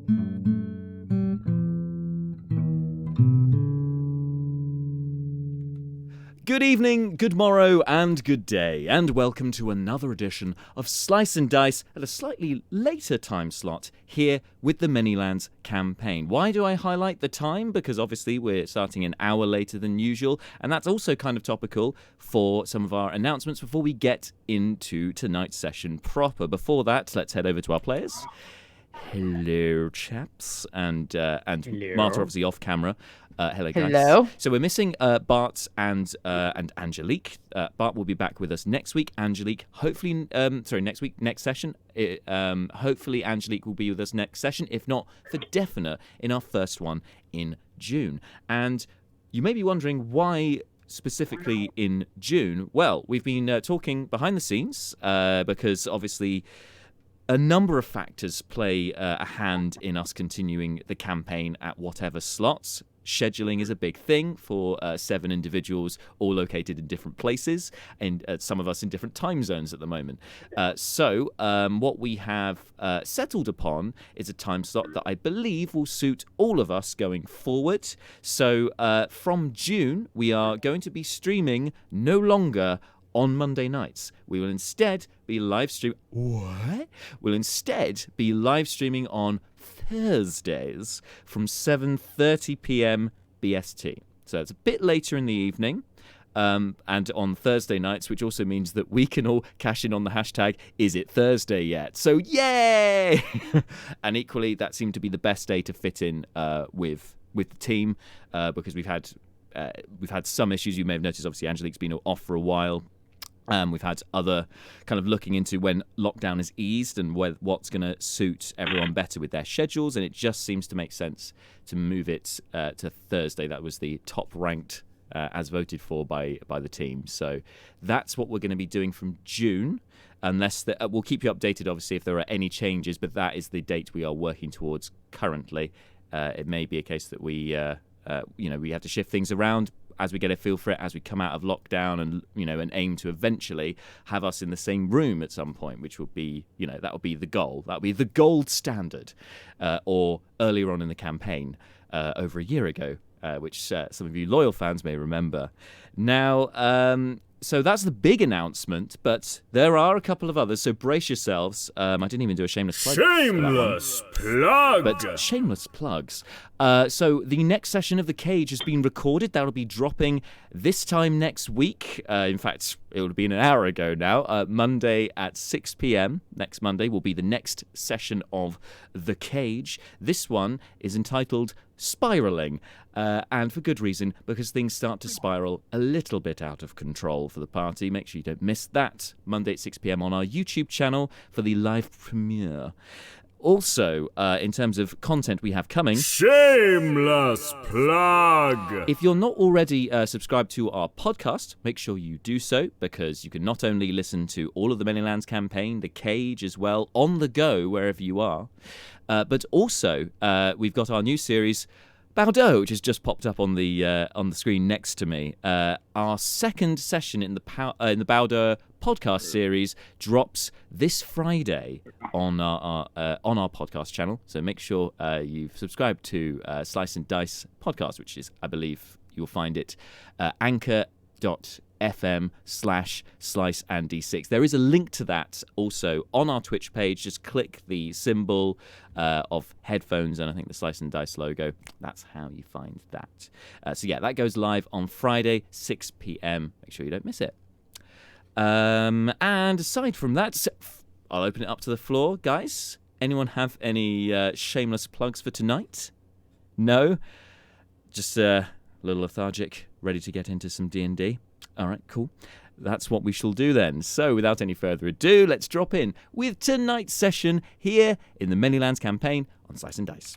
Good evening, good morrow, and good day, and welcome to another edition of Slice and Dice at a slightly later time slot here with the Manylands campaign. Why do I highlight the time? Because obviously we're starting an hour later than usual, and that's also kind of topical for some of our announcements before we get into tonight's session proper. Before that, let's head over to our players. Hello, chaps, and Hello. Marta obviously off camera. Hello, guys. Hello. So we're missing Bart and Angelique. Bart will be back with us next week. Angelique, hopefully, next week, next session. Hopefully, Angelique will be with us next session. If not, for definite, in our first one in June. And you may be wondering why specifically in June. Well, we've been talking behind the scenes because obviously a number of factors play a hand in us continuing the campaign at whatever slots. Scheduling is a big thing for 7 individuals, all located in different places, and some of us in different time zones at the moment. So what we have settled upon is a time slot that I believe will suit all of us going forward. So from June, we are going to be streaming no longer on Monday nights. We will instead be live streaming. What? We'll instead be live streaming on Thursdays from 7:30 p.m. BST. So it's a bit later in the evening. And on Thursday nights, which also means that we can all cash in on the hashtag, is it Thursday yet? So yay! And equally, that seemed to be the best day to fit in with the team because we've had some issues. You may have noticed, obviously, Angelique's been off for a while. We've had other kind of looking into when lockdown is eased and what's going to suit everyone better with their schedules, and it just seems to make sense to move it to Thursday. That was the top ranked as voted for by the team. So that's what we're going to be doing from June, unless we'll keep you updated, obviously, if there are any changes, but that is the date we are working towards currently. It may be a case that we have to shift things around as we get a feel for it, as we come out of lockdown, and aim to eventually have us in the same room at some point, which will be, that will be the goal. That will be the gold standard, or earlier on in the campaign, over a year ago, which some of you loyal fans may remember. Now, so that's the big announcement, but there are a couple of others, so brace yourselves. I didn't even do a shameless plug. Shameless plug! But shameless plugs. So the next session of The Cage has been recorded. That'll be dropping this time next week. In fact, it will be an hour ago now. Monday at 6 p.m. Next Monday will be the next session of The Cage. This one is entitled Spiraling, and for good reason, because things start to spiral a little bit out of control for the party. Make sure you don't miss that Monday at 6 p.m. on our YouTube channel for the live premiere. Also, in terms of content we have coming, shameless plug! If you're not already subscribed to our podcast, make sure you do so, because you can not only listen to all of the Manylands campaign, The Cage as well, on the go, wherever you are, but also we've got our new series, Bowdo, which has just popped up on the screen next to me. Our second session in the Bowdo podcast series drops this Friday on our podcast channel. So make sure you've subscribed to Slice and Dice podcast, which is, I believe, you'll find it anchor.fm/slice&d6. There is a link to that also on our Twitch page. Just click the symbol of headphones and I think the Slice and Dice logo. That's how you find that. So yeah, that goes live on Friday, 6 p.m. Make sure you don't miss it. And aside from that, I'll open it up to the floor. Guys, anyone have any shameless plugs for tonight? No? Just a little lethargic, ready to get into some D&D? All right, cool. That's what we shall do then. So without any further ado, let's drop in with tonight's session here in the Manylands campaign on Slice and Dice.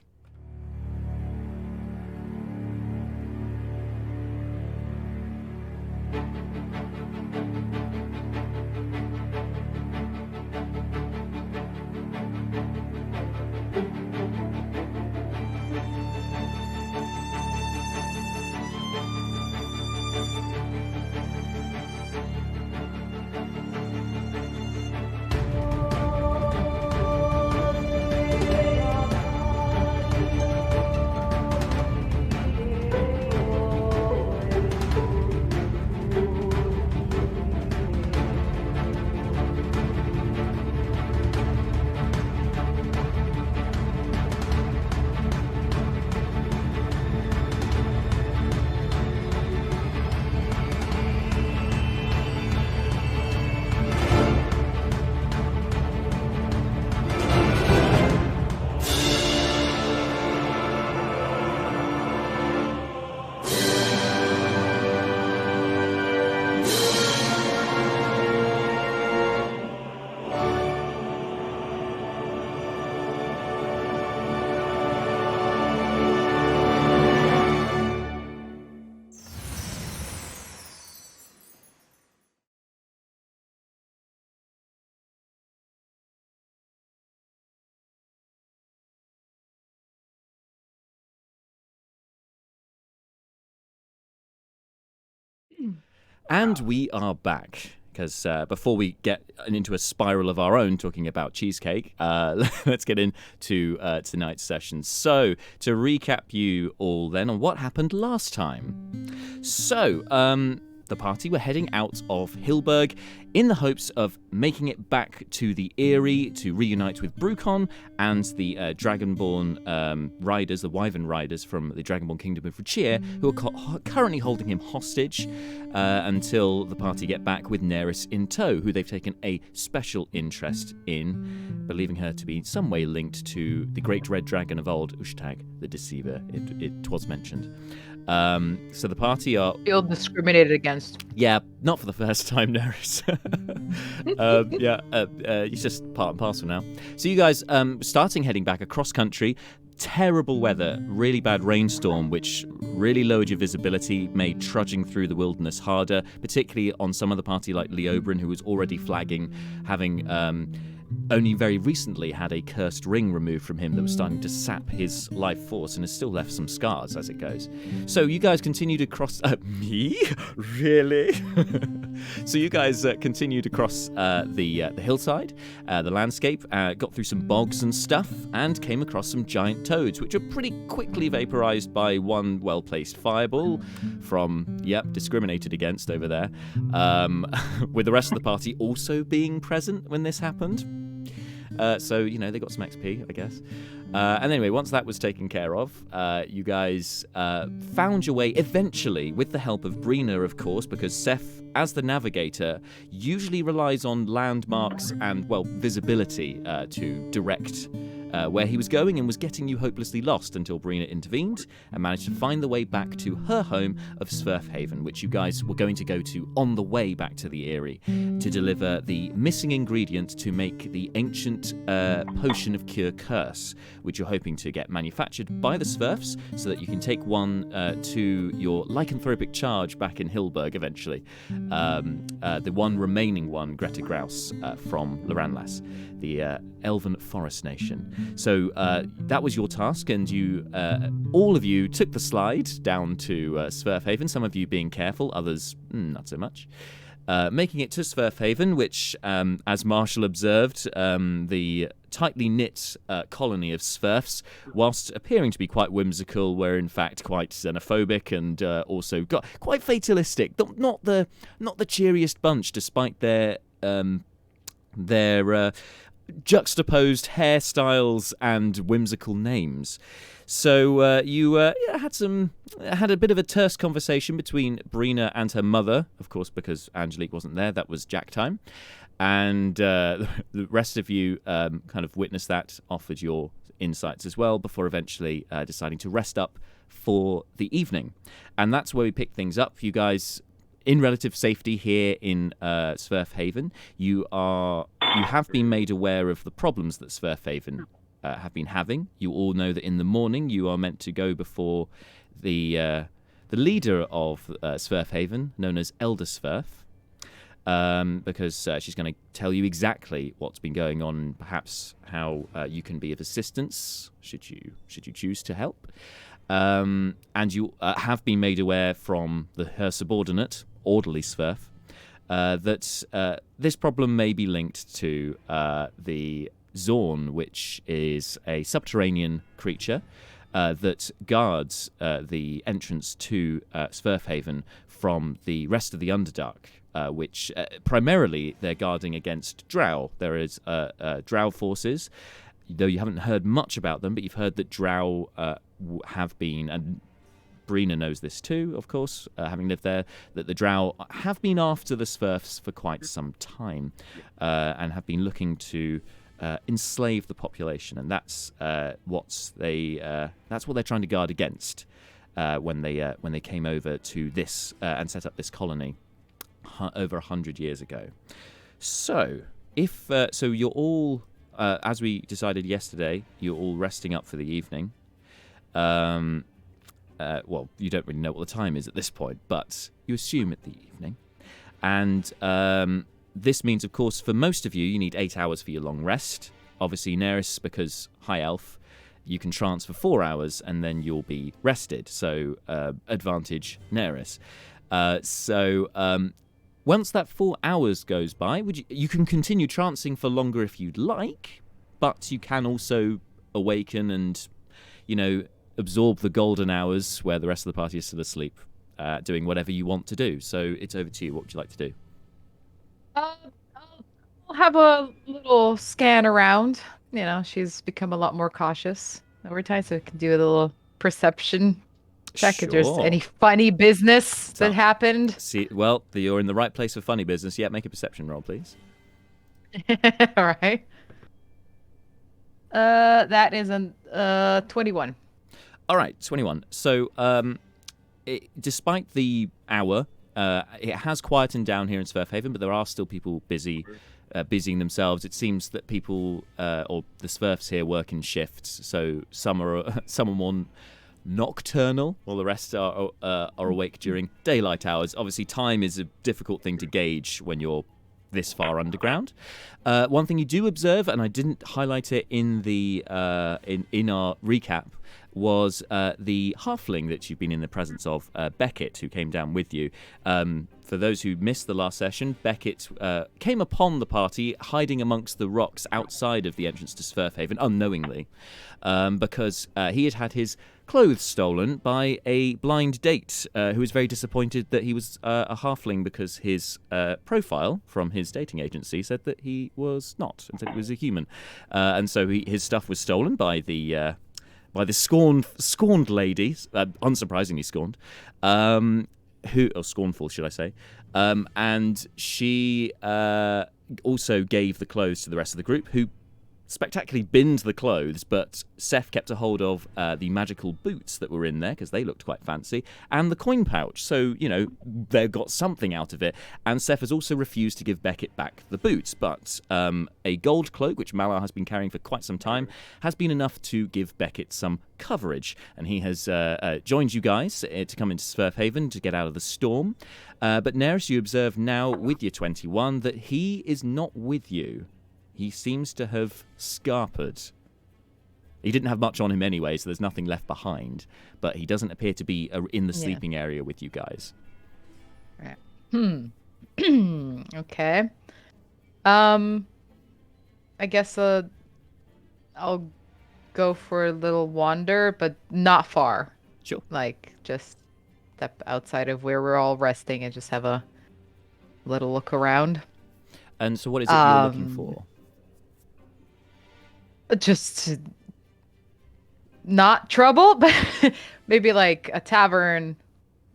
And we are back. Because before we get into a spiral of our own talking about cheesecake, let's get into tonight's session. So, to recap you all then on what happened last time. So, the party were heading out of Hilberg in the hopes of making it back to the Eyrie to reunite with Brucon and the Dragonborn riders, the Wyvern riders from the Dragonborn Kingdom of Ruchir, who are currently holding him hostage until the party get back with Nerys in tow, who they've taken a special interest in, believing her to be in some way linked to the great red dragon of old, Ushtag the Deceiver. It was mentioned. So the party are... Feel discriminated against. Yeah, not for the first time, Nerys. It's just part and parcel now. So you guys, starting heading back across country, terrible weather, really bad rainstorm, which really lowered your visibility, made trudging through the wilderness harder, particularly on some of the party like Leobrin, who was already flagging, having... only very recently had a cursed ring removed from him that was starting to sap his life force and has still left some scars as it goes. So you guys continue to cross... me? Really? So you guys continued across the hillside, the landscape, got through some bogs and stuff, and came across some giant toads, which were pretty quickly vaporized by one well-placed fireball from, discriminated against over there, with the rest of the party also being present when this happened. So, they got some XP, I guess. And anyway, once that was taken care of, you guys found your way eventually, with the help of Breena, of course, because Seth, as the navigator, usually relies on landmarks and, visibility to direct where he was going, and was getting you hopelessly lost until Breena intervened and managed to find the way back to her home of Svirfhaven, which you guys were going to go to on the way back to the Eyrie to deliver the missing ingredient to make the ancient potion of cure curse, which you're hoping to get manufactured by the Svirfs so that you can take one to your lycanthropic charge back in Hilberg eventually. The one remaining one, Greta Grouse, from Loranlas, the Elven Forest Nation. So that was your task, and you, all of you, took the slide down to Svirfhaven, some of you being careful, others not so much. Making it to Svirfhaven, which, as Marshall observed, the tightly knit colony of Svirfs, whilst appearing to be quite whimsical, were in fact quite xenophobic and also got quite fatalistic. Not the cheeriest bunch, despite their juxtaposed hairstyles and whimsical names. So you had a bit of a terse conversation between Breena and her mother, of course, because Angelique wasn't there. That was Jack time. And the rest of you kind of witnessed that, offered your insights as well, before eventually deciding to rest up for the evening. And that's where we pick things up. You guys, in relative safety here in Svirfhaven, you have been made aware of the problems that Svirfhaven have been having. You all know that in the morning you are meant to go before the leader of Svirfhaven, known as Elder Svirf, because she's going to tell you exactly what's been going on, perhaps how you can be of assistance should you choose to help. And you have been made aware from her subordinate, Orderly Svirf, that this problem may be linked to the Xorn, which is a subterranean creature that guards the entrance to Svirfhaven from the rest of the Underdark, which primarily they're guarding against Drow. There is Drow forces, though you haven't heard much about them, but you've heard that Drow have been, and Breena knows this too, of course, having lived there, that the Drow have been after the Svirfs for quite some time, and have been looking to enslave the population, and that's what they're trying to guard against when they came over to this and set up this colony over 100 years ago. So, if you're all, as we decided yesterday, you're all resting up for the evening. You don't really know what the time is at this point, but you assume at the evening. And this means, of course, for most of you, you need 8 hours for your long rest. Obviously, Nerys, because High Elf, you can trance for 4 hours and then you'll be rested. So, advantage Nerys. Once that 4 hours goes by, you can continue trancing for longer if you'd like, but you can also awaken and, absorb the golden hours where the rest of the party is still asleep, doing whatever you want to do. So it's over to you. What would you like to do? I'll have a little scan around. She's become a lot more cautious over time, so we can do a little perception check if there's any funny business that happened. You're in the right place for funny business. Yeah, make a perception roll, please. All right. That is a 21. All right, 21. So, despite the hour, it has quietened down here in Svirfhaven, but there are still people busying themselves. It seems that people, or the Svirfs here, work in shifts. So some are more nocturnal, while the rest are awake during daylight hours. Obviously, time is a difficult thing to gauge when you're this far underground. One thing you do observe, and I didn't highlight it in the in our recap, was the halfling that you've been in the presence of, Beckett, who came down with you. For those who missed the last session, Beckett came upon the party hiding amongst the rocks outside of the entrance to Svirfhaven, unknowingly, because he had his clothes stolen by a blind date who was very disappointed that he was a halfling, because his profile from his dating agency said that he was not, and said he was a human. And so his stuff was stolen by the scorned lady, unsurprisingly scorned, or scornful, should I say, and she also gave the clothes to the rest of the group, who spectacularly binned the clothes, but Seth kept a hold of the magical boots that were in there, because they looked quite fancy, and the coin pouch, so, they got something out of it. And Seth has also refused to give Beckett back the boots, but a gold cloak, which Malar has been carrying for quite some time, has been enough to give Beckett some coverage, and he has joined you guys to come into Svirfhaven to get out of the storm. But Neris, you observe now with your 21 that he is not with you. He seems to have scarpered. He didn't have much on him anyway, so there's nothing left behind. But he doesn't appear to be in the sleeping area with you guys. Right. Okay. I guess I'll go for a little wander, but not far. Sure. Like, just step outside of where we're all resting and just have a little look around. And so what is it you're looking for? Just not trouble, but maybe like a tavern,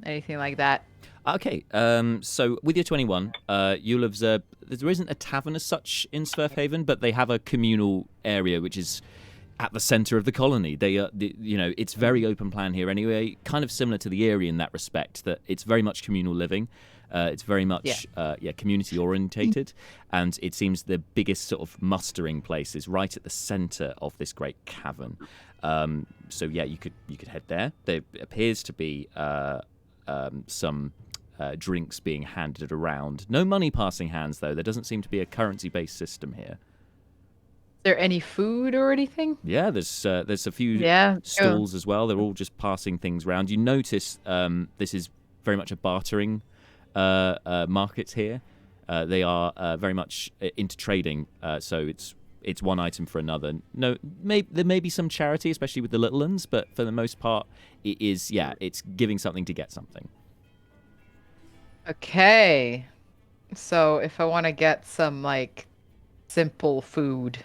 anything like that. Okay, so with your 21, you'll observe there isn't a tavern as such in Svirfhaven, but they have a communal area which is at the center of the colony. It's very open plan here anyway, kind of similar to the Eyrie in that respect, that it's very much communal living. It's very much community orientated, and it seems the biggest sort of mustering place is right at the center of this great cavern. You could head there. There appears to be some drinks being handed around. No money passing hands, though. There doesn't seem to be a currency-based system here. Is there any food or anything? Yeah, there's a few stalls as well. They're all just passing things around. You notice this is very much a bartering market here. They are very much into trading, so it's one item for another. No, there may be some charity, especially with the little ones, but for the most part, it's giving something to get something. Okay, so if I want to get some like simple food,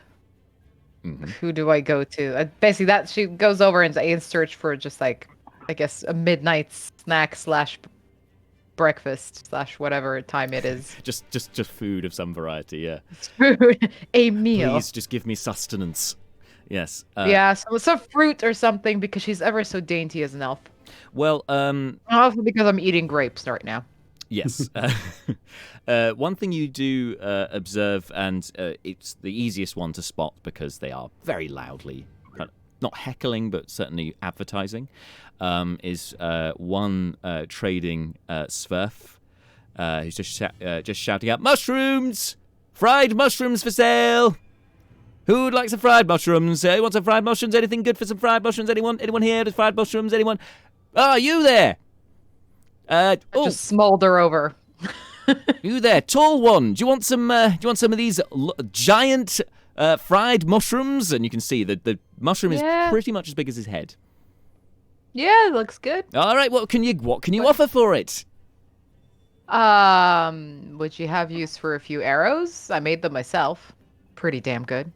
who do I go to? Basically, that she goes over and in search for just like, I guess, a midnight snack / breakfast / whatever time it is. just food of some variety, yeah. Food, a meal. Please just give me sustenance. Yes. So some fruit or something, because she's ever so dainty as an elf. Well, also because I'm eating grapes right now. Yes. One thing you do observe, and it's the easiest one to spot because they are very loudly, not heckling, but certainly advertising, is one trading Svirf who's just shouting out, "Mushrooms! Fried mushrooms for sale! Who likes some fried mushrooms? Who wants some fried mushrooms? Anything good for some fried mushrooms? Anyone here? Does fried mushrooms? Anyone? Ah, you there! Just smolder over. You there, tall one? Do you want some? Do you want some of these giant fried mushrooms? And you can see that the mushroom is pretty much as big as his head. Yeah, it looks good. All right, what can you offer for it? Would you have use for a few arrows? I made them myself. Pretty damn good.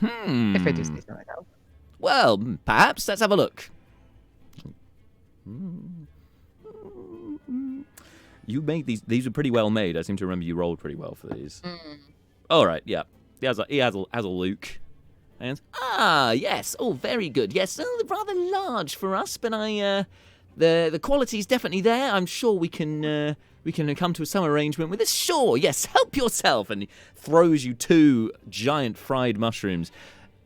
If I do say so myself. Well, perhaps. Let's have a look. You made these. These are pretty well made. I seem to remember you rolled pretty well for these. All right, yeah. He has a Luke. And yes. Oh, very good. Yes, rather large for us, but the quality's definitely there. I'm sure we can come to some arrangement with this. Sure, yes. Help yourself. And he throws you 2 giant fried mushrooms.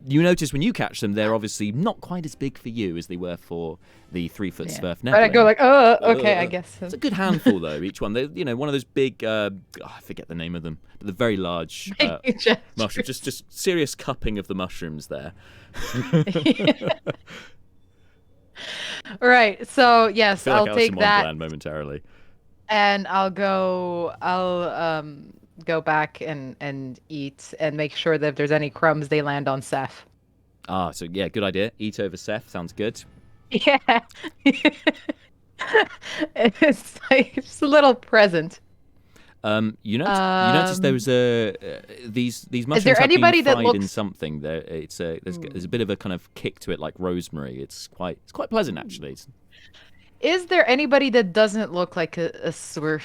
You notice when you catch them, they're obviously not quite as big for you as they were for the 3-foot Svirfnapped. But I go like, oh, okay, I guess. It's a good handful, though, each one. They're, one of those big, I forget the name of them, but the very large mushrooms. Just serious cupping of the mushrooms there. Right, so, yes, I'll take that. Wonderland momentarily. And I'll go back and eat and make sure that if there's any crumbs, they land on Seth. So yeah, good idea. Eat over Seth. Sounds good. Yeah. It's like just a little present. You notice there was these mushrooms there have anybody been that fried in looks... something. There's a bit of a kind of kick to it, like rosemary. It's quite pleasant actually. Is there anybody that doesn't look like a Svirf?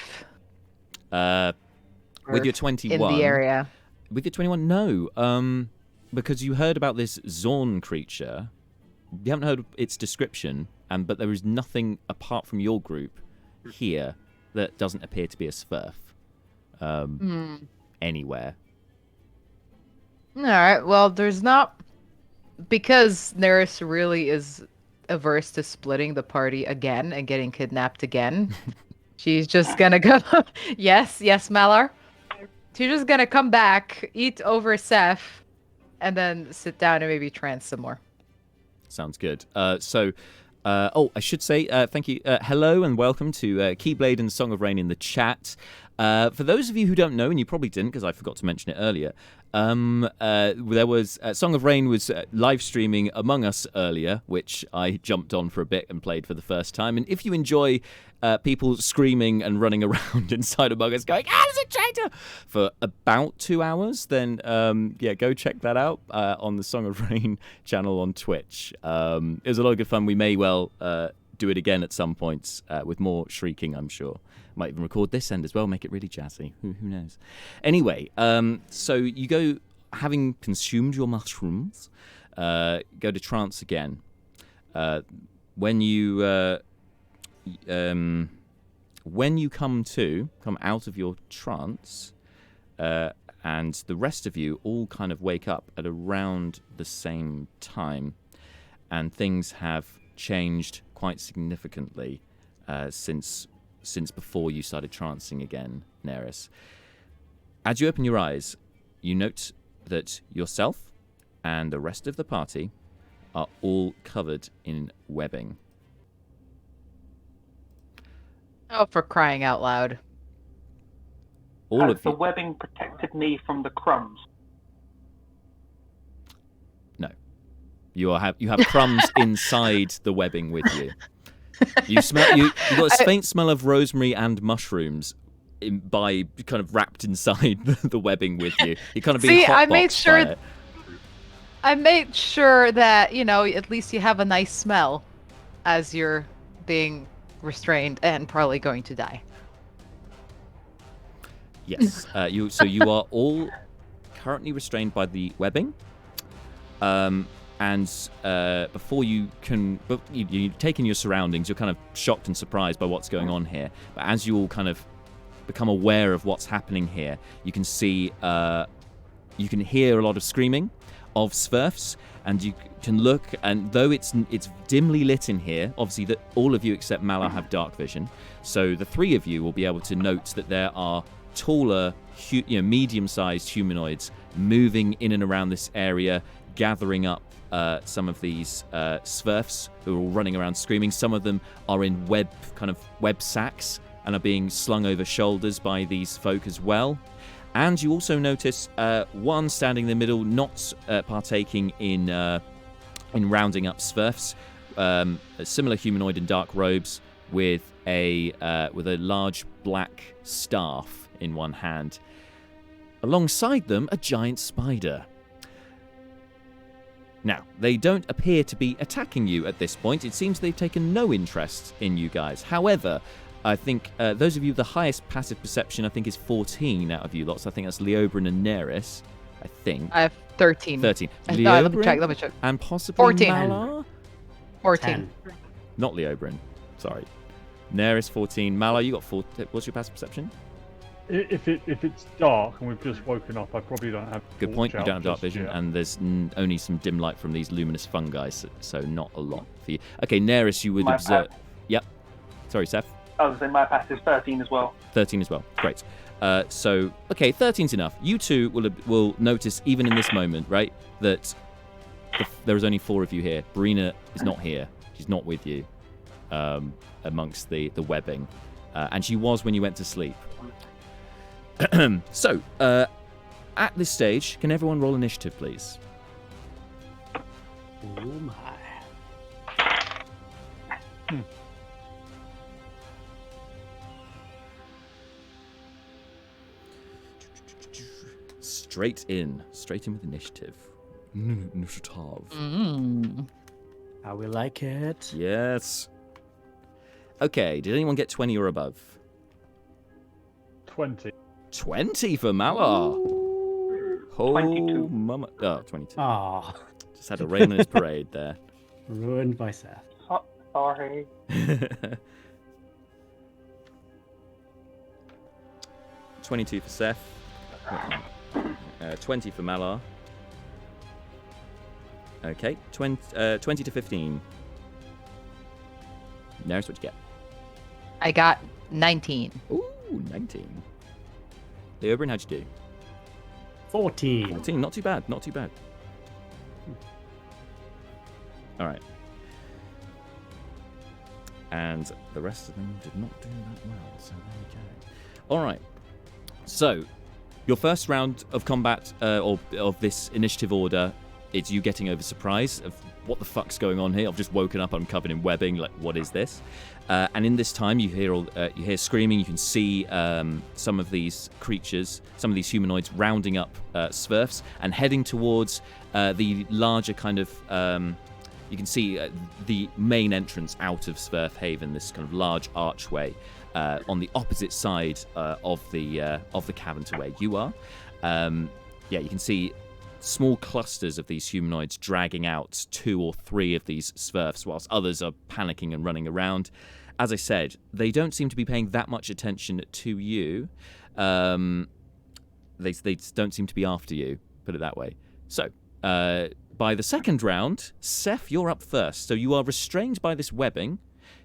With your 21 in the area. With your 21, no. Because you heard about this Xorn creature. You haven't heard its description, but there is nothing apart from your group here that doesn't appear to be a Svirf. Anywhere. All right. Well, there's not, because Neris really is averse to splitting the party again and getting kidnapped again. She's just gonna go. Yes, Malar. She's just gonna come back, eat over Seth, and then sit down and maybe trance some more. Sounds good. I should say thank you. Hello and welcome to Keyblade and Song of Rain in the chat. For those of you who don't know, and you probably didn't because I forgot to mention it earlier, there was Song of Rain was live streaming Among Us earlier, which I jumped on for a bit and played for the first time. And if you enjoy people screaming and running around inside Among Us going, there's a traitor, for about 2 hours, then go check that out on the Song of Rain channel on Twitch. It was a lot of good fun. We may well do it again at some points with more shrieking, I'm sure. Might even record this end as well, make it really jazzy. Who knows? Anyway, so you go, having consumed your mushrooms, go to trance again. When you come out of your trance, and the rest of you all kind of wake up at around the same time, and things have changed quite significantly since before you started trancing again, Neris. As you open your eyes, you note that yourself and the rest of the party are all covered in webbing. Oh, for crying out loud. All of the you... webbing protected me from the crumbs? No. You have crumbs inside the webbing with you. You got a faint smell of rosemary and mushrooms by kind of wrapped inside the webbing with you. You kind of being hotboxed by it. I made sure that, at least you have a nice smell as you're being restrained and probably going to die. Yes. You are all currently restrained by the webbing. And before you can... You've taken your surroundings, you're kind of shocked and surprised by what's going on here. But as you all kind of become aware of what's happening here, you can see... you can hear a lot of screaming of Svirfs, and you can look, and though it's dimly lit in here, obviously that all of you except Malar have dark vision, so the 3 of you will be able to note that there are taller, medium-sized humanoids moving in and around this area, gathering up some of these Svirfs who are all running around screaming. Some of them are in web sacks and are being slung over shoulders by these folk as well. And you also notice one standing in the middle, not partaking in rounding up Svirfs, a similar humanoid in dark robes with a large black staff in one hand. Alongside them, a giant spider. Now, they don't appear to be attacking you at this point. It seems they've taken no interest in you guys. However, I think those of you with the highest passive perception, I think, is 14 out of you lots. I think that's Leobrin and Neris, I think. I have 13. 13. No, let me check. And possibly 14. Malar? 14. 10. Not Leobrin. Sorry. Neris, 14. Malar, you got 4. What's your passive perception? If it's dark and we've just woken up, I probably don't have. Good point. You torch don't have out dark just vision, yet. and there's only some dim light from these luminous fungi, so not a lot for you. Okay, Neris, you would My observe. Yep. Sorry, Seth. I was saying my pass is 13 as well. 13 as well. Great. So, okay, 13's enough. You two will notice, even in this moment, right, that there is only 4 of you here. Breena is not here. She's not with you amongst the webbing. And she was when you went to sleep. So, at this stage, can everyone roll initiative, please? Oh my. Straight in with initiative. Initiative. How we like it. Yes. Okay, did anyone get 20 or above? 20. 20 for Malar. Oh, 22. mama. Oh, 22. Ah, Just had a rain on his parade there. ruined by Seth. Sorry. 22 for Seth. 20 for Malar. Okay, 20 to 15. Neris, what'd you get? I got 19. Ooh, 19. Leobrin, how'd you do? 14. 14, not too bad, not too bad. All right. And the rest of them did not do that well, so there we go. All right. So, your first round of combat, or of this initiative order, it's you getting over surprise of what the fuck's going on here. I've just woken up, I'm covered in webbing, like, what is this? And in this time, you hear screaming, you can see some of these creatures, some of these humanoids rounding up Svirfs and heading towards the larger kind of... you can see the main entrance out of Svirfhaven, this kind of large archway on the opposite side of the cavern to where you are. Yeah, you can see small clusters of these humanoids dragging out 2 or 3 of these Svirfs, whilst others are panicking and running around. As I said, they don't seem to be paying that much attention to you. They don't seem to be after you, put it that way. So, by the second round, Seth, you're up first. So you are restrained by this webbing.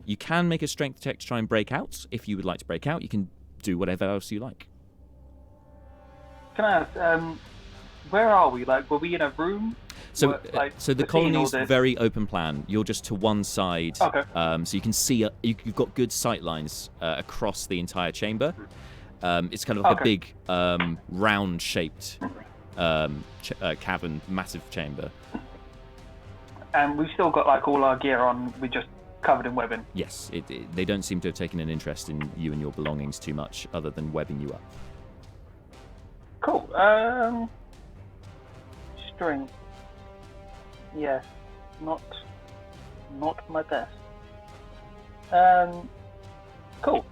You can make a strength check to try and break out. If you would like to break out, you can do whatever else you like. Can I ask, where are we? Like, were we in a room? So, so the colony's this? very open plan. You're just to one side, Okay. So you can see. You've got good sight lines across the entire chamber. It's kind of like a big round-shaped cavern, massive chamber. And we've still got like all our gear on. We're just covered in webbing. Yes, they don't seem to have taken an interest in you and your belongings too much, other than webbing you up. Cool. String. Yeah, not my best. Cool.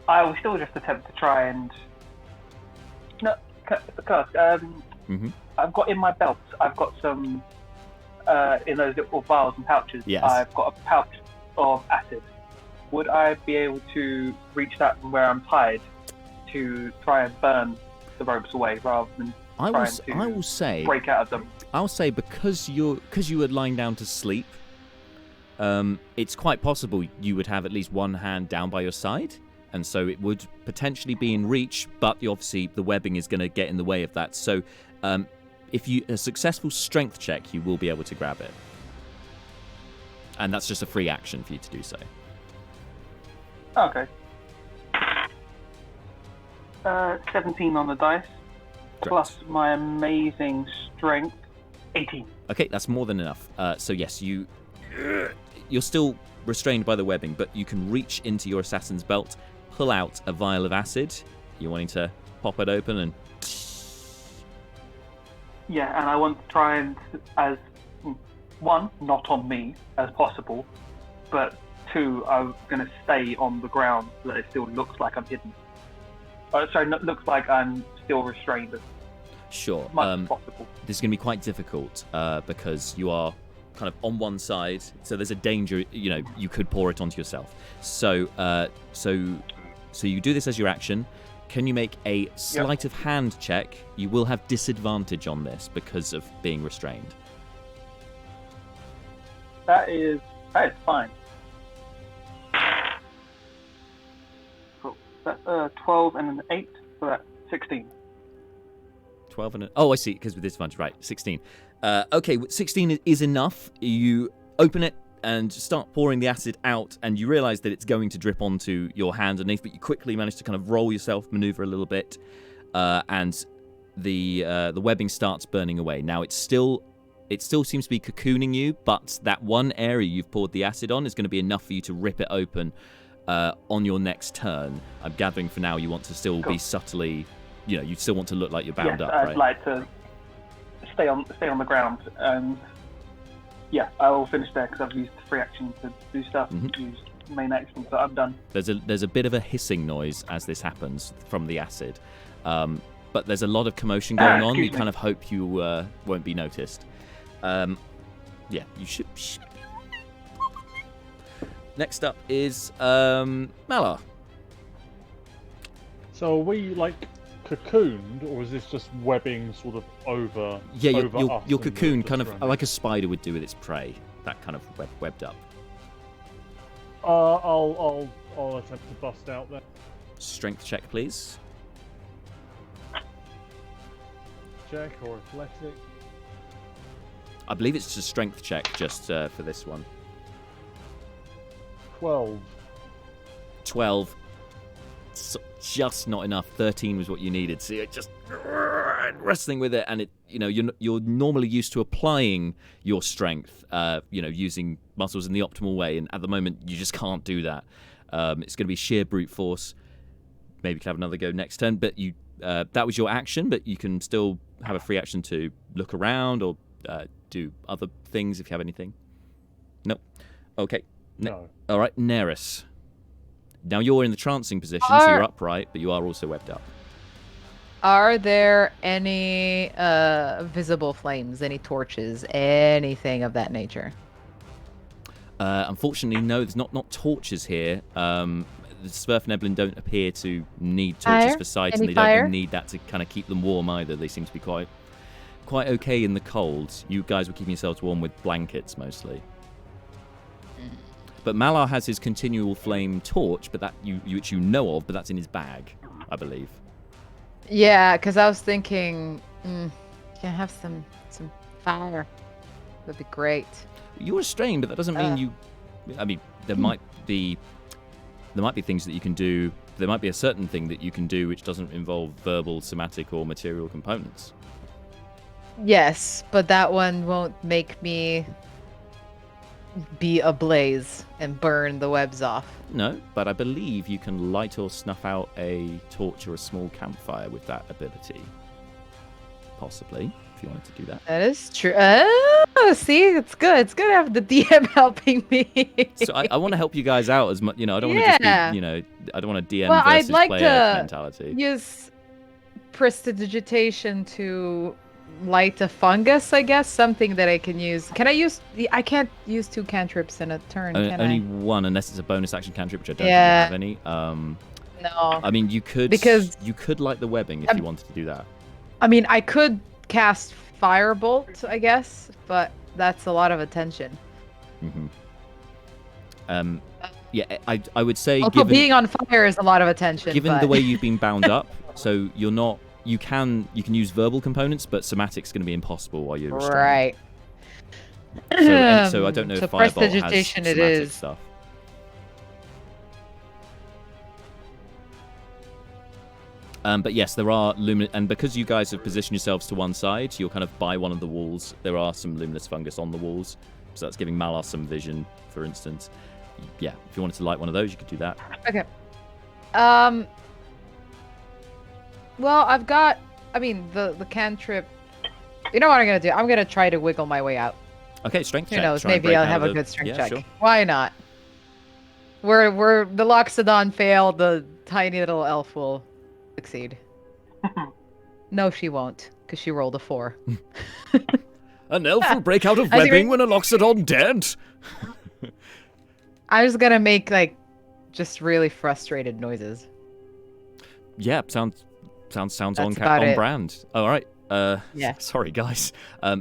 I will still just attempt to try and because I've got in my belt. I've got some in those little vials and pouches. Yes. I've got a pouch of acid. Would I be able to reach that from where I'm tied to try and burn the ropes away rather than I will say break out of them? I'll say because you were lying down to sleep, it's quite possible you would have at least one hand down by your side, and so it would potentially be in reach. But obviously the webbing is going to get in the way of that. So if you a successful strength check, you will be able to grab it, and that's just a free action for you to do so. Okay. 17 on the dice, plus my amazing strength, 18. Okay, that's more than enough. So yes, you're still restrained by the webbing, but you can reach into your assassin's belt, pull out a vial of acid. You're wanting to pop it open and... Yeah, and I want to try and, as one, not on me as possible, but two, I'm going to stay on the ground so that it still looks like I'm hidden. Looks like I'm still restrained as Sure. much as possible. This is going to be quite difficult because you are kind of on one side, so there's a danger, you could pour it onto yourself. So you do this as your action. Can you make a sleight of hand check? You will have disadvantage on this because of being restrained. That is fine. Cool. That's 12 and an 8, so that's 16. 12 and oh, I see, because with disadvantage, right, 16. Okay, 16 is enough. You open it and start pouring the acid out, and you realize that it's going to drip onto your hand underneath, but you quickly manage to kind of roll yourself, maneuver a little bit, and the webbing starts burning away. Now, it still seems to be cocooning you, but that one area you've poured the acid on is going to be enough for you to rip it open on your next turn. I'm gathering for now you want to still be subtly, you still want to look like you're bound up, right? I'd like to stay on the ground, and I will finish there because I've used free action to do stuff. Used main action, so I'm done. There's a bit of a hissing noise as this happens from the acid, but there's a lot of commotion going on. You kind of hope you won't be noticed. You should. Next up is Malar. So are we cocooned, or is this just webbing sort of over? Yeah, over you're cocooned, kind of surrounding? like a spider would do with its prey. That kind of webbed up. I'll attempt to bust out there. Strength check, please. Check or athletic. I believe it's a strength check just for this one. 12. 12. Just not enough. 13 was what you needed. So you're just wrestling with it, and it, you're normally used to applying your strength, using muscles in the optimal way, and at the moment you just can't do that. It's going to be sheer brute force. Maybe you can have another go next turn, but that was your action, but you can still have a free action to look around or do other things if you have anything. Nope. Okay. No. All right, Neris. Now you're in the trancing position, so you're upright, but you are also webbed up. Are there any visible flames, any torches, anything of that nature? Unfortunately, no. There's not torches here. The Svirfneblin don't appear to need torches for sight, and they don't even need that to kind of keep them warm either. They seem to be quite okay in the cold. You guys were keeping yourselves warm with blankets mostly. But Malar has his continual flame torch, but that which you know of, but that's in his bag, I believe. Yeah, because I was thinking, can I have some fire? That'd be great. You're restrained, but that doesn't mean you. I mean, there might be things that you can do. There might be a certain thing that you can do which doesn't involve verbal, somatic, or material components. Yes, but that one won't make me be ablaze and burn the webs off. No, but I believe you can light or snuff out a torch or a small campfire with that ability. Possibly, if you wanted to do that. That is true. Oh, see, it's good. It's good to have the DM helping me. So I want to help you guys out as much. I don't want to just be, I don't want a DM versus I'd like player to mentality. use prestidigitation to light a fungus, I guess, something that I can use. Can I use? I can't use 2 cantrips in a turn. Can only I? one, unless it's a bonus action cantrip, which I don't think have any. No. I mean, you could light the webbing if you wanted to do that. I mean, I could cast firebolt, I guess, but that's a lot of attention. Yeah, I would say Also, being on fire is a lot of attention. Given the way you've been bound up, so you're not you can use verbal components, but somatic's going to be impossible while you're restrained. Right. So I don't know So if Firebolt has prestidigitation it somatic is. stuff. But yes, there are luminous, and because you guys have positioned yourselves to one side, you're kind of by one of the walls. There are some luminous fungus on the walls, so that's giving Malar some vision, for instance. Yeah, if you wanted to light one of those, you could do that. Okay. Well, I've got. I mean, the cantrip. You know what I'm gonna do? I'm gonna try to wiggle my way out. Okay, strength check. Who knows? Try and Maybe break I'll out have of a the- good strength yeah, check. Sure. Why not? We're the Loxodon failed. The tiny little elf will succeed. No, she won't, because she rolled a 4. An elf will break out of I think webbing we- when a Loxodon dead. I was gonna make like just really frustrated noises. Yeah, sounds on about it. brand. All right. Yeah. Sorry, guys.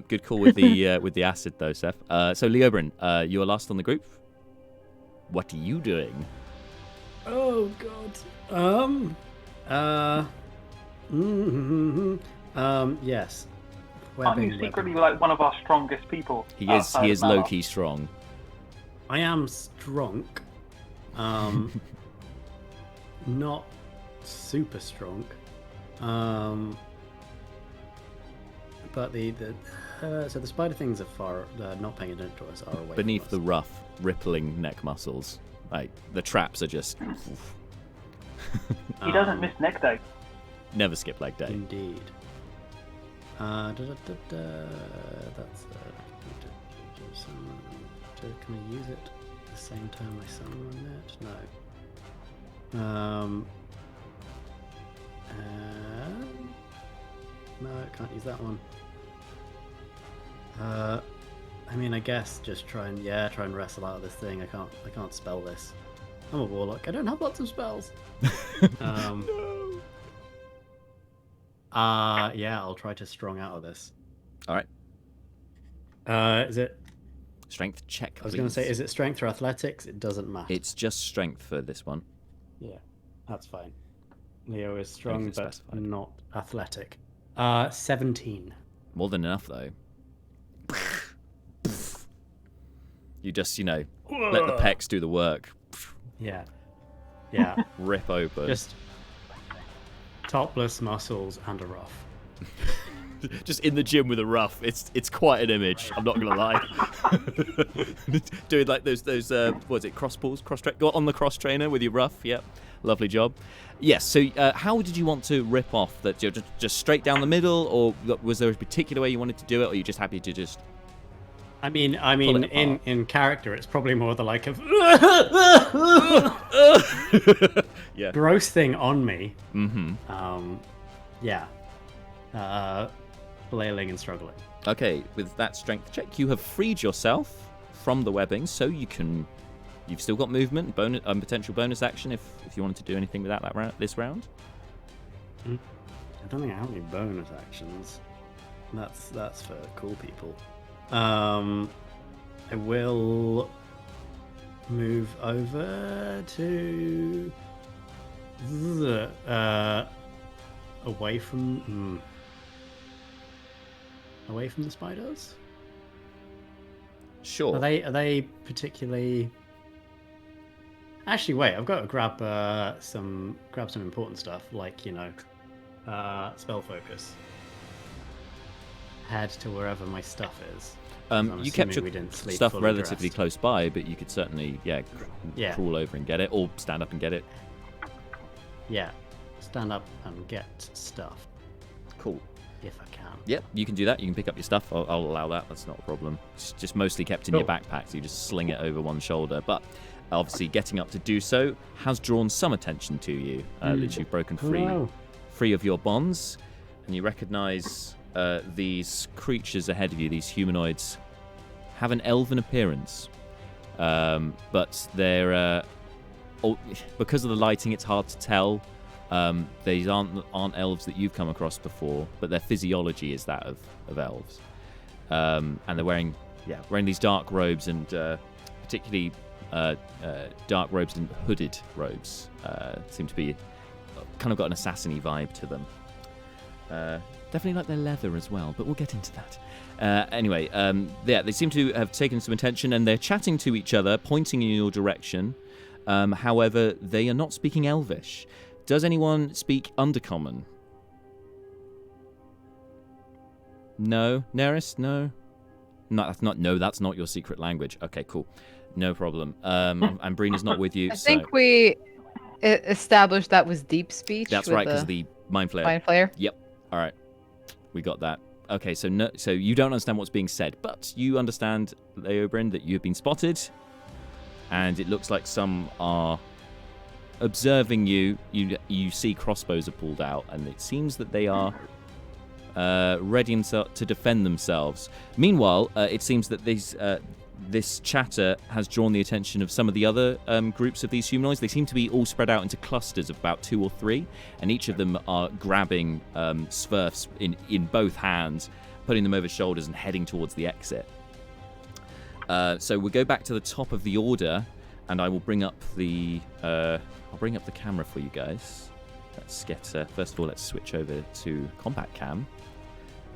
Good call with the with the acid though, Seth. So Leobrin, you are last on the group. What are you doing? Oh god. Yes. Aren't you secretly like one of our strongest people? He is outside of low Malar? key strong. I am strong. Not super strong. But so the spider things are far not paying attention to us are away Beneath the from us. rough, rippling neck muscles. Like the traps are just He doesn't miss neck day. never skip leg day. Indeed. That's can I use it at the same time I summon it? No. No, I can't use that one. I mean, I guess just try and wrestle out of this thing. I can't spell this. I'm a warlock. I don't have lots of spells. Yeah, I'll try to strong out of this. All right. Is it? Strength check. I was going to say, please. is it strength or athletics? It doesn't matter. It's just strength for this one. Yeah, that's fine. Leo is strong, Strength is but specified. not athletic. 17. More than enough, though. You just, let the pecs do the work. Yeah. Yeah. Rip open. Just topless muscles and a ruff. Just in the gym with a ruff. It's quite an image. I'm not gonna lie. Doing like those what is it, cross pulls, go on the cross trainer with your ruff. Yep, lovely job. Yes. So how did you want to rip off that? Just straight down the middle, or was there a particular way you wanted to do it, or are you just happy to just? I mean, it apart. in character, it's probably more the like of Yeah. gross thing on me. Mm-hmm. Yeah. Flailing and struggling. Okay, with that strength check, you have freed yourself from the webbing, so you've still got movement, potential bonus action if you wanted to do anything with that this round. I don't think I have any bonus actions. That's for cool people. I will move over to away from the spiders. Sure. Are they particularly? Actually, wait. I've got to grab some important stuff like spell focus. Head to wherever my stuff is. I'm You kept assuming your we didn't sleep stuff fully relatively dressed. close by, but you could certainly crawl over and get it, or stand up and get it. Yeah, stand up and get stuff Cool. if I can. Yep, you can do that. You can pick up your stuff. I'll allow that. That's not a problem. It's just mostly kept in your Cool. backpack, so you just sling it over one shoulder. But obviously, getting up to do so has drawn some attention to you. That you've broken free of your bonds, and you recognise these creatures ahead of you. These humanoids have an elven appearance, but they're because of the lighting, it's hard to tell. These aren't elves that you've come across before, but their physiology is that of elves. And they're wearing these dark robes, and particularly dark robes and hooded robes. Seem to be kind of got an assassin-y vibe to them. Definitely like their leather as well, but we'll get into that. Anyway, they seem to have taken some attention, and they're chatting to each other, pointing in your direction. However, they are not speaking Elvish. Does anyone speak Undercommon? No? Neris? No? No, that's not your secret language. Okay, cool. No problem. And Breena's not with you. I think we established that was deep speech. That's right, because of the Mind Flayer. Mind Flayer? Yep. All right. We got that. Okay, so you don't understand what's being said, but you understand, Leobrin, that you have been spotted, and it looks like some are observing you. You see crossbows are pulled out, and it seems that they are ready to defend themselves. Meanwhile, it seems that this chatter has drawn the attention of some of the other groups of these humanoids. They seem to be all spread out into clusters of about 2 or 3, and each of them are grabbing Svirfs in both hands, putting them over shoulders and heading towards the exit. So we'll go back to the top of the order, and I will bring up the camera for you guys. Let's get first of all, let's switch over to combat cam.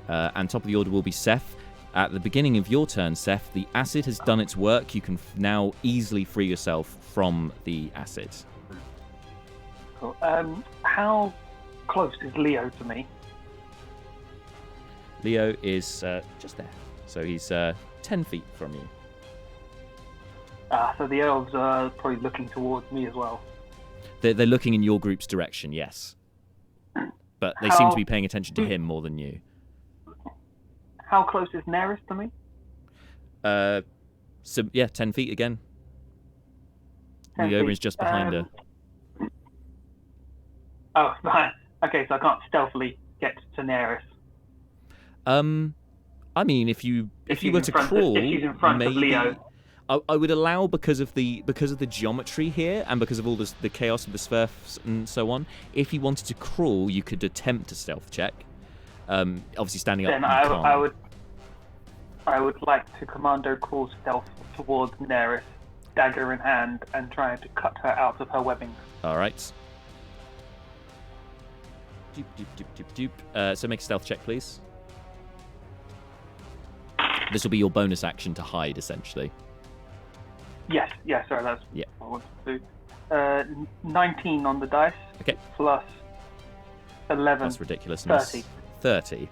And top of the order will be Seth. At the beginning of your turn, Seth, the acid has done its work. You can now easily free yourself from the acid. Cool. How close is Leo to me? Leo is just there. So he's 10 feet from you. So the elves are probably looking towards me as well. They're looking in your group's direction, yes. But they seem to be paying attention to him more than you. How close is Neris to me? So yeah, 10 feet again. Leobrin is just behind her. Oh, fine. Okay, so I can't stealthily get to Neris. I mean, if you were to crawl, if she's in front of maybe Leo. I would allow because of the geometry here and because of all the chaos of the Svirfs and so on. If you wanted to crawl, you could attempt a stealth check. Obviously, standing up. Then I would like to commando crawl stealth towards Neris, dagger in hand, and trying to cut her out of her webbing. All right. Doop, doop, doop, doop, doop. So make a stealth check, please. This will be your bonus action to hide, essentially. Yes, sorry, that's yeah. what I wanted to do. 19 on the dice. Okay. Plus 11. That's ridiculousness. 30. 30.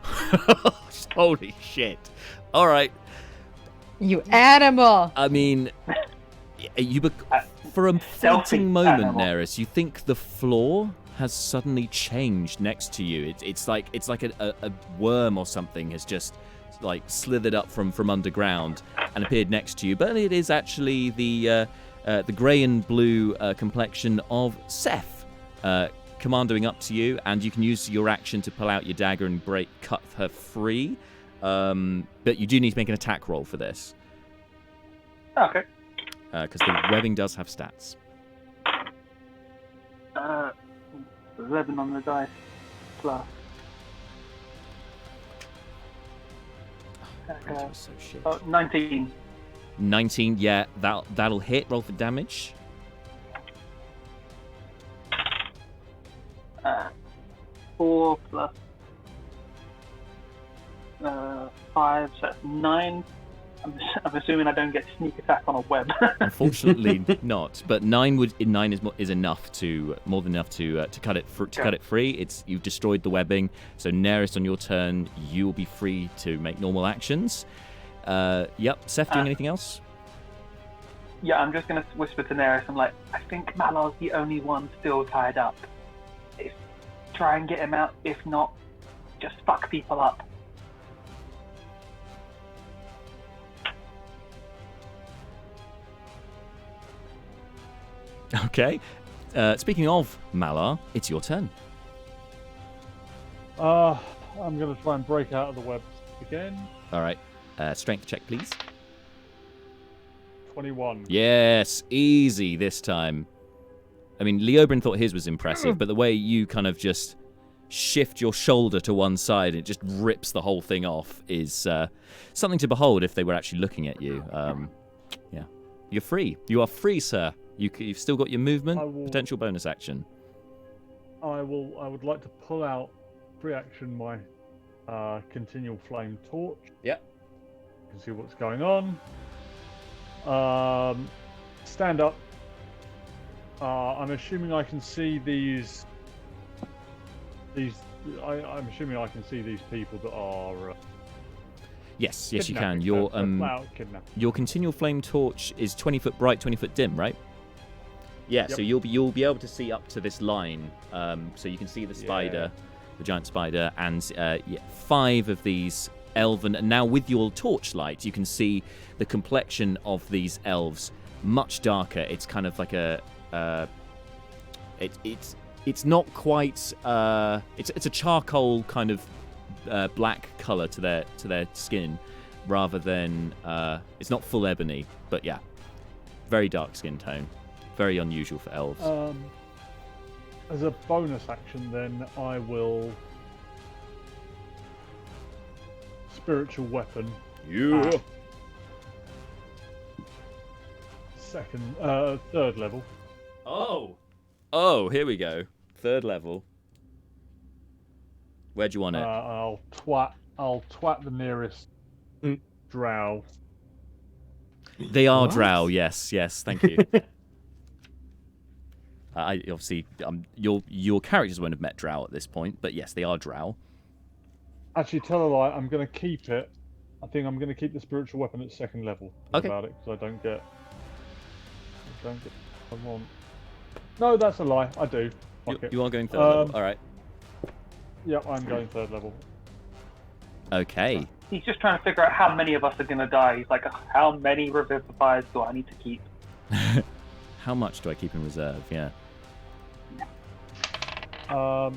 Holy shit. All right. You animal! I mean, for a fleeting moment, animal. Neris, you think the floor has suddenly changed next to you. It's like a worm or something has just like slithered up from underground and appeared next to you, but it is actually the grey and blue complexion of Seth commandoing up to you, and you can use your action to pull out your dagger and cut her free, but you do need to make an attack roll for this. Okay. Because the webbing does have stats. 11 on the dice plus. That was so shit. 19. 19, yeah, that'll hit. Roll for damage. 4 plus 5, so that's 9. I'm assuming I don't get sneak attack on a web. Unfortunately, not. But 9 is enough to more than enough to cut it cut it free. You've destroyed the webbing. So Neris, on your turn, you will be free to make normal actions. Yep. Seth, doing anything else? Yeah, I'm just gonna whisper to Neris. I'm like, I think Malar's the only one still tied up. Try and get him out. If not, just fuck people up. Okay. Speaking of Malar, it's your turn. I'm going to try and break out of the web again. All right. Strength check, please. 21. Yes, easy this time. I mean, Leobrin thought his was impressive, but the way you kind of just shift your shoulder to one side and it just rips the whole thing off is something to behold if they were actually looking at you. Yeah. You're free. You are free, sir. You've still got your movement, potential bonus action. I would like to pull out free action my continual flame torch. Yep. You can see what's going on. Stand up. I'm assuming I can see these. I'm assuming I can see these people that are. Yes, you kidnapping. can. They're flat out kidnapping. Your continual flame torch is 20 foot bright, 20 foot dim, right? Yeah. Yep. So you'll be able to see up to this line. So you can see the spider, the giant spider, and 5 of these elven. And now with your torchlight, you can see the complexion of these elves much darker. It's kind of like a. It's not quite. It's a charcoal kind of black color to their skin, rather than it's not full ebony, but yeah, very dark skin tone, very unusual for elves. As a bonus action, then I will spiritual weapon. Yeah. Third level. Oh, here we go. 3rd level. Where'd you want it? I'll twat the nearest drow. They are What? Drow. Yes, thank you. I obviously your characters won't have met Drow at this point, but yes, they are Drow. Actually, tell a lie. I'm going to keep it. I think I'm going to keep the spiritual weapon at 2nd level. Okay. About it, because I don't get. I want. No, that's a lie. I do. You are going 3rd level. All right. Yep, I'm going 3rd level. Okay. He's just trying to figure out how many of us are going to die. He's like, how many revivifiers do I need to keep? How much do I keep in reserve? Yeah.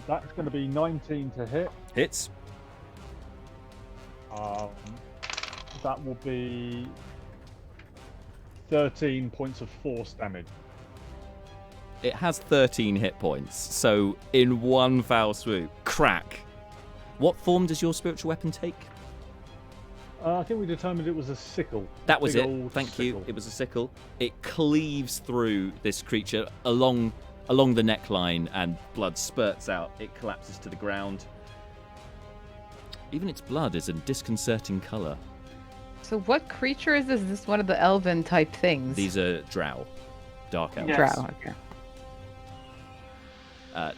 That's going to be 19 to hit. Hits. That will be 13 points of force damage. It has 13 hit points, so in one foul swoop, crack. What form does your spiritual weapon take? I think we determined it was a sickle. That was Big it. old Thank you. sickle. It was a sickle. It cleaves through this creature along the neckline, and blood spurts out. It collapses to the ground. Even its blood is a disconcerting color. So what creature is this? Is this one of the elven type things? These are Drow, dark elves. Yes. Drow, okay.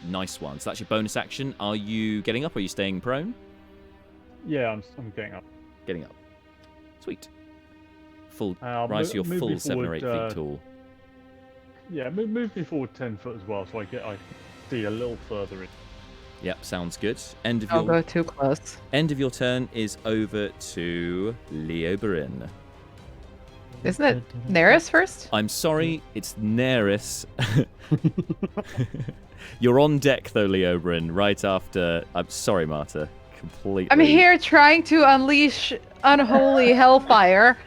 Nice one. So that's your bonus action. Are you getting up or are you staying prone? Yeah, I'm getting up. Getting up. Sweet. Full I'll rise to your move full me 7 or 8 forward, feet tall. Yeah, move me forward 10 foot as well, so I see a little further in. Yep, sounds good. End of Don't your go too close. end of your turn is over to Leoberin. Isn't it Neris first? I'm sorry, it's Neris. You're on deck though, Leoberin, right after. I'm sorry, Marta. Completely. I'm here trying to unleash unholy hellfire.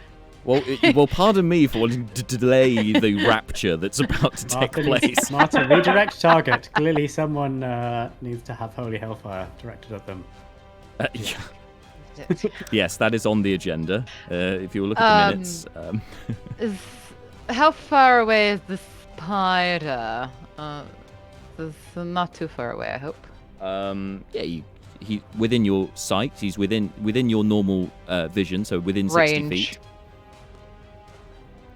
Well, pardon me for wanting to delay the rapture that's about to take place. Marta, redirect target. Clearly, someone needs to have holy hellfire directed at them. Yeah. Yes, that is on the agenda. If you look at the minutes. How far away is the spider? It's not too far away, I hope. Yeah, he within your sight. He's within your normal vision, so within 60 Range. feet.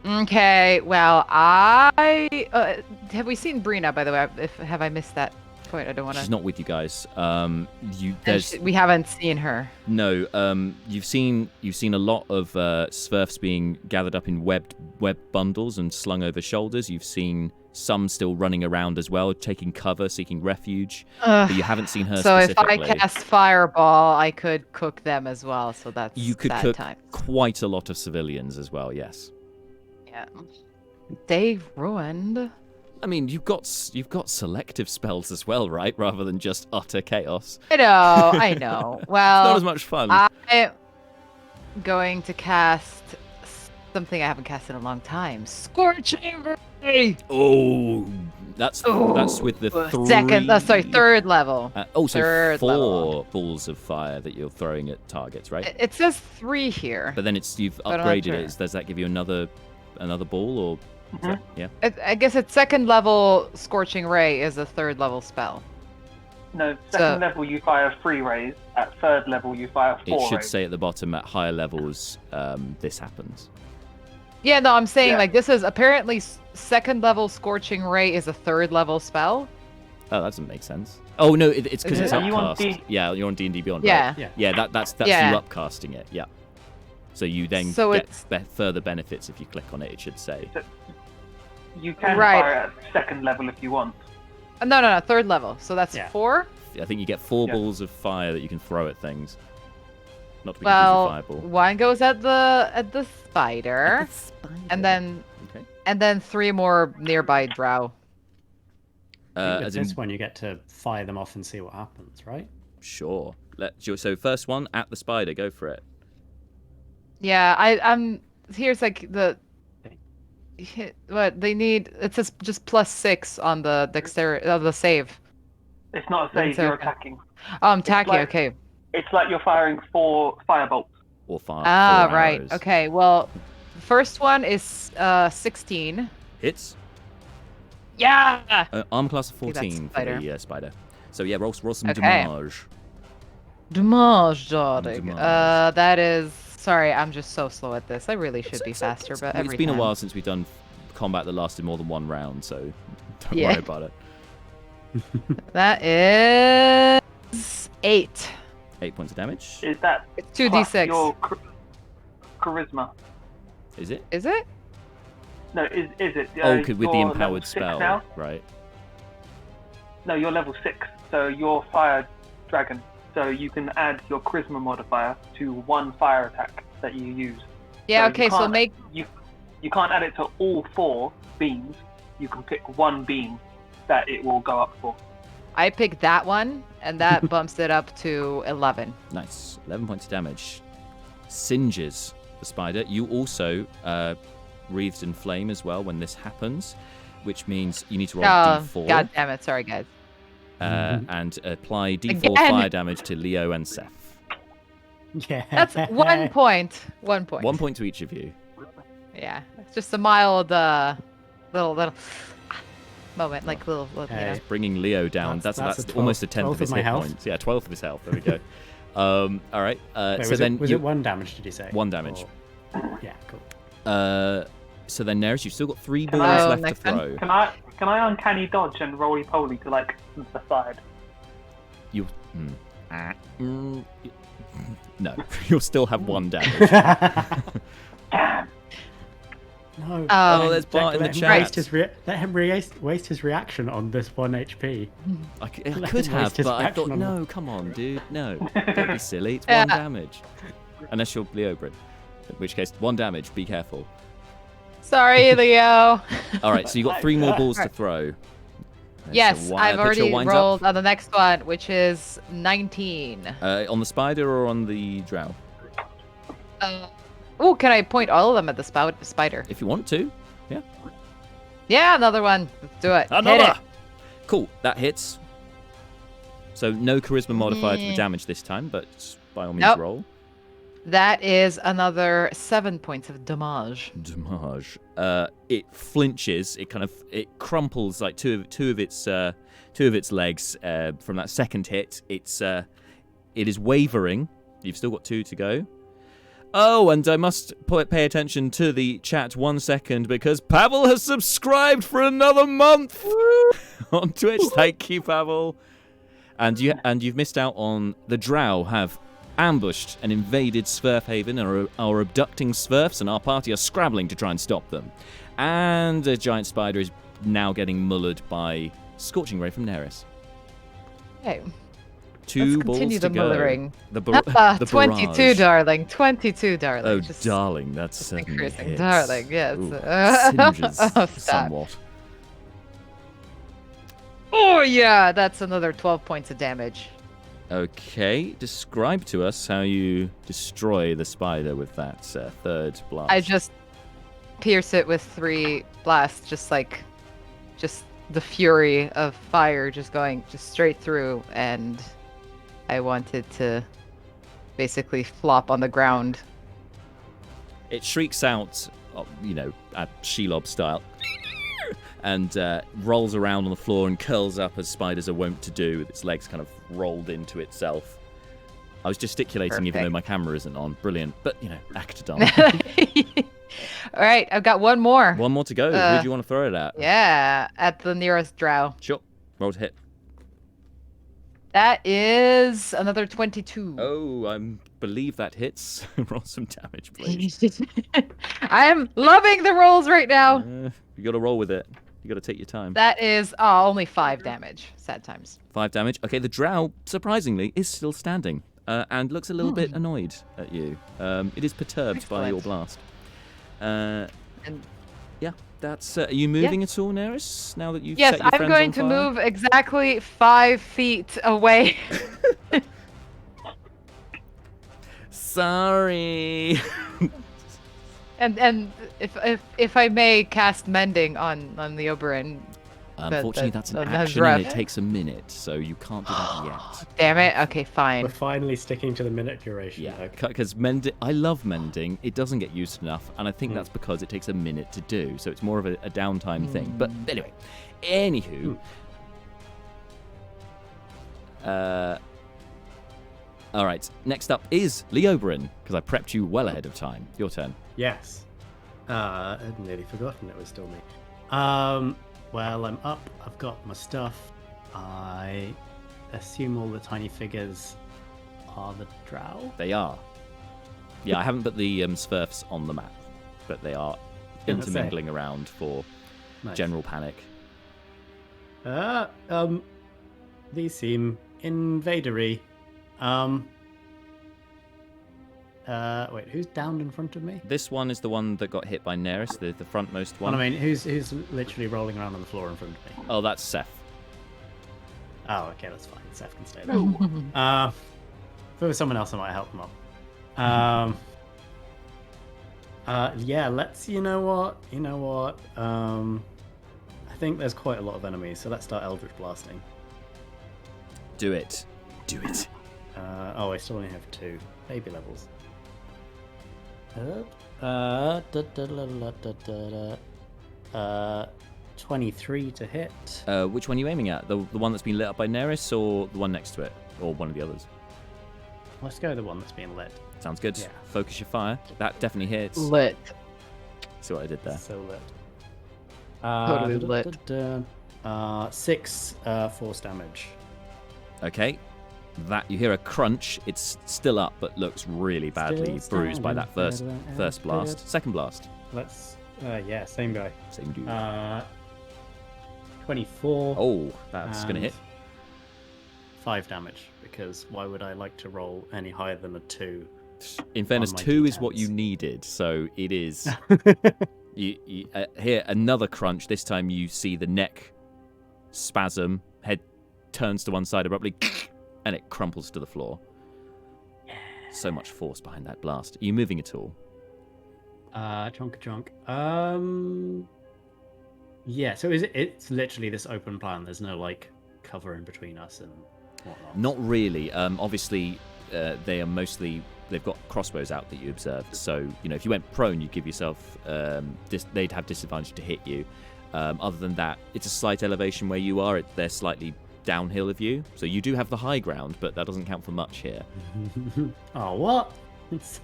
Okay, well, I have we seen Breena, by the way? Have I missed that point? I don't want to. She's not with you guys. We haven't seen her. No. You've seen a lot of Svirfs being gathered up in web bundles and slung over shoulders. You've seen some still running around as well, taking cover, seeking refuge. But you haven't seen her So specifically. if I cast Fireball, I could cook them as well. So that's You could sad cook times. quite a lot of civilians as well. Yes. Yeah. They ruined. I mean, you've got selective spells as well, right? Rather than just utter chaos. I know. Well, Not as much fun. I'm going to cast something I haven't cast in a long time. Scorching Ray. Oh, that's with the third level. Also Third 4 level. balls of fire that you're throwing at targets, right? It says 3 here. But then you've But I'm not upgraded sure. it. Does that give you another ball or? Is that- yeah. I guess it's 2nd level. Scorching Ray is a 3rd level spell. No, So- second level you fire 3 rays. At third level you fire 4 It should rays. say at the bottom at higher levels this happens. Yeah, no, I'm saying Yeah. like this is apparently second level Scorching Ray is a third level spell. Oh, that doesn't make sense. Oh no, it's because Is it's it? Are you on upcast. D- Yeah, you're on D&D Beyond. Yeah. Right? Yeah. Yeah, that's Yeah. you upcasting it. Yeah. So you then So get it's- further benefits if you click on it. It should say. You can Right. fire at second level if you want. No, third level. So that's Yeah. 4. I think you get 4 Yeah. balls of fire that you can throw at things. Not to be Well, confused with fireball. one goes at the spider, and then Okay. 3 more nearby drow. I think with As in, this one, you get to fire them off and see what happens, right? sure. So first one at the spider. Go for it. Yeah, I'm here's like what they need. It says just +6 on the dexterity the save. It's not a One save, you're second. attacking. Oh, I'm attacking. like- Okay. It's like you're firing 4 firebolts. Or fire. Ah, 4 right. arrows. Okay. Well, the first one is 16. Hits. Yeah. Arm class of See, that's 14 for spider. the spider. So yeah, roll some Okay. damage. Damage, darling. Damage. That is. Sorry, I'm just so slow at this. I really should be faster, but It's every been time. a while since we've done combat that lasted more than 1 round, so don't Yeah. worry about it. That is 8. 8 points of damage. Is that It's plus 2d6. your charisma? Is it? Is it? No, is it? Oh, with the you're level empowered 6 spell, now? right? No, you're level 6, so you're fire dragon. So you can add your charisma modifier to 1 fire attack that you use. Yeah. So you Okay. So can't- make. You can't add it to all 4 beams. You can pick 1 beam that it will go up for. I picked that one, and that bumps it up to 11. Nice. 11 points of damage. Singes the spider. You also wreathed in flame as well when this happens, which means you need to roll Oh, D4 God damn it! Sorry, guys. and apply D4 Again. fire damage to Leo and Seth. Yeah. That's 1 point. 1 point. 1 point to each of you. Yeah. It's just a mild little moment, like little you know. Hey. Bringing Leo down. That's That's a almost a 12th 10th of of his my hit health. points. Yeah, 12th of his health. There we go. All right. Wait, So was then was you, it 1 damage? Did you say? 1 damage. Or- Yeah, cool. So then Neris, you've still got 3 Can balls I- left to next one? throw. Can I uncanny dodge and roly poly to like the side? You. No, you'll still have 1 damage. Damn. No. Oh, there's Jack, Bart in the let him chat. Let him waste his reaction on this 1 HP. I could Let have, him waste his but I action thought, on no, come on, dude, no, don't be silly. It's Yeah. 1 damage, unless you're Leo Brit, in which case 1 damage. Be careful. Sorry, Leo. All right, so you got 3 more balls to throw. Okay, Yes, so I've picture already winds up. rolled on the next one, which is 19. On the spider or on the drow, Oh, can I point all of them at the spider? if you want to. Yeah, another one. Let's do it. Hit Another. it. Cool, that hits. So no charisma modifier to the Mm. damage this time, but by all means Nope. roll. That is another 7 points of damage. Damage. It flinches. It crumples like two of its legs from that second hit. It is wavering. You've still got 2 to go. Oh, and I must pay attention to the chat 1 second because Pavel has subscribed for another month on Twitch. Thank you, Pavel. And you've missed out on the Drow have ambushed and invaded Svirfhaven and are abducting Svirfs, and our party are scrabbling to try and stop them. And a giant spider is now getting mullered by Scorching Ray from Neris. Okay. 2 Let's balls continue to the go. mullering. The 22, barrage. darling. 22, darling. Oh, Just darling, that's certainly increasing. hits. Darling, yes. Ooh, singes Oh, stop. somewhat. Oh, yeah, that's another 12 points of damage. Okay, describe to us how you destroy the spider with that 3rd blast. I just pierce it with 3 blasts, just the fury of fire just going just straight through, and I wanted to basically flop on the ground. It shrieks out, at Shelob style, and rolls around on the floor and curls up as spiders are wont to do, with its legs kind of rolled into itself. I was gesticulating even though my camera isn't on. Brilliant. But, actor done. All right, I've got one more. One more to go. Who do you want to throw it at? Yeah, at the nearest drow. Sure. Roll to hit. That is another 22. Oh, I believe that hits. Roll some damage, please. I'm loving the rolls right now. You got to roll with it. You got to take your time. That is only 5 damage. Sad times. 5 damage. Okay, the drow, surprisingly, is still standing and looks a little bit annoyed at you. It is perturbed by your blast. And yeah, that's. Are you moving at all, Neris? Now that you've yes, set your I'm friends going on to fire? move exactly 5 feet away. Sorry. and if I may cast mending on the Oberon. Unfortunately, that's an that's action rough. and it takes a minute, so you can't do that yet. Damn it. Okay, We're fine. finally sticking to the minute duration. Yeah, Okay. because I love mending. It doesn't get used enough, and I think that's because it takes a minute to do. So it's more of a downtime thing. But anyway, anywho, all right. Next up is Leoberin, because I prepped you well ahead of time. Your turn. Yes. I'd nearly forgotten it was still me. Well, I'm up. I've got my stuff. I assume all the tiny figures are the drow. They are. Yeah, I haven't put the Svirfs on the map, but they are intermingling around for general panic. These seem invadery. Wait, who's down in front of me? This one is the one that got hit by Neris, the frontmost one. I mean, who's literally rolling around on the floor in front of me? Oh, that's Seth. Oh, okay, that's fine. Seth can stay there. If it was someone else, I might help them up. Yeah, let's. You know what? I think there's quite a lot of enemies, so let's start Eldritch blasting. Do it. Do it. I still only have 2 baby levels. 23 to hit. Which one are you aiming at? The one that's been lit up by Neris, or the one next to it, or one of the others? Let's go with the one that's being lit. Sounds good. Yeah. Focus your fire. That definitely hits. Lit. See what I did there? So lit. Totally lit. 6 force damage. Okay. That you hear a crunch. It's still up, but looks really badly bruised by that first blast. Second blast. Let's. Yeah, same guy. Same dude. 24. Oh, that's gonna hit. 5 damage, because why would I like to roll any higher than a 2? In fairness, my 2 is what D10s. you needed, so it is. you hear another crunch. This time you see the neck spasm. Head turns to one side abruptly, and it crumples to the floor. So much force behind that blast. Are you moving at all? Chunk. Yeah, so it's literally this open plan. There's no, like, cover in between us and whatnot. Not really. Obviously, they are mostly... They've got crossbows out that you observed. So, if you went prone, you'd give yourself... they'd have disadvantage to hit you. Other than that, it's a slight elevation where you are. They're slightly downhill of you. So you do have the high ground, but that doesn't count for much here. Oh, what? It's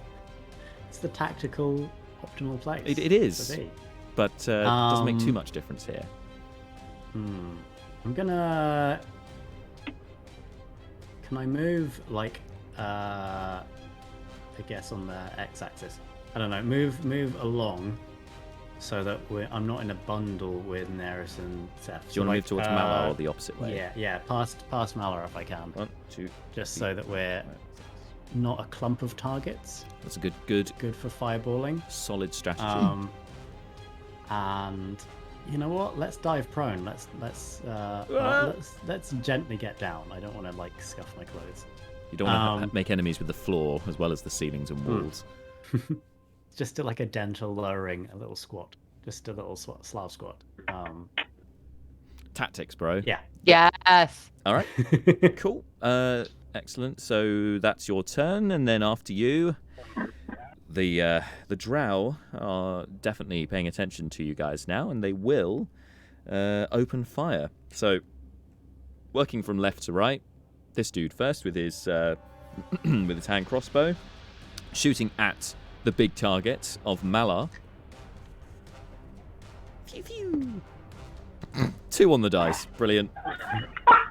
the tactical optimal place. It is. to be. But it doesn't make too much difference here. I'm gonna... Can I move, like, I guess on the x-axis? I don't know, move along so that I'm not in a bundle with Neris and Seth. Do you want to move towards Malar or the opposite way? Yeah, past Malar if I can. 1, 2, Just 3, so that we're not a clump of targets. That's a good Good for fireballing. solid strategy. And you know what? Let's dive prone. Let's gently get down. I don't want to, like, scuff my clothes. You don't want to make enemies with the floor as well as the ceilings and walls. Just like a gentle lowering, a little squat. Just a little Slav squat. Tactics, bro. Yeah. Yes. All right. Cool. Excellent. So that's your turn, and then after you, the Drow are definitely paying attention to you guys now, and they will open fire. So, working from left to right, this dude first with his with his hand crossbow, shooting at the big target of Malar. Phew, phew. 2 on the dice, brilliant.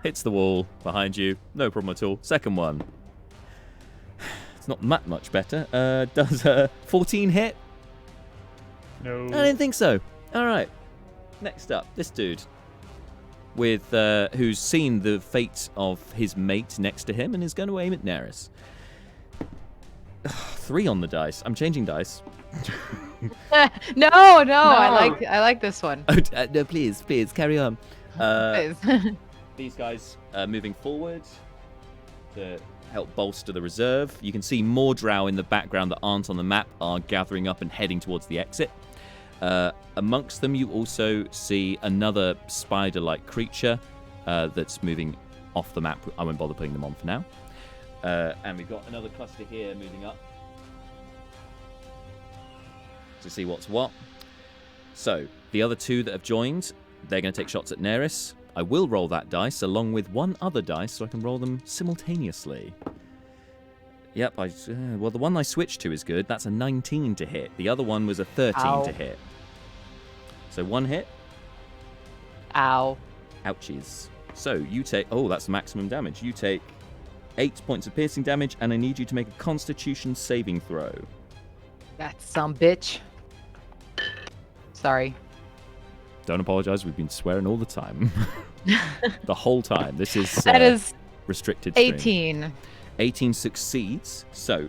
Hits the wall behind you, no problem at all. Second one, it's not that much better. Does 14 hit? No. I didn't think so. All right. Next up, this dude, with who's seen the fate of his mate next to him and is going to aim at Neris. 3 on the dice. I'm changing dice. No, I like this one. Oh, no, please, carry on. Please. These guys are moving forward to help bolster the reserve. You can see more Drow in the background that aren't on the map are gathering up and heading towards the exit. Amongst them, you also see another spider-like creature that's moving off the map. I won't bother putting them on for now. And we've got another cluster here moving up to see what's what. So, the other 2 that have joined, they're going to take shots at Neris. I will roll that dice along with 1 other dice so I can roll them simultaneously. Yep, well, the one I switched to is good. That's a 19 to hit. The other one was a 13 to hit. So 1 hit. Ow. Ouchies. So you take... Oh, that's the maximum damage. You take 8 points of piercing damage, and I need you to make a Constitution saving throw. That's some bitch. Sorry. Don't apologize. We've been swearing all the time. The whole time. This is... That is restricted stream. 18. 18 succeeds. So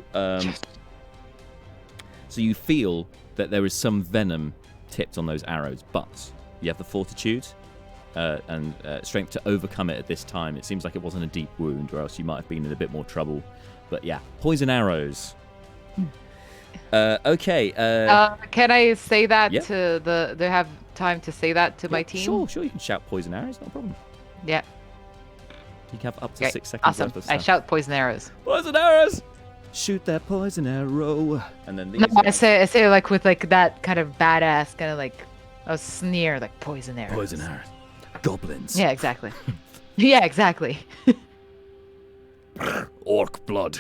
you feel that there is some venom tipped on those arrows, but you have the fortitude and strength to overcome it at this time. It seems like it wasn't a deep wound, or else you might have been in a bit more trouble. But yeah, poison arrows. Okay. Can I say that Yeah. to the? Do I have time to say that to my team? Sure. You can shout poison arrows. No problem. Yeah. You can have up to Okay, 6 seconds awesome. worth of I stuff. shout poison arrows. Poison arrows. Shoot that poison arrow. And then these. No, I say like with like that kind of badass kind of like a sneer, like poison arrows. Poison arrows. Goblins. Yeah, exactly. Yeah, exactly. Orc blood.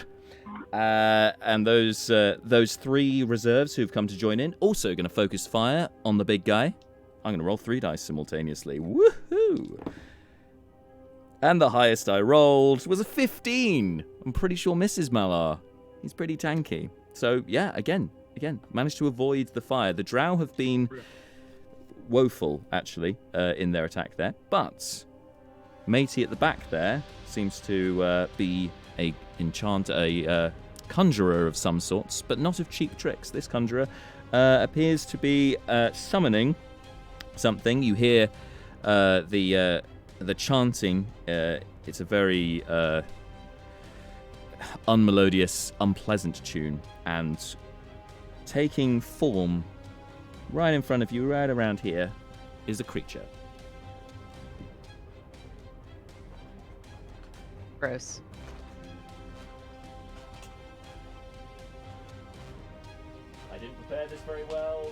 And those 3 reserves who've come to join in also going to focus fire on the big guy. I'm going to roll 3 dice simultaneously. Woohoo! And the highest I rolled was a 15. I'm pretty sure Mrs. Malar. He's pretty tanky. So yeah, again, managed to avoid the fire. The Drow have been woeful actually in their attack there, but Matey at the back there seems to be a conjurer of some sorts, but not of cheap tricks. This conjurer appears to be summoning something. You hear the chanting. It's a very unmelodious, unpleasant tune, and taking form right in front of you, right around here, is a creature. Gross. I didn't prepare this very well.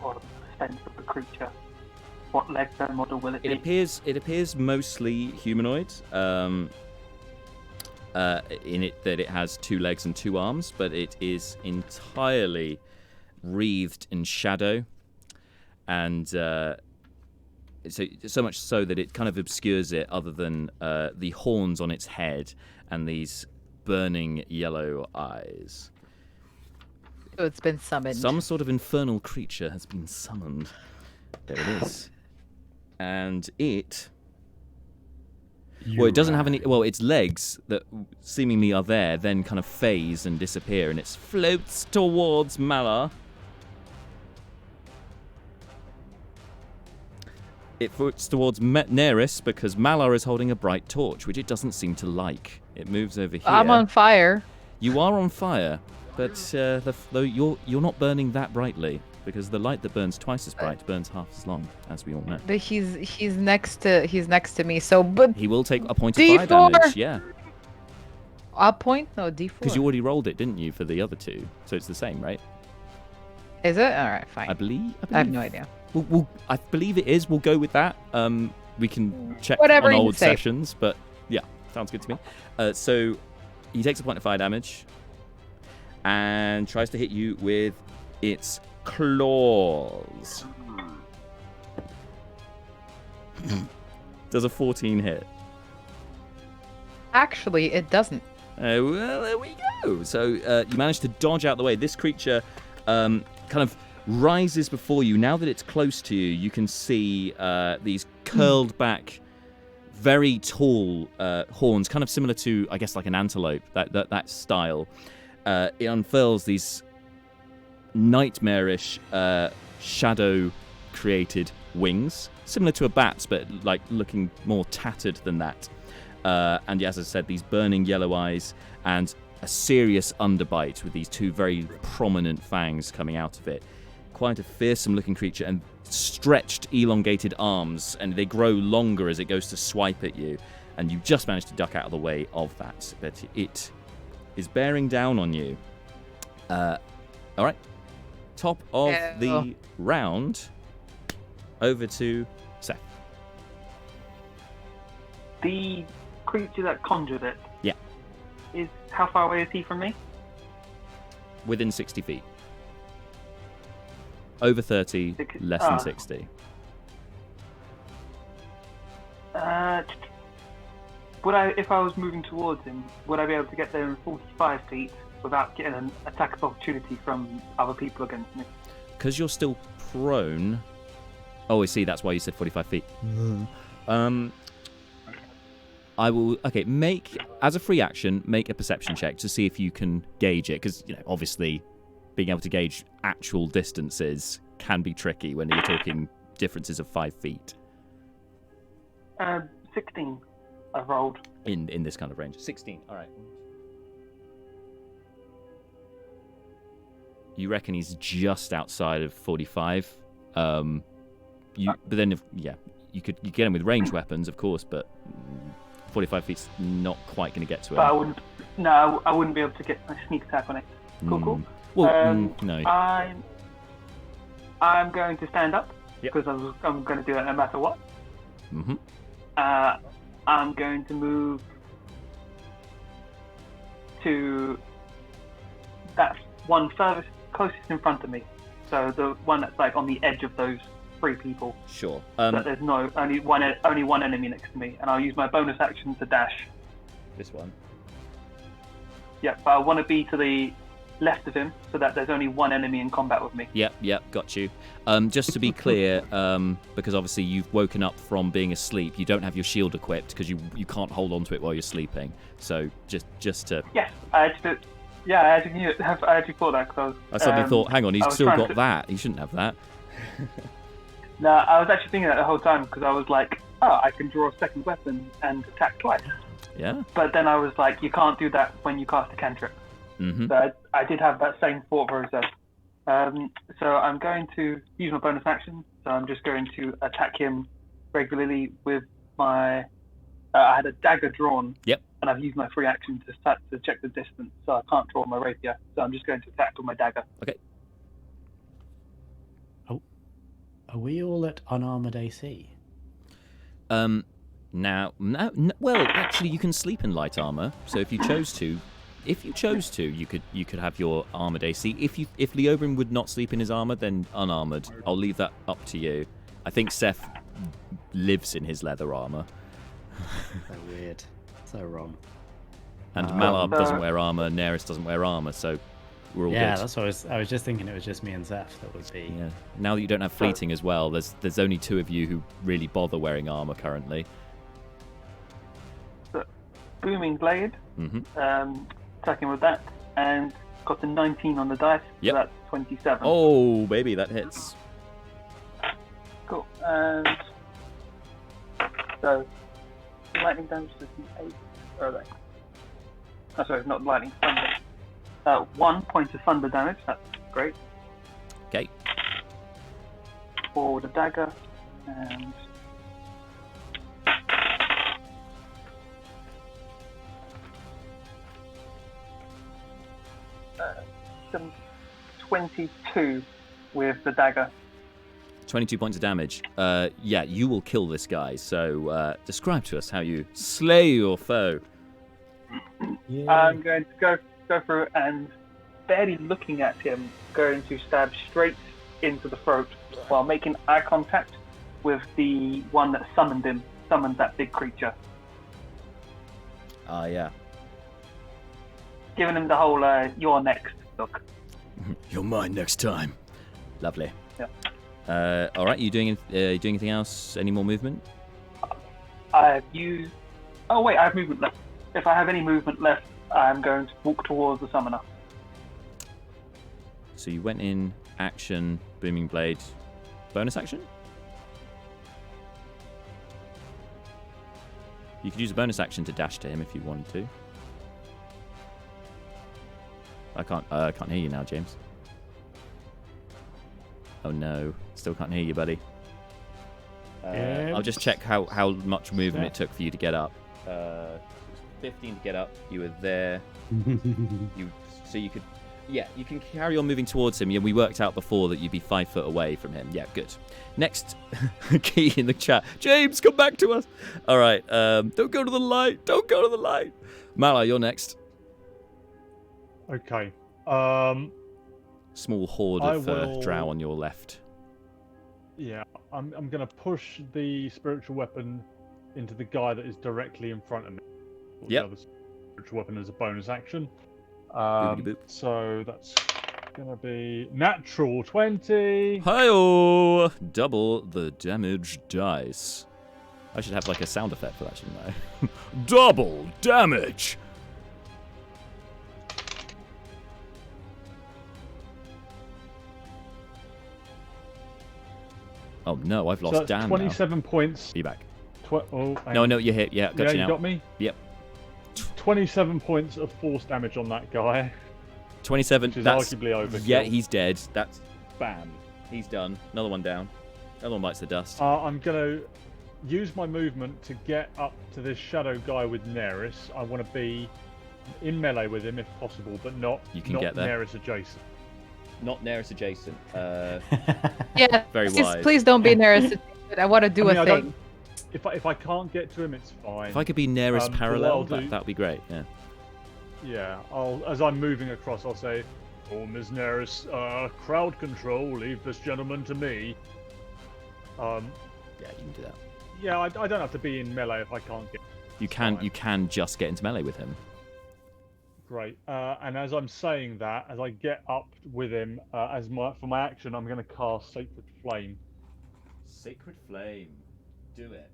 Or the sense of the creature. What Lego model will it be? It appears mostly humanoid. In it that it has 2 legs and 2 arms, but it is entirely wreathed in shadow, and so much so that it kind of obscures it, other than the horns on its head and these burning yellow eyes. So it's been summoned. Some sort of infernal creature has been summoned. There it is. And it... Well, it doesn't have any... Well, its legs that seemingly are there then kind of phase and disappear, and it floats towards Malar. It floats towards Neris because Malar is holding a bright torch, which it doesn't seem to like. It moves over here. I'm on fire. You are on fire, but though you're not burning that brightly. because the light that burns twice as bright burns half as long, as we all know. But he's next to me. So, but He will take a point of D4. fire damage. Yeah, a point? No, D4. because you already rolled it, didn't you, for the other two? So it's the same, right? Is it? All right, fine. I believe. I have no idea. I believe it is. We'll go with that. We can check Whatever on you old say. sessions, but yeah, sounds good to me. So he takes a point of fire damage and tries to hit you with its claws. Does a 14 hit? Actually, it doesn't. Well, there we go. So you managed to dodge out the way. This creature kind of rises before you. Now that it's close to you, you can see these curled back, very tall horns, kind of similar to, I guess, like an antelope, that style. It unfurls these nightmarish shadow-created wings, similar to a bat's, but like looking more tattered than that. And yeah, as I said, these burning yellow eyes and a serious underbite with these two very prominent fangs coming out of it. Quite a fearsome-looking creature, and stretched, elongated arms, and they grow longer as it goes to swipe at you. And you just managed to duck out of the way of that, but it is bearing down on you. All right, top of the round, over to Seth. The creature that conjured it. Yeah. Is how far away is he from me? Within 60 feet. Over 30, less than 60. Would I, if I was moving towards him, would I be able to get there in 45 feet without getting an attack of opportunity from other people against me? Because you're still prone. Oh, I see. That's why you said 45 feet. I will. Okay, as a free action, make a perception check to see if you can gauge it. Because obviously, being able to gauge actual distances can be tricky when you're talking differences of 5 feet. 16. I've rolled. In this kind of range. 16. All right. You reckon he's just outside of 45. But then you could get him with ranged weapons, of course, but 45 feet's not quite going to get to him. But I wouldn't. No, I wouldn't be able to get a sneak attack on it. Cool. Well, no. I'm going to stand up Yep. because I'm going to do it no matter what. Mm-hmm. I'm going to move to that one furthest, closest in front of me. So the one that's like on the edge of those three people. Sure. So that there's only one enemy next to me, and I'll use my bonus action to dash. This one. Yeah, but I want to be to the left of him so that there's only one enemy in combat with me. Yep, got you. Just to be clear, because obviously you've woken up from being asleep, you don't have your shield equipped because you can't hold on to it while you're sleeping. So just to... Yes, I actually knew it. I actually thought that because I suddenly thought, hang on, he's still got to... that. He shouldn't have that. No, I was actually thinking that the whole time because I was like, oh, I can draw a second weapon and attack twice. Yeah. But then I was like, you can't do that when you cast a cantrip. Mm-hmm. So I did have that same thought for myself. So I'm going to use my bonus action. So I'm just going to attack him regularly with my... I had a dagger drawn. Yep. And I've used my free action to check the distance, so I can't draw my rapier. So I'm just going to attack with my dagger. Okay. Are we all at unarmored AC? Well, actually, you can sleep in light armor. So if you chose to, you could have your armored AC. If Leobrin would not sleep in his armor, then unarmored. I'll leave that up to you. I think Seth lives in his leather armor. So weird. So wrong. And Malab doesn't wear armor. Neris doesn't wear armor. So we're all good. Yeah, that's what I was just thinking. It was just me and Zeph that would be. Yeah. Now that you don't have fleeting as well, there's only two of you who really bother wearing armor currently. So, booming blade. Mm-hmm. Attacking with that, and got a 19 on the dice. Yep. So that's 27. Oh, baby, that hits. Cool. And so lightning damage is 8. Where are they? Oh, sorry, not lightning, thunder. 1 point of thunder damage. That's great. Okay. for the dagger, and some 22 with the dagger. 22 points of damage. Yeah, you will kill this guy. So describe to us how you slay your foe. I'm going to go through and, barely looking at him, going to stab straight into the throat while making eye contact with the one that summoned that big creature. Yeah. Giving him the whole "you're next" look. You're mine next time. Lovely. Yeah. All right, you doing anything else? Any more movement? I've used. Oh wait, I have movement left. If I have any movement left, I'm going to walk towards the summoner. So you went in, action, booming blade, bonus action? You could use a bonus action to dash to him if you wanted to. I can't hear you now, James. Oh no, still can't hear you, buddy. I'll just check how much movement it took for you to get up. It was 15 to get up. You were there. You can carry on moving towards him. Yeah, we worked out before that you'd be 5 foot away from him. Yeah, good. Next, key in the chat. James, come back to us. All right. Don't go to the light. Don't go to the light. Mala, you're next. Okay. Small horde of drow on your left. Yeah, I'm going to push the spiritual weapon into the guy that is directly in front of me. Yep. The other spiritual weapon as a bonus action. Boopity-boop. So that's going to be natural 20. Hi-oh! Double the damage dice. I should have like a sound effect for that, shouldn't I? Double damage! Oh no, I've lost So that's Dan 27 now. points. Be back. No, you hit. Yeah, got you now. You got me? Yep. 27 points of force damage on that guy. 27. Which is that's arguably overkill. Yeah, he's dead. That's bam. He's done. Another one down. Another one bites the dust. I'm going to use my movement to get up to this shadow guy with Neris. I want to be in melee with him if possible, but not get there. Neris adjacent. Not Neris adjacent. Yeah. Very wise. Please don't be Neris. I want to do a thing. If I can't get to him, it's fine. If I could be Neris parallel, that'd be great. Yeah. Yeah. As I'm moving across, I'll say, "Oh, Ms. Neris, crowd control. Leave this gentleman to me." Yeah, you can do that. Yeah, I don't have to be in melee if I can't get. You can just get into melee with him. Great. And as I'm saying that, as I get up with him, for my action, I'm going to cast Sacred Flame. Sacred Flame. Do it.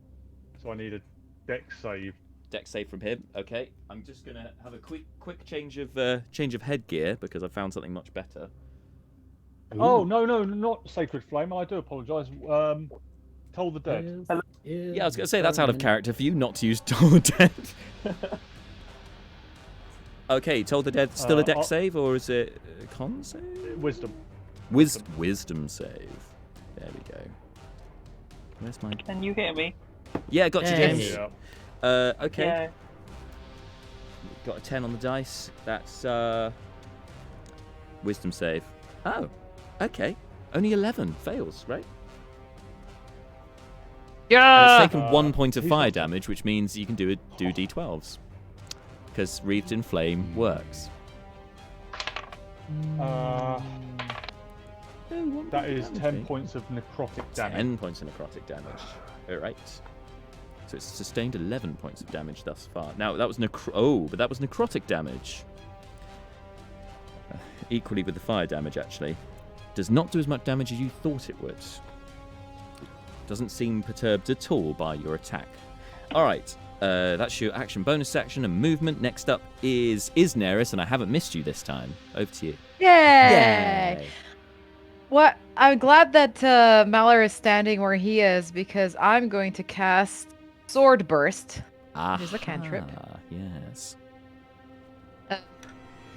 So I need a dex save. Dex save from him. Okay. I'm just gonna have a quick change of headgear because I found something much better. Ooh. Oh no, not Sacred Flame. I do apologise. Toll the Dead. Yeah, I was gonna say that's out of character for you not to use Toll the Dead. Okay, Toll the Dead still a dex save or is it a con save? Wisdom. Wisdom save. There we go. Where's my? Can you hear me? Yeah, got you, James. Yeah. Okay. Yeah. Got a 10 on the dice. That's wisdom save. Oh, okay. Only 11 fails, right? Yeah. And it's taken 1 point of fire damage, which means you can do d12s because Wreathed in Flame works. That is 10 points of necrotic damage. 10 points of necrotic damage. All right. So it's sustained 11 points of damage thus far. Now, that was but that was necrotic damage. Equally with the fire damage, actually. Does not do as much damage as you thought it would. Doesn't seem perturbed at all by your attack. All right. That's your action, bonus action, and movement. Next up is Neris, and I haven't missed you this time. Over to you. Yay! What? I'm glad that Malor is standing where he is because I'm going to cast Sword Burst. Here's a cantrip. Yes.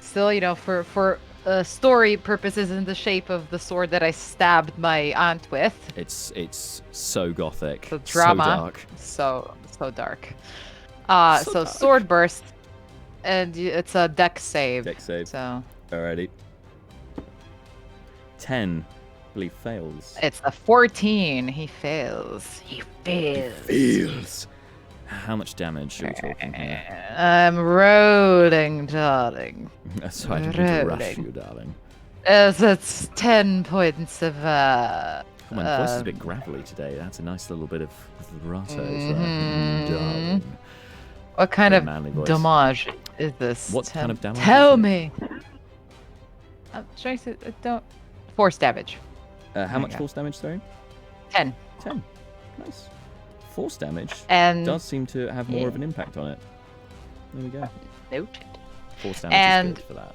Still, for story purposes in the shape of the sword that I stabbed my aunt with. It's so gothic. The drama. So dark. So dark. So So dark. sword burst, and it's a dex save. Dex save. So Alrighty. 10, I believe, fails. it's a 14. He fails. He fails. Fails. How much damage are we talking here? I'm rolling, darling. Sorry, I didn't mean to rush Rolling. you, darling. It's 10 points of Oh, my voice is a bit gravelly today. That's a nice little bit of vibrato. Darling. What kind Very of manly voice. damage is this? What kind of damage Tell is it? me. I'm trying to don't force damage. How much Okay. force damage, sorry? 10. 10. Nice. Force damage And does seem to have more of an impact on it. There we go. noted. Force damage And- is good for that.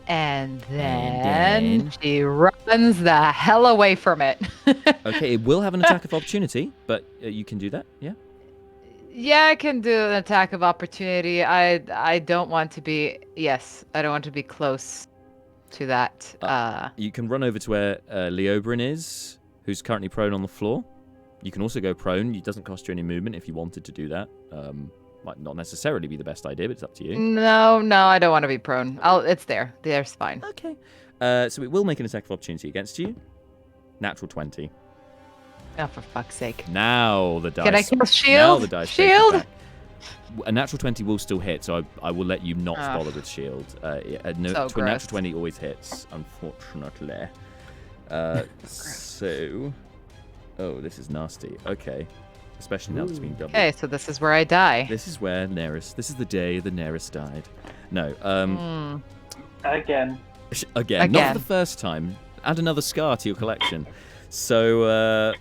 And then, then- she runs the hell away from it. Okay, it will have an attack of opportunity, but you can do that, yeah? Yeah, I can do an attack of opportunity. I don't want to be. Yes, I don't want to be close to that. You can run over to where Leobrin is, who's currently prone on the floor. You can also go prone. It doesn't cost you any movement if you wanted to do that. Might not necessarily be the best idea, but it's up to you. No, I don't want to be prone. It's there. There's fine. Okay. So it will make an attack of opportunity against you. Natural 20. Oh, for fuck's sake. Now the dice. Can I cast shield? Now the dice take Shield? effect. A natural 20 will still hit, so I will let you not Ah. bother with shield. A So natural gross. 20 always hits, unfortunately. So... Oh, this is nasty. Okay. Especially now that it's been doubled. Okay, so this is where I die. This is where Neris... This is the day that Neris died. No, Again. Again. Not Again. for the first time. Add another scar to your collection. So,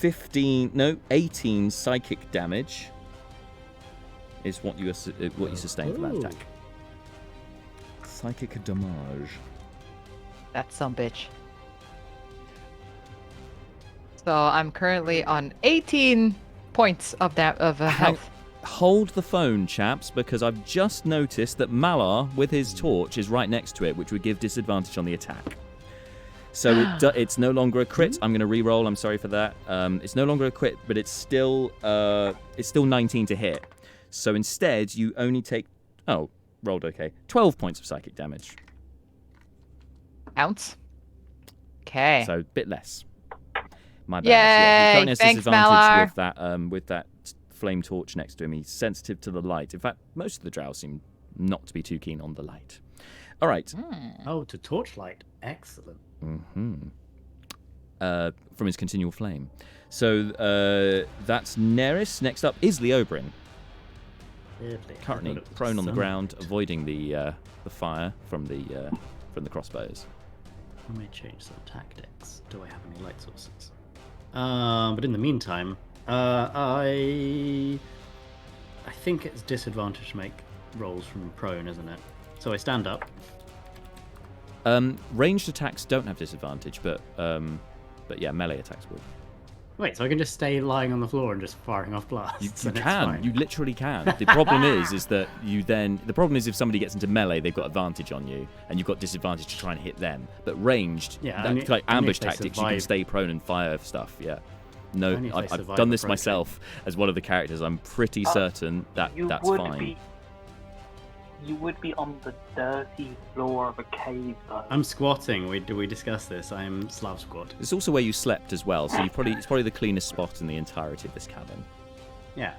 18 psychic damage is what you sustain from that Ooh. attack. Psychic damage. That some bitch. So I'm currently on 18 points of health. Hold the phone, chaps, because I've just noticed that Malar, with his torch, is right next to it, which would give disadvantage on the attack. So it's no longer a crit. I'm going to re-roll. I'm sorry for that. It's no longer a crit, but it's still 19 to hit. So instead, you only take... Oh, rolled okay. 12 points of psychic damage. Ounce. Okay. So a bit less. My bad. Yay! He currently has Thanks, disadvantage Malar. with that flame torch next to him. He's sensitive to the light. In fact, most of the drow seem not to be too keen on the light. All right. Oh, to torchlight. Excellent. From his continual flame. So that's Neris. Next up is Leobrin. Weirdly, I Currently thought it was prone on the sun. ground, avoiding the fire from the crossbows. Let me change some tactics. Do I have any light sources? But in the meantime, I think it's disadvantage to make rolls from prone, isn't it? So I stand up. Ranged attacks don't have disadvantage, but yeah, melee attacks would. Wait, so I can just stay lying on the floor and just firing off blasts? You and it's can. fine? You literally can. The problem is that you then. The problem is if somebody gets into melee, they've got advantage on you, and you've got disadvantage to try and hit them. But ranged, Yeah, that, only- like only ambush if they tactics, you can survive. stay prone and fire stuff. Yeah. No, Only if they I've survive done the this prone myself as one of the characters. I'm pretty certain that You that's would fine. be. You would be on the dirty floor of a cave, though. I'm squatting. Did we discuss this? I'm Slav squat. It's also where you slept as well, so it's probably the cleanest spot in the entirety of this cabin. Yeah.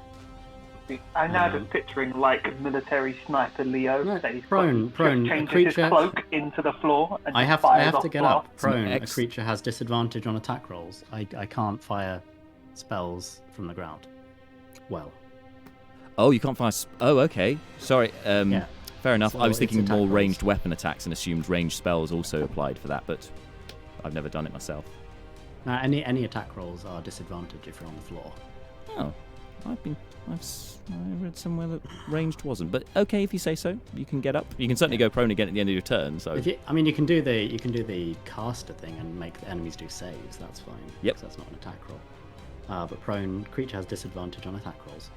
I'm now just picturing like military sniper Leo. No, that he's prone, got, prone, a changes creature- his cloak into the floor and I just have fires to off get blasts. up. Prone. A Ex- creature has disadvantage on attack rolls. I can't fire spells from the ground. Well, Oh, you can't fire. Oh, okay. Sorry. yeah. Fair enough. So I was it's thinking attack more rolls. ranged weapon attacks and assumed ranged spells also applied for that, but I've never done it myself. Now, any attack rolls are disadvantage if you're on the floor. Oh, I read somewhere that ranged wasn't, but okay if you say so. You can get up. You can certainly go prone again at the end of your turn. So If you can do the caster thing and make the enemies do saves. That's fine. Yep. 'cause that's not an attack roll. But prone creature has disadvantage on attack rolls.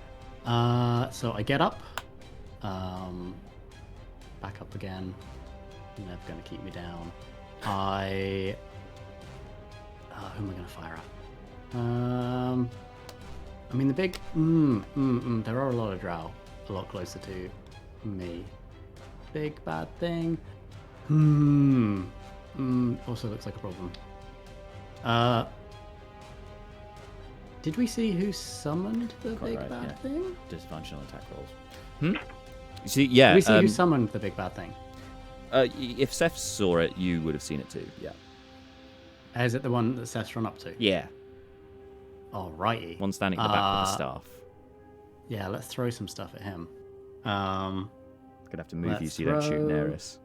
So I get up, back up again, never going to keep me down. Who am I going to fire at? I mean, the big... there are a lot of Drow a lot closer to me. Big bad thing. Also looks like a problem. Did we see who summoned the big bad thing? Disadvantage on attack rolls. You see, yeah. Did we see who summoned the big bad thing? If Seth saw it, you would have seen it too. Yeah. Is it the one that Seth's run up to? Yeah. Alrighty. One standing at the back with the staff. Yeah, let's throw some stuff at him. Gonna have to move you so you let's don't shoot throw- Neris.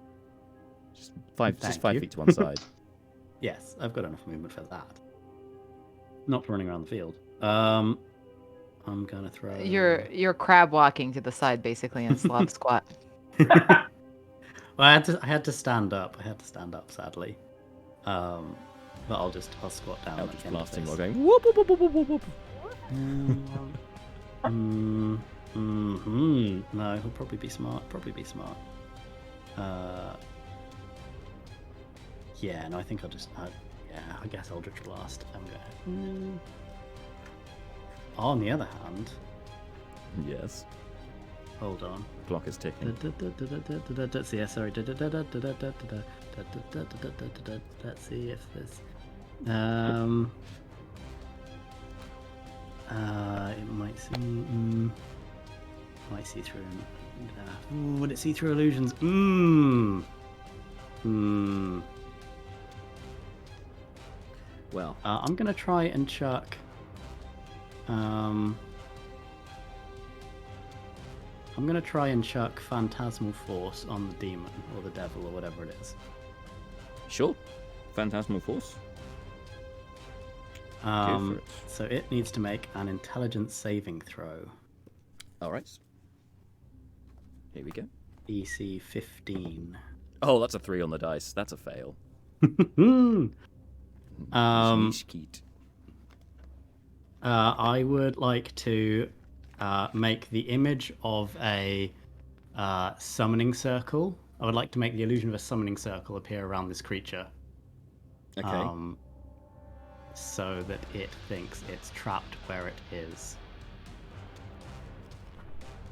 Just 5 Thank you. feet to one side. Yes, I've got enough movement for that. Not running around the field. I'm gonna throw. You're crab walking to the side basically in Slav squat. Well, I had to stand up. Sadly. But I'll squat down. Out at just the end of blasting this. while going whoop whoop whoop whoop whoop whoop. No, he'll probably be smart. Yeah, no, I think I'll just. I guess Eldritch Blast. I'm going. On the other hand, Yes. hold on. Clock is ticking. Let's see. Sorry. Let's see if this. It might see through. Would it see through illusions? Well, I'm gonna try and chuck. I'm gonna try and chuck Phantasmal Force on the demon or the devil or whatever it is. sure. Phantasmal Force. Go for it. So it needs to make an intelligence saving throw. All right. Here we go. DC 15. Oh, that's a 3 on the dice. That's a fail. Skeet. I would like to make the image of a summoning circle. I would like to make the illusion of a summoning circle appear around this creature. Okay. So that it thinks it's trapped where it is.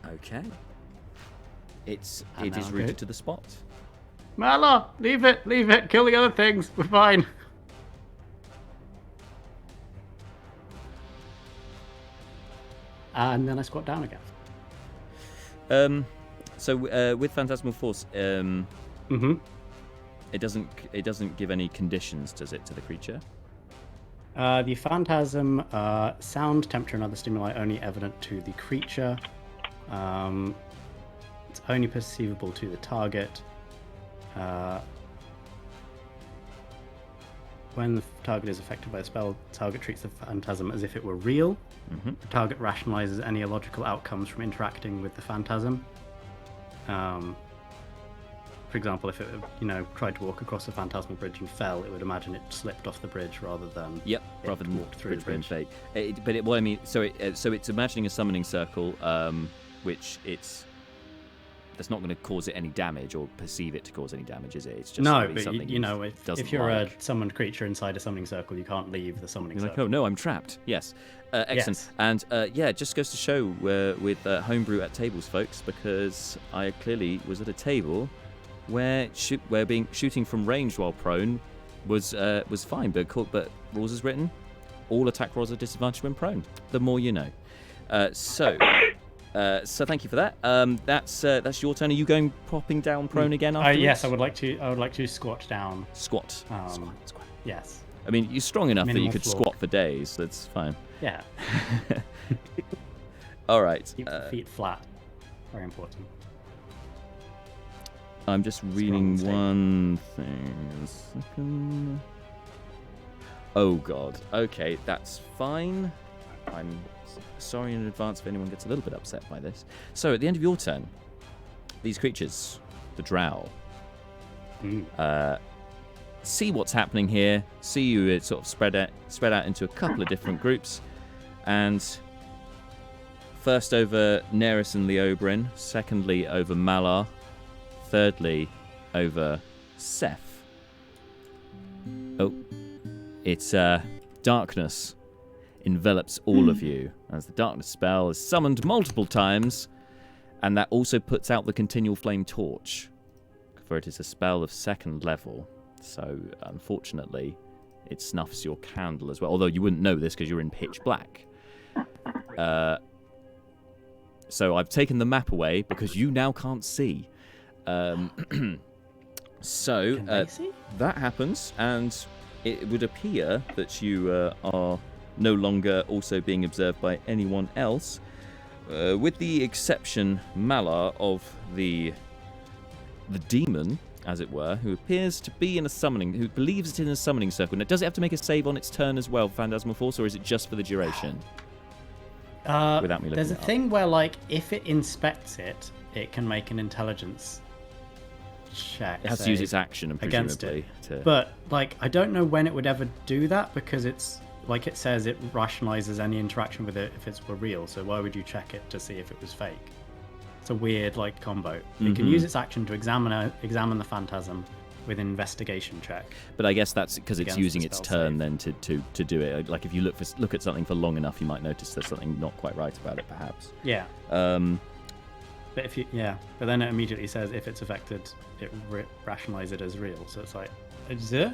Okay. It And is now rooted go. to the spot. Mala, leave it, kill the other things, we're fine. And then I squat down again. So with Phantasmal Force, it doesn't give any conditions, does it, to the creature? The phantasm, sound, temperature, and other stimuli only evident to the creature. It's only perceivable to the target. When the target is affected by a spell, the target treats the phantasm as if it were real. Mm-hmm. The target rationalizes any illogical outcomes from interacting with the phantasm. For example, if it, tried to walk across a phantasmal bridge and fell, it would imagine it slipped off the bridge rather than Rather than walked through the bridge. fate. So it's imagining a summoning circle, which that's not going to cause it any damage or perceive it to cause any damage, is it? It's just No, gonna be but something if you're a summoned creature inside a summoning circle, you can't leave the summoning You're like, circle. oh no, I'm trapped. Yes. Excellent. Yes. And it just goes to show with homebrew at tables, folks, because I clearly was at a table where shooting from range while prone was fine, but rules is written, all attack rolls are disadvantaged when prone. The more you know. So thank you for that. That's your turn. Are you going popping down prone again afterwards? Yes, I would like to squat down. Squat. Squat. Squat. Yes. I mean, you're strong enough that you Minimal could floor. squat for days. That's fine. Yeah. All right. Keep the feet flat. Very important. I'm just reading mistake. one thing. A second. Oh god. Okay, that's fine. I'm sorry in advance if anyone gets a little bit upset by this. So at the end of your turn, these creatures, the Drow, see what's happening here. See you sort of spread out into a couple of different groups, and first over Neris and Leobrin, secondly over Malar, thirdly over Seth. Oh, it's darkness envelops all of you as the darkness spell is summoned multiple times, and that also puts out the continual flame torch, for it is a spell of 2nd level. So unfortunately, it snuffs your candle as well. Although you wouldn't know this because you're in pitch black. So I've taken the map away because you now can't see. So that happens, and it would appear that you are no longer also being observed by anyone else, with the exception, Malar, of the demon, as it were, who appears to be in a summoning, who believes it's in a summoning circle. Now, does it have to make a save on its turn as well, Phantasmal Force, or is it just for the duration? Without me looking there's a it up. thing where, like, if it inspects it, it can make an intelligence check. It has to use its action, against presumably. it. But, like, I don't know when it would ever do that, because it's, like it says, it rationalizes any interaction with it if it were real. So why would you check it to see if it was fake? It's a weird, like, combo. It can use its action to examine the phantasm with an investigation check. But I guess that's because it's Against using the its spell turn save. then to do it. Like if you look at something for long enough, you might notice there's something not quite right about it, perhaps. Yeah. But if you, but then it immediately says if it's affected, it rationalize it as real. So it's like,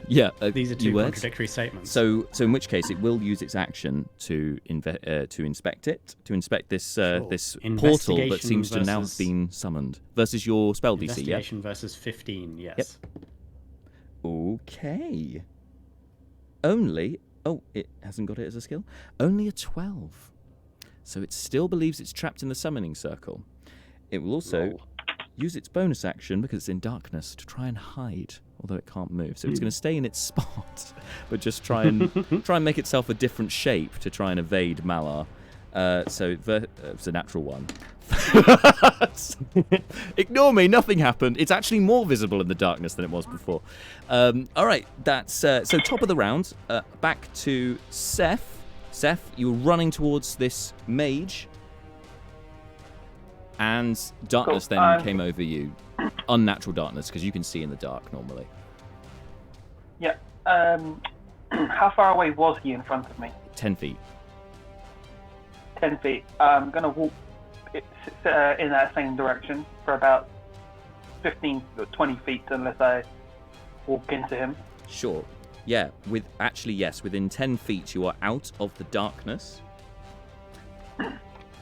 Yeah, these are two words. contradictory statements. So in which case, it will use its action to inspect it, to inspect this this portal that seems to now have been summoned versus your spell DC. Investigation versus 15. Yes. Yep. Okay. Only it hasn't got it as a skill. Only a 12. So it still believes it's trapped in the summoning circle. It will also use its bonus action, because it's in darkness, to try and hide, although it can't move. So it's going to stay in its spot, but just try and make itself a different shape to try and evade Malar. So it's a natural 1. Ignore me, nothing happened. It's actually more visible in the darkness than it was before. All right, that's so top of the round. Back to Seth. Seth, you're running towards this mage, and darkness then came over you. Unnatural darkness, because you can see in the dark normally. Yeah. How far away was he in front of me? 10 feet. 10 feet. I'm going to walk in that same direction for about 15 or 20 feet unless I walk into him. Sure. Yeah, within 10 feet you are out of the darkness.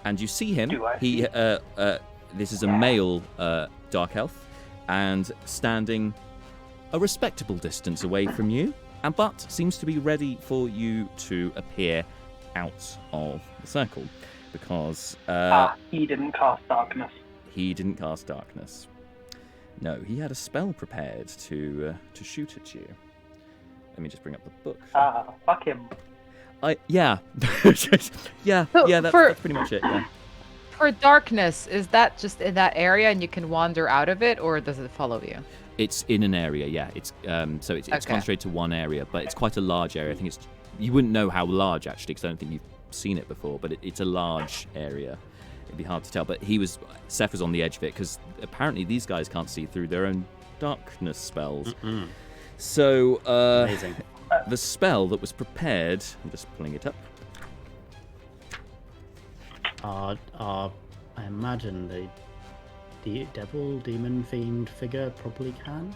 And you see him. This is a male dark elf, and standing a respectable distance away from you, but seems to be ready for you to appear out of the circle, because he didn't cast darkness. He didn't cast darkness. No, he had a spell prepared to shoot at you. Let me just bring up the book. Fuck him. Yeah. yeah, So that's pretty much it, yeah. For darkness, is that just in that area and you can wander out of it, or does it follow you? It's in an area, yeah. It's so it's concentrated to one area, but it's quite a large area. I think you wouldn't know how large actually, because I don't think you've seen it before. But it's a large area. It'd be hard to tell. But Seth was on the edge of it, because apparently these guys can't see through their own darkness spells. So Amazing. The spell that was prepared. I'm just pulling it up. I imagine the devil, demon, fiend figure probably can.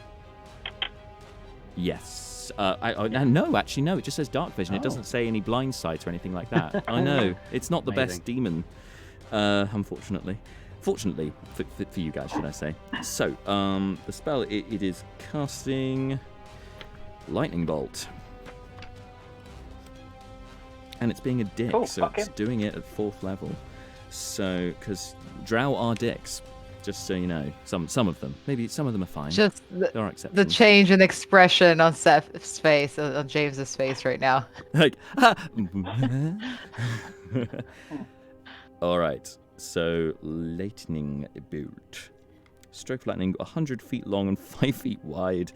Yes. No, actually, no. It just says dark vision. It doesn't say any blind sight or anything like that. I know. It's not the best demon, unfortunately. Fortunately, for you guys, should I say. So, the spell, it is casting Lightning Bolt. And it's being a dick, so it's doing it at 4th level. So, because Drow are dicks, just so you know. Some of them. Maybe some of them are fine. Just There are exceptions. the change in expression on Seth's face, on James's face right now. Like, all right. So, lightning bolt. Stroke of lightning, 100 feet long and 5 feet wide.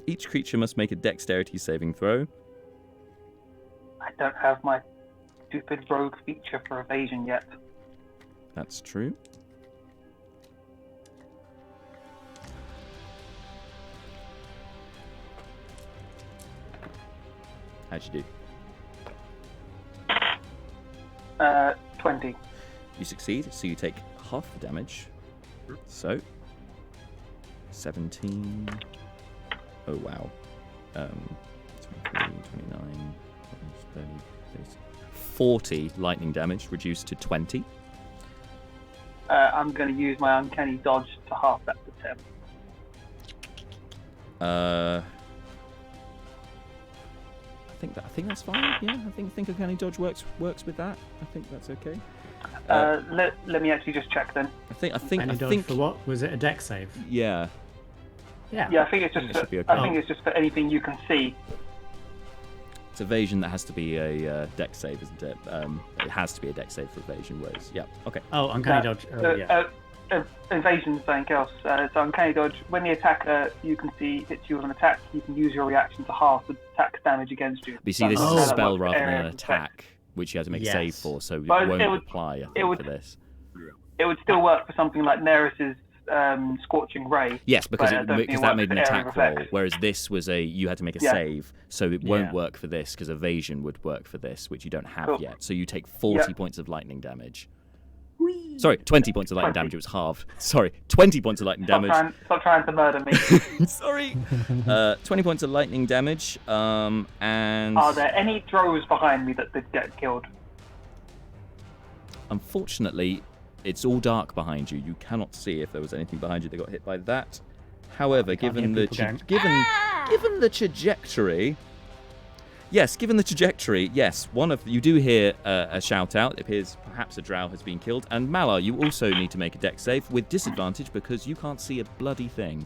Each creature must make a dexterity saving throw. I don't have my stupid rogue feature for evasion yet. That's true. How'd you do? 20. You succeed, so you take half the damage. So 17. Oh wow. 23, 29, 30, 40 lightning damage, reduced to 20. I'm going to use my uncanny dodge to half that to 10. I think that's fine. Yeah, I think uncanny dodge works with that. I think that's okay. Let me actually just check then. I think for what? Was it a deck save? Yeah. Yeah, I think it's just. it should be okay. I think it's just for anything you can see. It's evasion that has to be a deck save, isn't it? It has to be a deck save for evasion. Whereas, yeah, okay. Oh, uncanny dodge. Yeah. Evasion is something else. So uncanny dodge. When the attacker you can see hits you with an attack, you can use your reaction to half the attack's damage against you. But you see, this is a spell rather than an attack, which you have to make a save for, so it won't apply. I think for this. It would still work for something like Neris's Scorching Ray. Yes, because that made an attack roll, effects. whereas this was you had to make a save, so it won't work for this, because evasion would work for this, which you don't have yet. So you take 40 points of lightning damage. Sorry, 20 points of lightning damage. It was halved. Sorry, 20 points of lightning damage. Stop trying to murder me. Sorry. 20 points of lightning damage. And are there any drows behind me that did get killed? Unfortunately, it's all dark behind you. You cannot see if there was anything behind you that got hit by that. However, given the trajectory. Yes, given the trajectory, yes, you do hear a shout out. It appears perhaps a drow has been killed. And Malar, you also need to make a dex save with disadvantage because you can't see a bloody thing.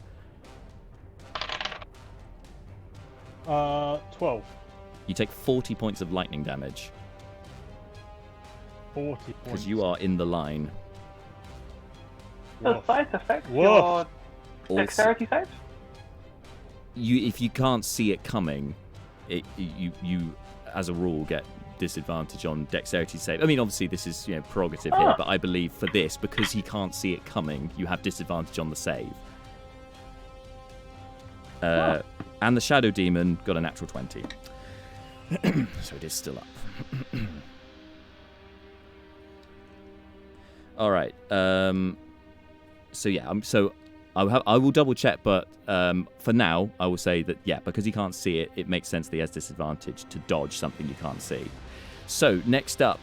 12. You take 40 points of lightning damage 40 points. because you are in the line. Does sight affect Woof. your dexterity saves? If you can't see it coming, you as a rule get disadvantage on dexterity save. I mean, obviously this is prerogative here, but I believe for this, because he can't see it coming, you have disadvantage on the save. And the shadow demon got a natural 20, so it is still up. All right. So yeah, I will double check, but for now, I will say that, because he can't see it, it makes sense that he has disadvantage to dodge something you can't see. So, next up,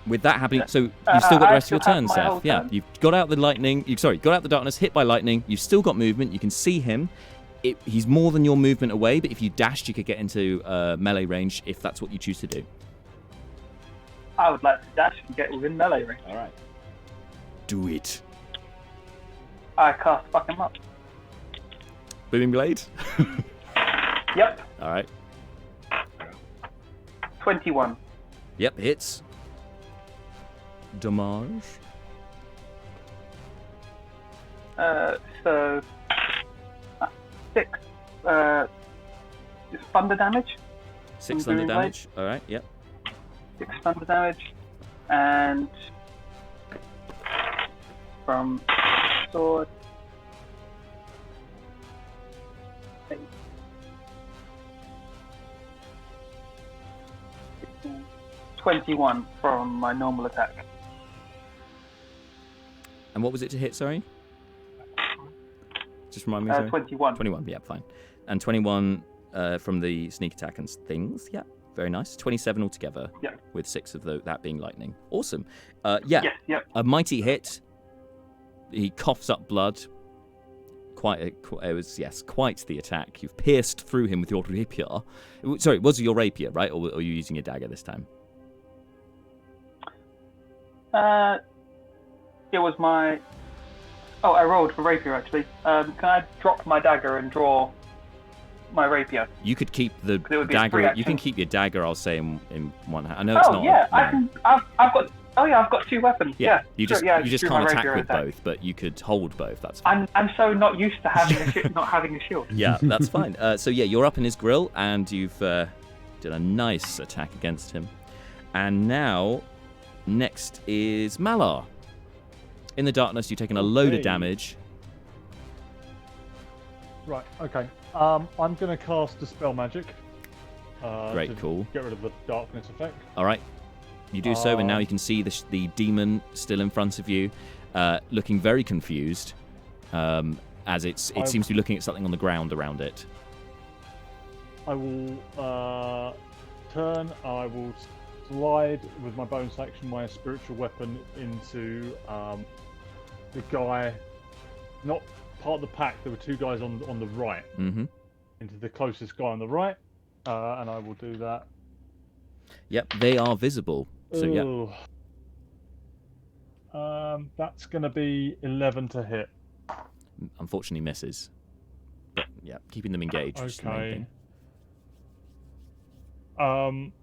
with that happening, so you've still got the rest of your turn, Seth. Yeah, you've got out the lightning, got out the darkness, hit by lightning, you've still got movement, you can see him. He's more than your movement away, but if you dashed, you could get into melee range if that's what you choose to do. I would like to dash and get within melee range. All right. Do it. I cast fuck him up. Booming Blade? Yep. All right. 21. Yep, hits. Damage. So 6 thunder damage. 6 thunder damage. All right, yep. 6 thunder damage, and from sword. 8. 16, 21 from my normal attack. And what was it to hit, sorry? Just remind me, sorry. 21. 21, yeah, fine. And 21 from the sneak attack and things, yeah. Very nice. 27 altogether, with 6 of that being lightning. Awesome. Yep. A mighty hit. He coughs up blood. Quite the attack. You've pierced through him with your rapier. Sorry, was it your rapier, right? Or are you using your dagger this time? It was my... Oh, I rolled for rapier, actually. Can I drop my dagger and draw my rapier? You could keep the dagger. You can keep your dagger, I'll say, in one hand. I know it's not... Oh, yeah, I can... I've got 2 weapons. Yeah. You just can't attack with both, but you could hold both. That's fine. I'm so not used to having not having a shield. Yeah, that's fine. So yeah, you're up in his grill, and you've did a nice attack against him. And now, next is Malar. In the darkness, you've taken a load of damage. Right, okay. I'm going to cast Dispel Magic. Great to call. Get rid of the darkness effect. All right. You do so, and now you can see the demon still in front of you, looking very confused, as it seems to be looking at something on the ground around it. I will turn. I will slide with my bonus action my spiritual weapon into the guy, not part of the pack. There were two guys on the right. Mm-hmm. Into the closest guy on the right, and I will do that. Yep, they are visible. So yeah. That's going to be 11 to hit. Unfortunately misses. But yeah, keeping them engaged. Which is the main thing.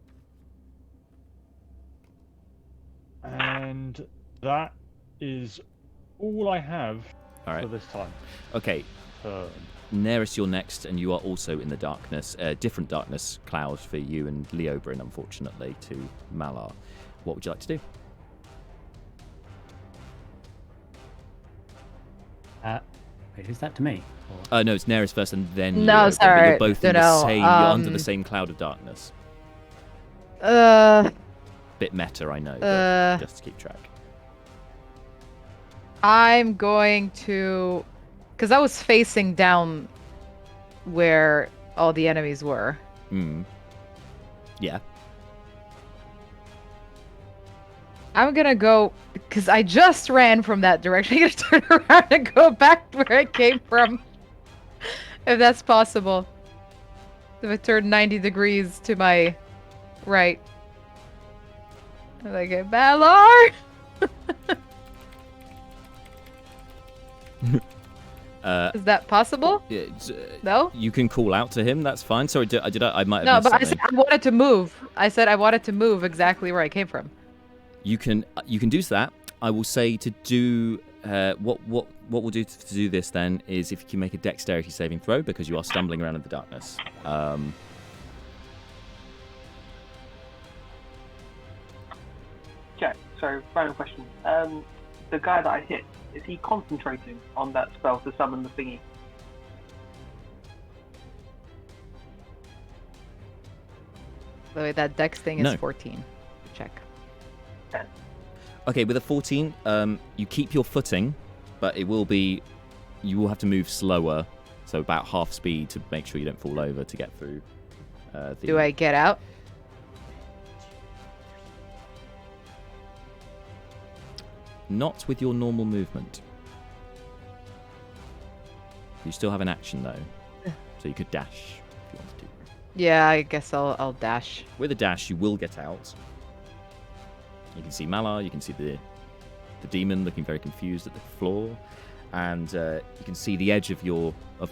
And that is all I have for this time. Okay. Neris, you're next, and you are also in the darkness. Different darkness cloud for you and Leobrin, unfortunately, to Malar. What would you like to do? Wait, who's that to me? No, it's Neris first, and then No, Leobrin, sorry. But you're both in the same. You're under the Um, same cloud of darkness. Bit meta, I know, but just to keep track. I'm going to, because I was facing down where all the enemies were. Yeah. I'm gonna go, because I just ran from that direction. I'm gonna turn around and go back to where I came from. If that's possible. If I turn 90 degrees to my right. I'm like, Malar! Is that possible? No? You can call out to him. That's fine. Sorry, I might have No, missed but I something. said I wanted to move. I said I wanted to move exactly where I came from. You can do that. I will say to do what we'll do to do this then is if you can make a dexterity saving throw because you are stumbling around in the darkness. Okay, so final question. The guy that I hit, is he concentrating on that spell to summon the thingy? By the way, that dex thing is No. 14. Check. Okay, with a 14, you keep your footing, but you will have to move slower, so about half speed to make sure you don't fall over to get through. Do I get out? Not with your normal movement. You still have an action though, so you could dash if you wanted to. Yeah, I guess I'll dash. With a dash, you will get out. You can see Malar, you can see the demon looking very confused at the floor, and you can see the edge of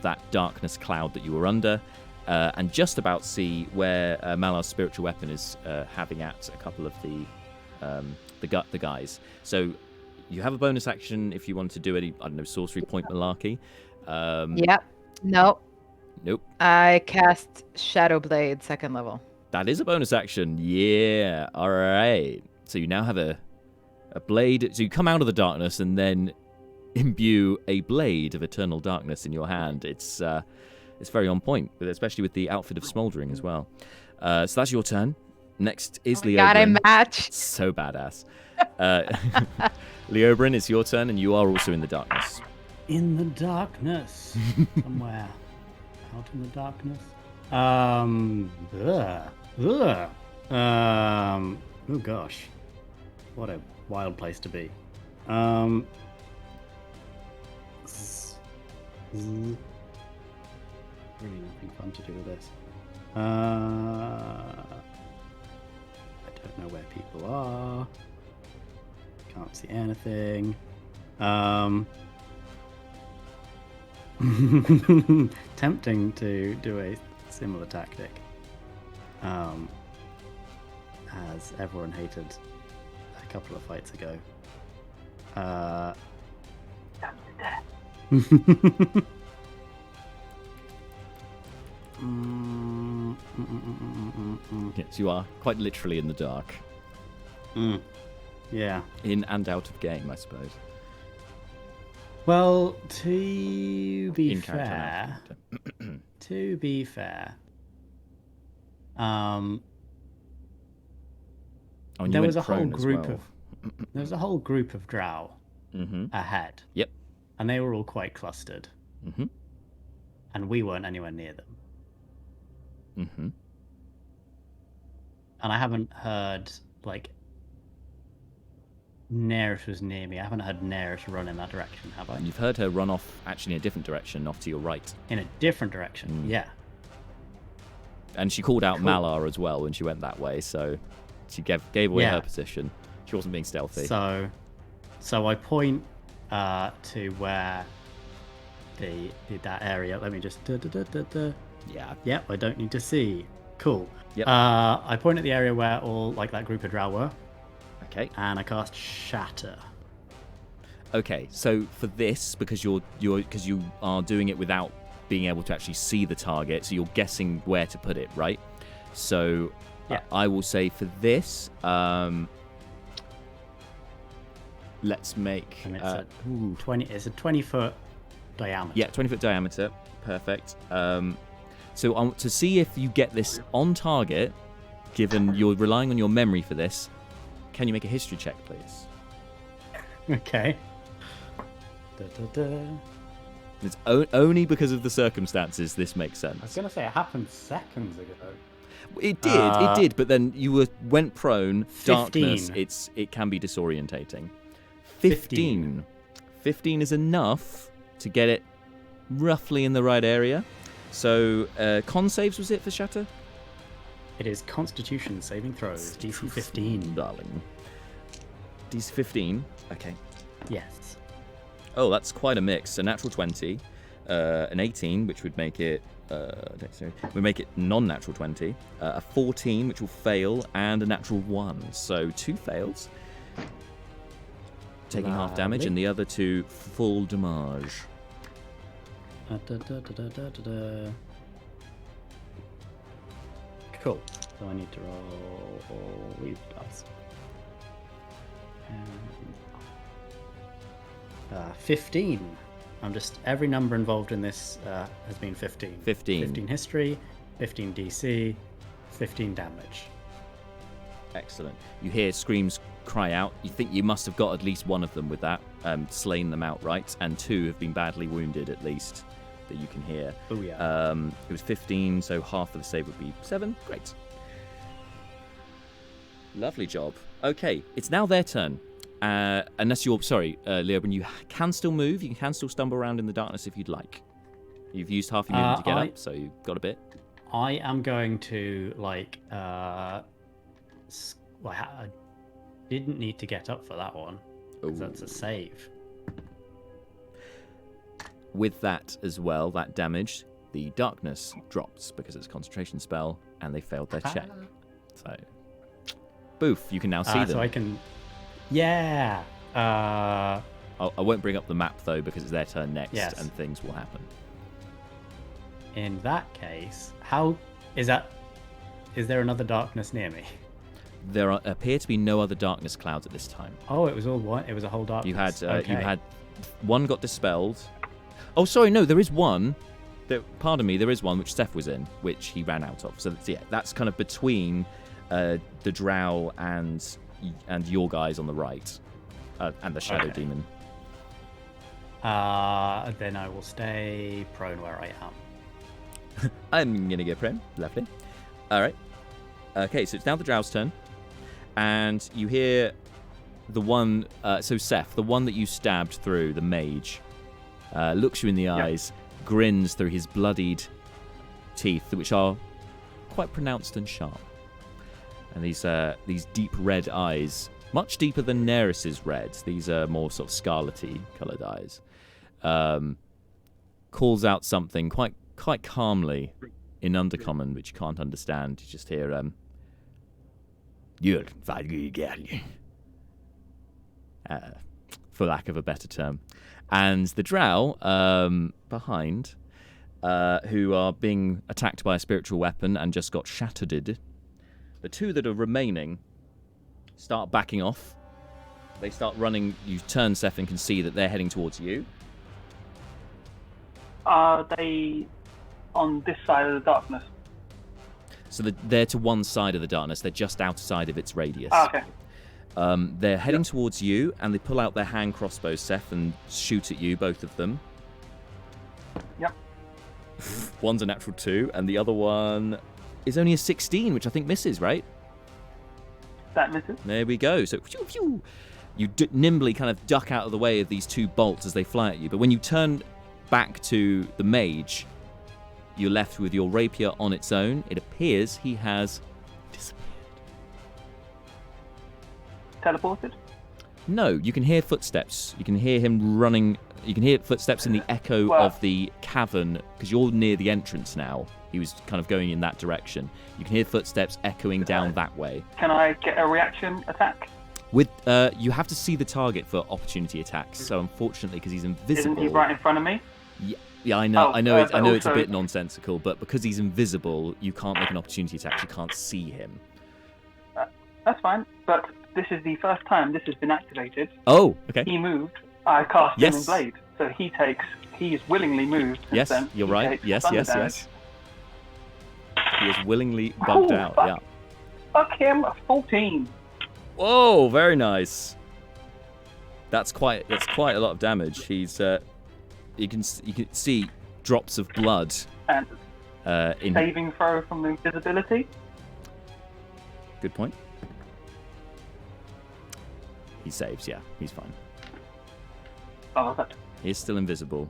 that darkness cloud that you were under, and just about see where Malar's spiritual weapon is having at a couple of the guys. So you have a bonus action if you want to do any, I don't know, sorcery point malarkey. Yep. Nope. Nope. I cast Shadow Blade 2nd level. That is a bonus action. Yeah. All right. So you now have a blade. So you come out of the darkness and then imbue a blade of eternal darkness in your hand. It's very on point, especially with the outfit of smoldering as well. So that's your turn. Next is Leobrin. Got a match. So badass. Leobrin, it's your turn, and you are also in the darkness. In the darkness. Somewhere. Out in the darkness. Oh gosh. What a wild place to be. Really nothing fun to do with this. I don't know where people are. Can't see anything. Tempting to do a similar tactic. As everyone hated a couple of fights ago. Yes, you are quite literally in the dark. Yeah. In and out of game, I suppose. Well, to be In character and out fair, of character. to be fair, Oh, and you there went was a whole prone as group well. of there was a whole group of Drow ahead. Yep. And they were all quite clustered. Mm-hmm. And we weren't anywhere near them. Mm-hmm. And I haven't heard like Neris was near me. I haven't heard Neris run in that direction, have I? And you've heard her run off actually in a different direction, off to your right. In a different direction, yeah. And she called out Cool. Malar as well when she went that way, so she gave away her position. She wasn't being stealthy. So I point to where that area. Let me just. Yeah. Yep, I don't need to see. Cool. Yep. I point at the area where all like that group of Drow were. Okay. And I cast Shatter. Okay, so for this, because you are doing it without being able to actually see the target, so you're guessing where to put it, right? So yeah. I will say for this, let's make and it's a 20. It's a 20-foot diameter. Yeah, 20-foot diameter. Perfect. So to see if you get this on target, given you're relying on your memory for this, can you make a history check, please? Okay. It's only because of the circumstances this makes sense. I was going to say it happened seconds ago. It did, but then you went prone. 15. Darkness. It can be disorientating. 15. 15 is enough to get it roughly in the right area. So, con saves was it for Shatter? It is Constitution saving throws. DC 15, darling. DC 15. Okay. Yes. Oh, that's quite a mix. A natural 20, an 18, which would make it non-natural 20, a 14, which will fail, and a natural 1. So 2 fails, taking half damage, and the other 2 full damage. Cool. So I need to roll these dice. 15. I'm just every number involved in this has been 15. 15 history, 15 DC, 15 damage. Excellent. You hear screams cry out. You think you must have got at least one of them with that, slain them outright, and 2 have been badly wounded at least that you can hear. Oh yeah. It was 15, so half of the save would be 7. Great. Lovely job. Okay, it's now their turn. Unless you're, Leoben, you can still move. You can still stumble around in the darkness if you'd like. You've used half your movement to get up, so you've got a bit. I am going to, I didn't need to get up for that one, because that's a save. With that as well, that damage, the darkness drops because it's a concentration spell, and they failed their check. So, boof, you can now see them. So I can... Yeah. I won't bring up the map though because it's their turn next, and things will happen. In that case, how is that? Is there another darkness near me? There appear to be no other darkness clouds at this time. Oh, it was all one. It was a whole darkness. You had one got dispelled. Oh, sorry, no, there is one. Pardon me, there is one which Seth was in, which he ran out of. So that's kind of between the Drow and your guys on the right, and the Shadow Demon. Then I will stay prone where I am. I'm gonna get prone. Lovely. All right. Okay, so it's now the Drow's turn, and you hear the one. So Seth, the one that you stabbed through, the mage, looks you in the eyes, grins through his bloodied teeth, which are quite pronounced and sharp. And these deep red eyes, much deeper than Neris's red. These are more sort of scarlety coloured eyes. Calls out something quite calmly in Undercommon, which you can't understand. You just hear, for lack of a better term. And the Drow behind, who are being attacked by a spiritual weapon and just got shattered. The 2 that are remaining start backing off. They start running. You turn, Seth, and can see that they're heading towards you. Are they on this side of the darkness? So they're to one side of the darkness. They're just outside of its radius. Oh, okay. They're heading towards you, and they pull out their hand crossbows, Seth, and shoot at you, both of them. Yep. One's a natural 2, and the other one is only a 16, which I think misses, right? That misses. There we go. So phew, phew. You nimbly kind of duck out of the way of these 2 bolts as they fly at you. But when you turn back to the mage, you're left with your rapier on its own. It appears he has disappeared. Teleported? No, you can hear footsteps. You can hear him running. You can hear footsteps in the echo of the cavern, because you're near the entrance now. He was kind of going in that direction. You can hear footsteps echoing down that way. Can I get a reaction attack? With you have to see the target for opportunity attacks. So unfortunately, because he's invisible. Isn't he right in front of me? Yeah, I know. Oh, I know. I know it's a also- bit nonsensical, but because he's invisible, you can't make an opportunity attack. You can't see him. That's fine, but this is the first time this has been activated. Oh, okay. He moved. I cast Yes. Human Blade, so he's willingly moved. Since Yes, then. you're He right. takes Yes, thunder yes, damage. yes. He is willingly bugged Oh, out. fuck. Yeah. Fuck him, 14. Whoa, very nice. That's quite a lot of damage. He's you can see drops of blood And in. saving throw from invisibility. Good point. He saves. Yeah, he's fine. Oh, was that? He is still invisible.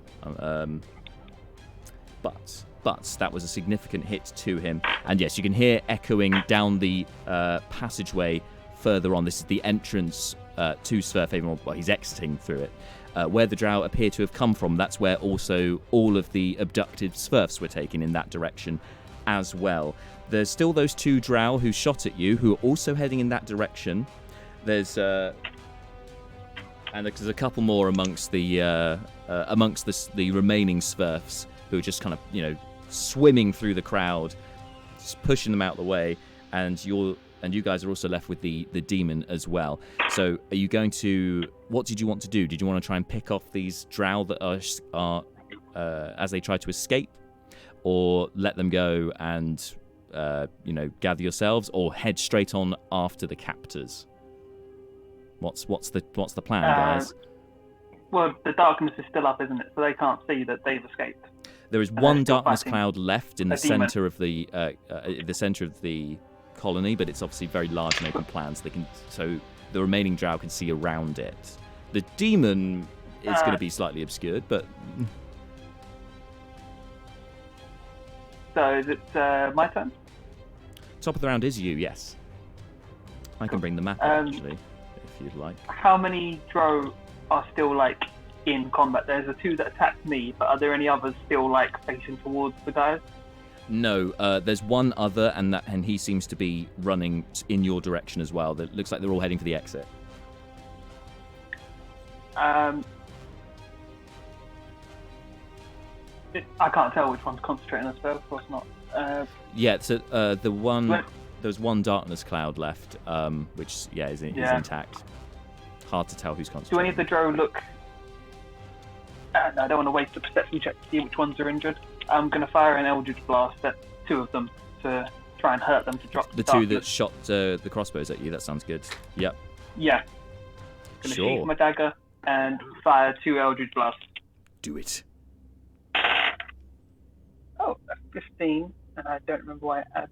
But that was a significant hit to him. And yes, you can hear echoing down the passageway further on. This is the entrance to Svirfhaven. Well, he's exiting through it. Where the Drow appear to have come from, that's where also all of the abducted Svirfs were taken, in that direction as well. There's still those 2 Drow who shot at you, who are also heading in that direction. There's a couple more amongst the remaining Svirfs who are just kind of, swimming through the crowd, just pushing them out of the way, and you guys are also left with the demon as well. So are you going to, what did you want to do? Did you want to try and pick off these Drow that are as they try to escape, or let them go and gather yourselves, or head straight on after the captors? What's the plan, guys? Well, the darkness is still up, isn't it? So they can't see that they've escaped. There is they're one still darkness fighting cloud left in a the demon. center of the colony, but it's obviously very large and open plans. So the remaining Drow can see around it. The demon is going to be slightly obscured, but So is it my turn? top of the round is you. Yes, I can bring the map up, actually, if you'd like. How many Drow are still in combat? There's the 2 that attacked me, but are there any others still facing towards the guys? No, there's one other, and he seems to be running in your direction as well. That looks like they're all heading for the exit. I can't tell which one's concentrating on spell. Of course not. Yeah, so there's one darkness cloud left, which is intact. Hard to tell who's Do concentrating. any of the Drow look? No, I don't want to waste a perception check to see which ones are injured. I'm going to fire an Eldritch Blast at 2 of them to try and hurt them to drop The 2 that shot the crossbows at you? That sounds good. Yep. Yeah. Going to Sure. sheath my dagger and fire 2 Eldritch Blasts. Do it. Oh, that's 15, and I don't remember why I add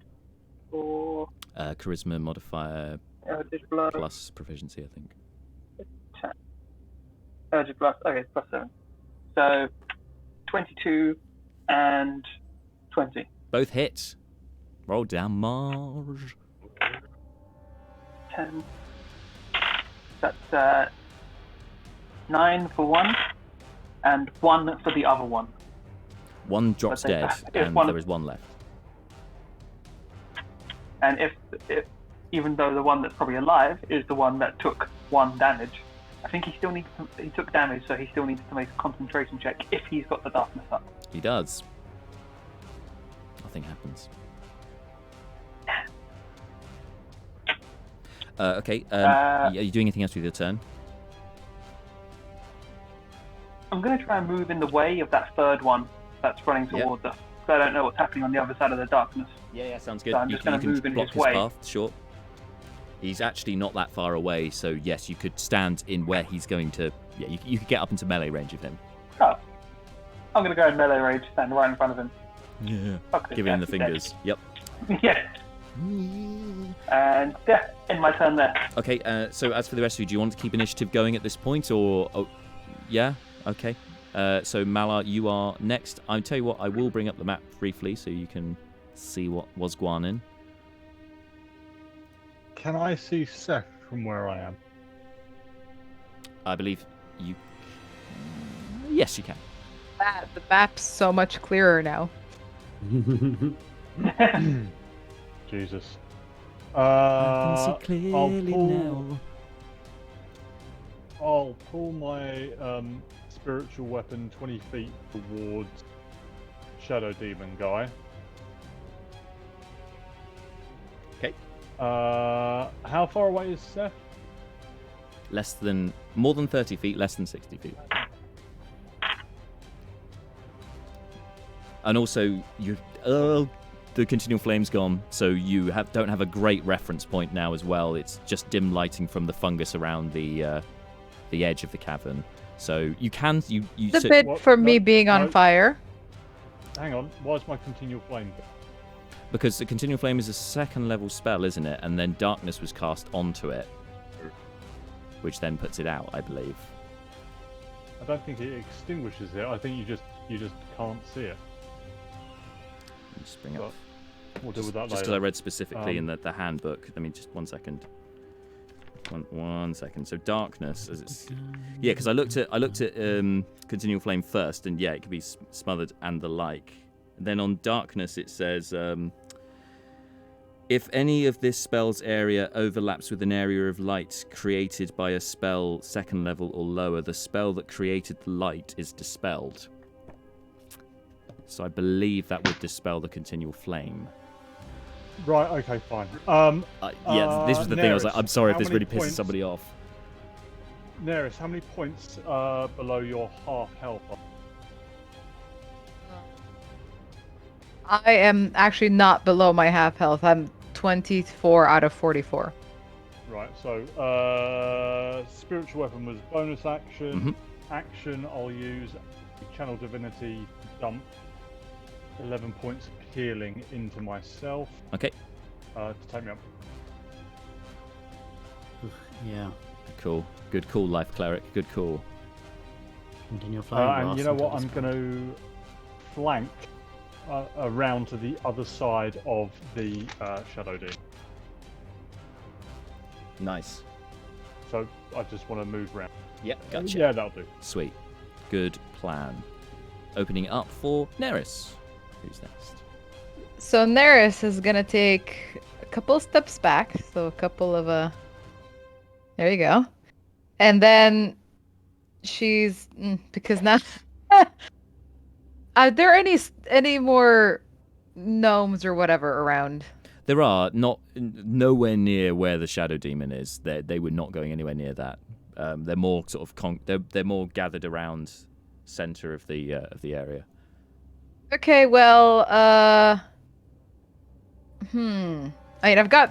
4 Charisma modifier Eldritch Blast. plus proficiency, I think. Eldritch Blast. Okay, plus 7. So 22 and 20. Both hits. Roll damage. 10. That's 9 for one, and 1 for the other one. One drops But they- dead, if and one- there is one left. And if even though the one that's probably alive is the one that took 1 damage, I think he took damage, so he still needs to make a concentration check if he's got the darkness up. He does. Nothing happens. Okay. Are you doing anything else with your turn? I'm going to try and move in the way of that 3rd one that's running towards us. I don't know what's happening on the other side of the darkness. Yeah, sounds good. So I'm You just can, gonna you move can in block his his way. path, sure. He's actually not that far away, so yes, you could stand in where he's going to... Yeah, you could get up into melee range of him. Oh. I'm gonna go in melee range, stand right in front of him. Yeah. Fuck this Giving him guy, the he's fingers. Yep. dead. Yeah. And yeah, in my turn there. Okay, so as for the rest of you, do you want to keep initiative going at this point, or... Oh, yeah? Okay. So, Malar, you are next. I'll tell you what, I will bring up the map briefly so you can see what was going in. Can I see Seth from where I am? I believe you... Yes, you can. The map's so much clearer now. Jesus. I can see clearly now. I'll pull my spiritual weapon 20 feet towards Shadow Demon guy. Okay. How far away is Seth? More than 30 feet, less than 60 feet. And also, the continual flame's gone, so you don't have a great reference point now as well. It's just dim lighting from the fungus around the edge of the cavern. So you can The bit What? for me No, being on no. fire. Hang on, why is my continual flame? because the continual flame is a second level spell, isn't it? And then darkness was cast onto it, which then puts it out, I believe. I don't think it extinguishes it. I think you just can't see it. Just bring But up. we'll deal Just with that because later. I read specifically in the handbook. I mean, just 1 second. One second. So darkness, as it's because I looked at continual flame first, and yeah, it could be smothered and the like. Then on darkness, it says if any of this spell's area overlaps with an area of light created by a spell second level or lower, the spell that created the light is dispelled. So I believe that would dispel the continual flame. Right, okay, fine. Yeah, this was the thing. I was like, Neris, I'm sorry if how this many really pisses points- somebody off. Neris, how many points below your half health? I am actually not below my half health. I'm 24 out of 44. Right, so spiritual weapon was bonus action. Mhm. Action, I'll use channel divinity dump 11 points of healing into myself Okay, to take me up. Yeah. good call, life cleric. Good call. Continue flying. And you know what? I'm going to flank around to the other side of the Shadow Demon. Nice. So I just want to move around. Yeah, gotcha. Yeah, that'll do. Sweet. Good plan. Opening it up for Neris. Who's next? So Neris is gonna take a couple steps back. So a couple of there you go. And then she's because now are there any more gnomes or whatever around? There are nowhere near where the Shadow Demon is. They were not going anywhere near that. They're more sort of they're more gathered around center of the area. Okay, well, I mean, I've got.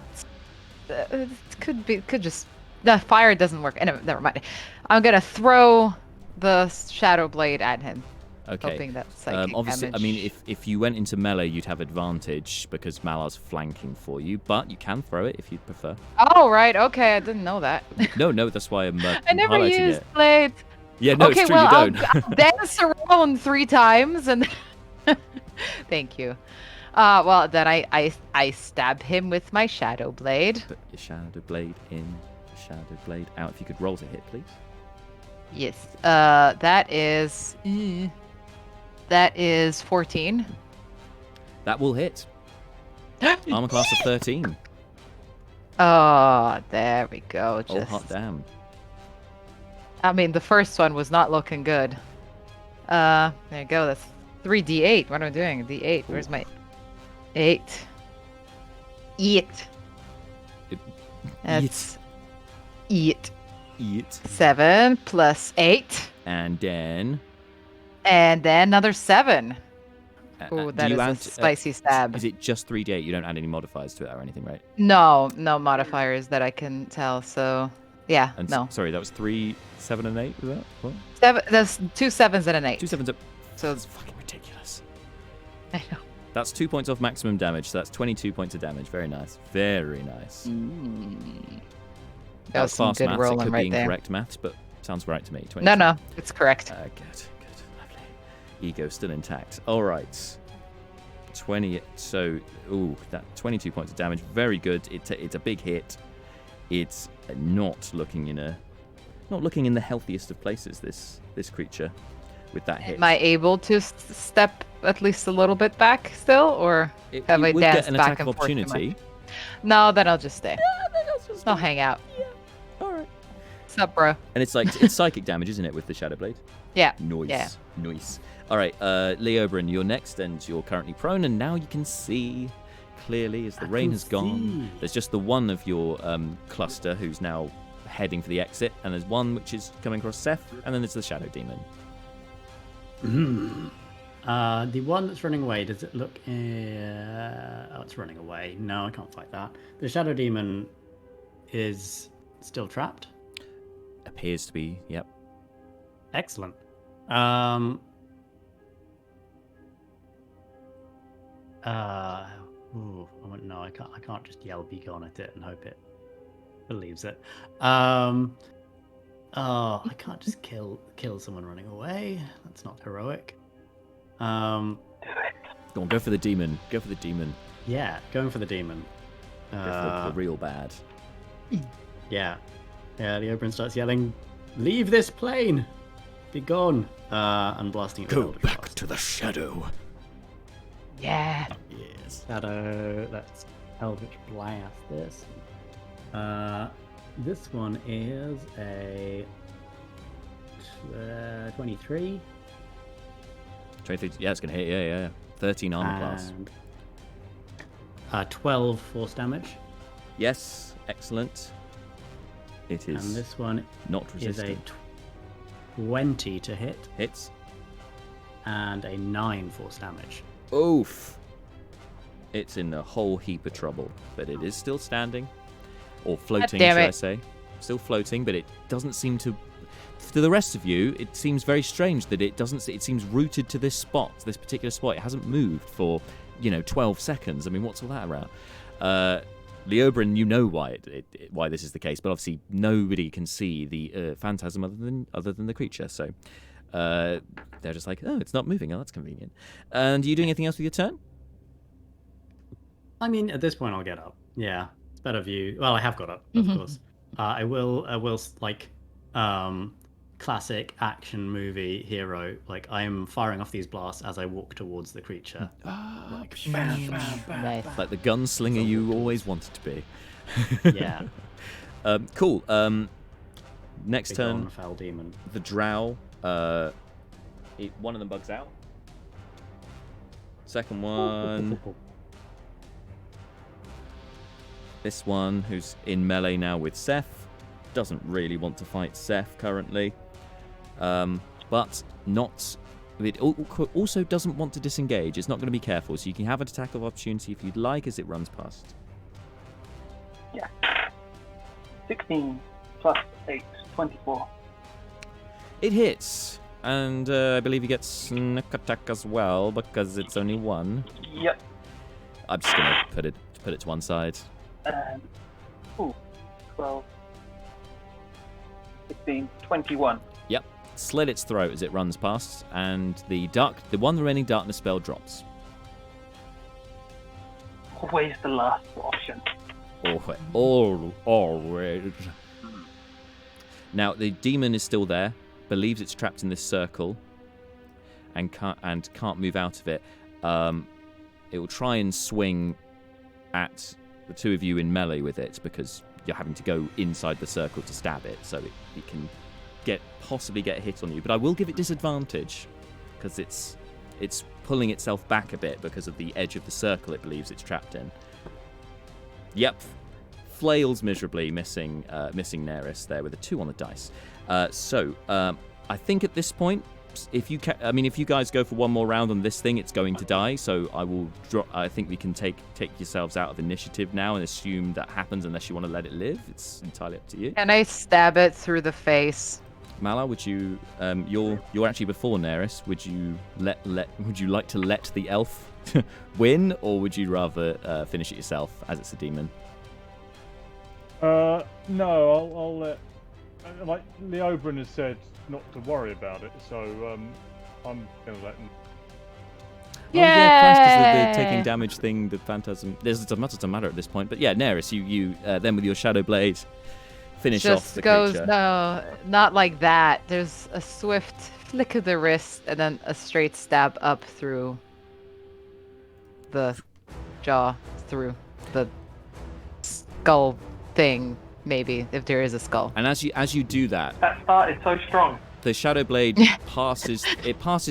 Could just. The fire doesn't work. Anyway, never mind. I'm gonna throw the shadow blade at him, Okay. hoping that psychic Obviously, damage. I mean, if you went into melee, you'd have advantage because Malar's flanking for you, but you can throw it if you'd prefer. Oh right, okay, I didn't know that. No, that's why I'm I never highlighting used it. blade. Yeah, no, Okay, it's true, well, you don't. I'll dance around 3 times and. Thank you. Well, then I stab him with my shadow blade. Put your shadow blade in, shadow blade out. If you could roll to hit, please. Yes. That is 14. That will hit. Armor class of 13. Oh, there we go. Oh, hot damn. I mean, the first one was not looking good. There you go. That's 3d8. What am I doing? D8. Where's my 8? Eat. That's eat. 7 plus 8. And then And then another 7. Ooh, Do that you is a add, spicy stab. Is it just 3d8? You don't add any modifiers to it or anything, right? No, no modifiers that I can tell. So yeah, And no. sorry, that was 3, 7, and 8. Was that what? There's 2 7s and an 8. 2 7s. So That's fucking ridiculous. I know. That's 2 points off maximum damage, so that's 22 points of damage. Very nice. Very nice. That was some fast good maths. It rolling could right be there. incorrect maths, but sounds right to me. 22. No, it's correct. Good. Lovely. Ego still intact. All right. 20. So, that 22 points of damage. Very good. It's a big hit. It's not looking in the healthiest of places. This creature with that hit. Am I able to step at least a little bit back still, or have I would get danced an back attack and of forth too much? opportunity. No, then I'll just stay. I'll hang out. All right. What's up, bro? And it's psychic damage, isn't it, with the Shadow Blade? Yeah. Nice. Yeah. Nice. All right, Leobrin, you're next, and you're currently prone, and now you can see clearly as the rain has gone. There's just the one of your cluster who's now heading for the exit, and there's one which is coming across Seth, and then there's the Shadow Demon. The one that's running away, does it look... oh, it's running away. No, I can't fight that. The Shadow Demon is still trapped? Appears to be, yep. Excellent. No, I can't just yell "be gone" at it and hope it believes it. I can't just kill someone running away. That's not heroic. Do it. Go on, go for the demon. Go for the demon. Yeah, going for the demon. Go for the real bad. Yeah. The Oberyn starts yelling, "Leave this plane! Be gone!" And blasting it with Go Eldritch back Blast. to the shadow. Yeah. Yes. Shadow. Let's Eldritch Blast this. This one is a 23. 23, yeah, it's going to hit, yeah. 13 armor class. And 12 force damage. Yes, excellent. It is And this one not is a resistant. 20 to hit Hits. and a 9 force damage. Oof. It's in a whole heap of trouble, but it is still standing. Or floating, damn should I it. say. Still floating, but it doesn't seem to... To the rest of you, it seems very strange that it doesn't... It seems rooted to this spot, this particular spot. It hasn't moved for, 12 seconds. I mean, what's all that about? Leobrin, you know why why this is the case, but obviously nobody can see the phantasm other than the creature. So they're just like, oh, it's not moving. Oh, that's convenient. And are you doing anything else with your turn? I mean, at this point, I'll get up. Yeah, it's better view. Well, I have got up, of course. I will, classic action movie hero. Like, I am firing off these blasts as I walk towards the creature. Nice. Like the gunslinger you always wanted to be. Yeah. Cool. Next Big turn, on Foul Demon. the Drow. One of them bugs out. Second one. This one, who's in melee now with Seth, doesn't really want to fight Seth currently, but not. It also doesn't want to disengage. It's not going to be careful, so you can have an attack of opportunity if you'd like as it runs past. Yeah. 16 plus 8, 24. It hits, and I believe he gets sneak attack as well because it's only one. Yep. I'm just going to put it to one side. 12, 16, 21. Yep. Slit its throat as it runs past, and the one remaining darkness spell drops. Always the last option. Always. Now the demon is still there, believes it's trapped in this circle, and can't move out of it. It will try and swing at the two of you in melee with it because you're having to go inside the circle to stab it, so it can possibly get a hit on you. But I will give it disadvantage because it's pulling itself back a bit because of the edge of the circle it believes it's trapped in. Yep, flails miserably, missing Neris there with a 2 on the dice. So I think at this point if you if you guys go for one more round on this thing, it's going to die. So I will drop. I think we can take yourselves out of initiative now and assume that happens unless you want to let it live. It's entirely up to you. Can I stab it through the face? Mala, would you? You're actually before Neris. Would you Would you like to let the elf win, or would you rather finish it yourself as it's a demon? No, I'll let. Like Leobrin has said, not to worry about it. So I'm gonna let him. Oh yeah, Christ, is the taking damage thing, the phantasm. It doesn't matter at this point. But yeah, Neris, you then with your shadow blade. Finish off the creature. No, not like that. There's a swift flick of the wrist and then a straight stab up through the jaw, through the skull thing, maybe, if there is a skull. And as you do that, That started so strong. the shadow blade passes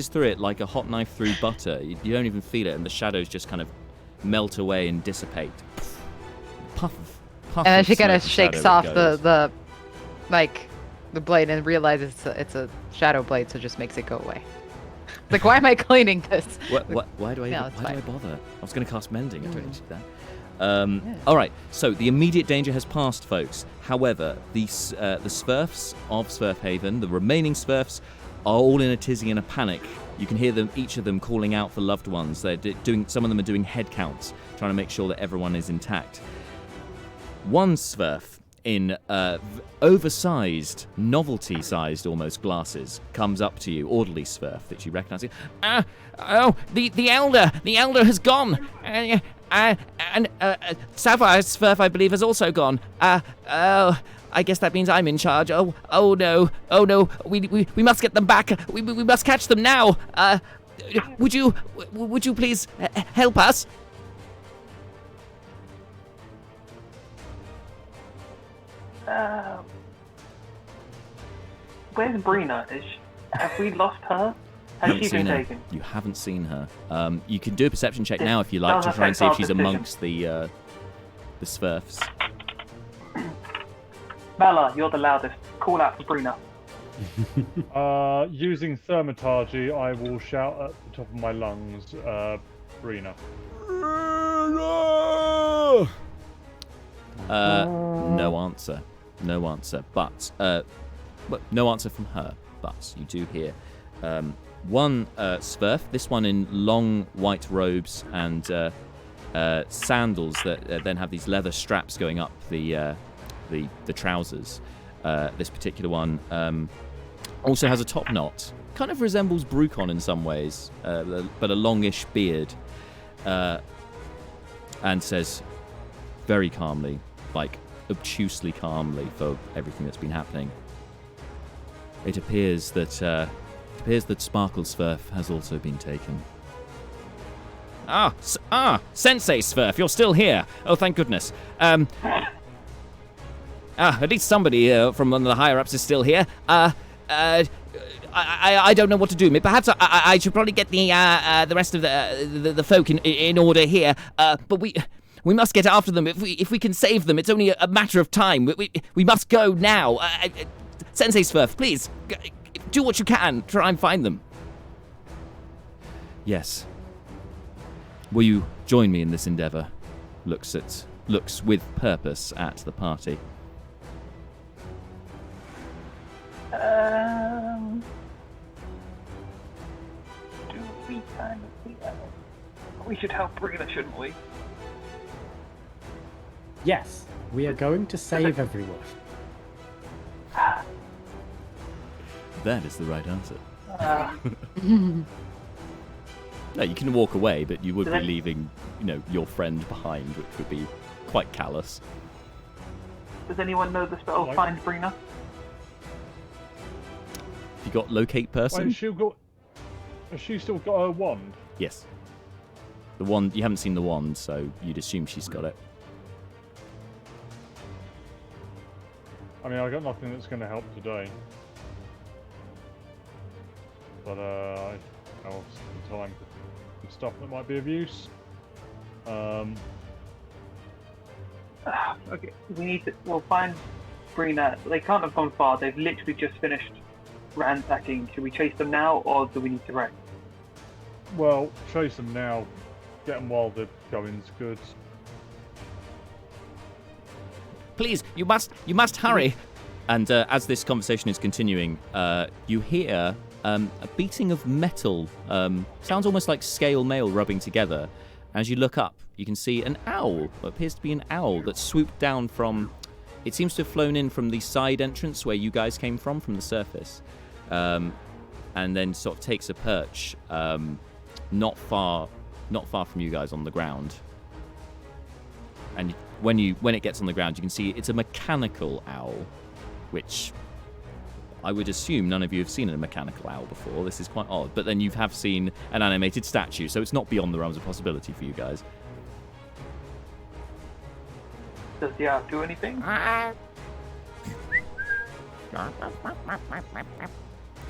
through it like a hot knife through butter. You don't even feel it, and the shadows just kind of melt away and dissipate. Puff. And then she kind of smoke shakes shadow off goes. the blade and realizes it's a shadow blade, so just makes it go away. Like, why am I cleaning this? Why do I No, it's fine. bother? I was going to cast mending. I don't need to do that. All right. So the immediate danger has passed, folks. However, the Svirfs of Svirfhaven, the remaining Svirfs, are all in a tizzy and a panic. You can hear them, each of them, calling out for loved ones. They're doing. Some of them are doing head counts, trying to make sure that everyone is intact. One Svirf in oversized, novelty-sized almost glasses comes up to you, orderly Svirf that you recognise. The elder has gone, and Sapphire Svirf, I believe, has also gone. I guess that means I'm in charge. Oh no, we must get them back. We must catch them now. Would you please help us? Where's Breena? Have we lost her? Has she been taken? You haven't seen her. You can do a perception check now if you like does to try and see if affect she's our decision. amongst the Svirfs. Mala, you're the loudest. Call out for Breena. Using thaumaturgy, I will shout at the top of my lungs, Breena. No answer. But no answer from her. But you do hear one Svirf. This one in long white robes and sandals that then have these leather straps going up the trousers. This particular one also has a top knot. Kind of resembles Brucon in some ways, but a longish beard. And says very calmly, like obtusely calmly for everything that's been happening. It appears that Sparkle Svirf has also been taken. Sensei Svirf, you're still here. Oh, thank goodness. At least somebody from one of the higher ups is still here. I don't know what to do. Perhaps I should probably get the rest of the folk in order here. But we must get after them. If we can save them, it's only a matter of time. We must go now. Sensei Svirf, please do what you can. Try and find them. Yes. Will you join me in this endeavor? Looks with purpose at the party. Do we kind of we should help Breena, shouldn't we? Yes, we are going to save everyone. That is the right answer. No, you can walk away, but you would be leaving, your friend behind, which would be quite callous. Does anyone know the spell Find Breena? You got locate person? Wait, has she still got her wand? Yes. The wand, you haven't seen the wand, so you'd assume she's got it. I mean, I got nothing that's going to help today. But I'll some time for stuff that might be of use. Okay, we'll find Breena. They can't have gone far. They've literally just finished ransacking. Should we chase them now, or do we need to rest? Well, chase them now. Get them while the going's good. Please, you must hurry. And as this conversation is continuing, you hear a beating of metal. Sounds almost like scale mail rubbing together. As you look up, you can see an owl. What appears to be an owl that swooped down from... It seems to have flown in from the side entrance where you guys came from the surface. And then sort of takes a perch not far from you guys on the ground. And when it gets on the ground, you can see it's a mechanical owl, which I would assume none of you have seen a mechanical owl before. This is quite odd. But then you have seen an animated statue, so it's not beyond the realms of possibility for you guys. Does the owl do anything? Kind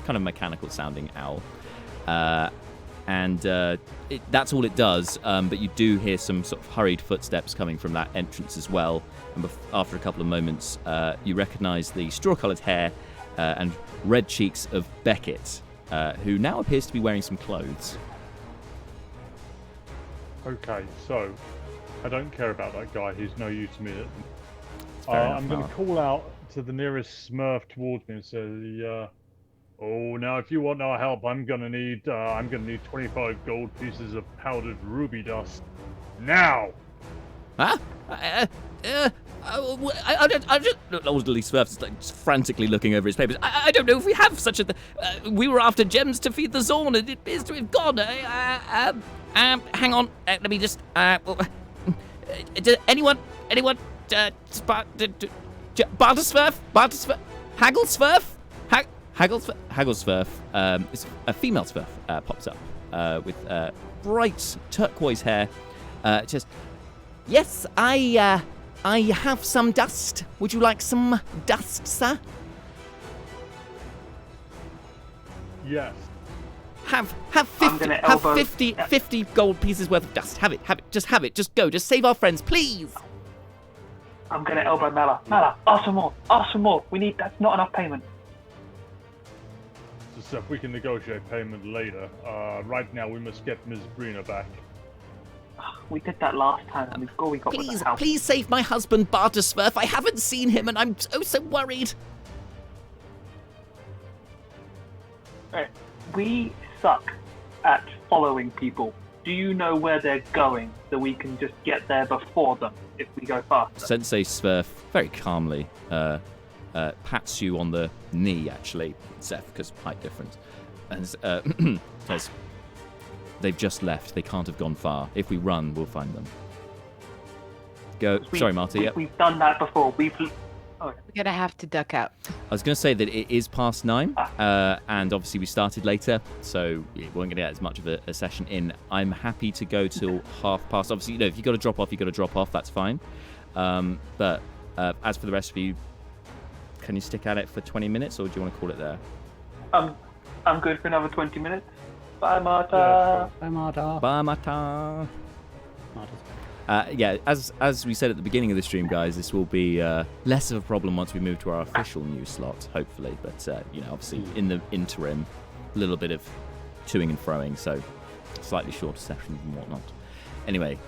of mechanical sounding owl. That's all it does, but you do hear some sort of hurried footsteps coming from that entrance as well. And after a couple of moments, you recognise the straw-coloured hair and red cheeks of Beckett, who now appears to be wearing some clothes. Okay, so I don't care about that guy. He's no use to me. Fair enough, I'm going to Mark. call out to the nearest Smurf towards me and say, "Oh, now if you want our help, I'm gonna need 25 gold pieces of powdered ruby dust now." Huh? Elderly Svirfs is like frantically looking over his papers. I don't know if we have such a. We were after gems to feed the Xorn, and it appears to have gone. Hang on. Let me just. Anyone? Barter Svirf? Haggle Svirf? Haggle Svirf. It's a female Svirf. Pops up with bright turquoise hair. Just. Yes, I have some dust. Would you like some dust, sir? Yes. Have 50 gold pieces worth of dust. Have it. Just have it. Just go. Just save our friends, please. I'm gonna elbow Mala. Mala, ask for more. Ask for more. That's not enough payment. So if we can negotiate payment later. Right now we must get Ms. Breena back. We did that last time before we got with the house. Please save my husband, Barter Svirf. I haven't seen him, and I'm so worried. Right. We suck at following people. Do you know where they're going so we can just get there before them if we go faster? Sensei Svirf very calmly pats you on the knee, actually, Seth, because height difference, and says, "They've just left. They can't have gone far. If we run, we'll find them." Go. Sorry, Marty. Yep. We've done that before. We're gonna have to duck out. I was going to say that it is past 9, and obviously we started later, so we weren't going to get as much of a session in. I'm happy to go till past. Obviously, if you've got to drop off, you've got to drop off. That's fine. But as for the rest of you, can you stick at it for 20 minutes, or do you want to call it there? I'm good for another 20 minutes. Bye, Marta. Bye, Marta. Bye, Mata. Marta's Yeah, as we said at the beginning of the stream, guys, this will be less of a problem once we move to our official news slot, hopefully. But obviously in the interim, a little bit of toing and froing, so slightly shorter sessions and whatnot. Anyway,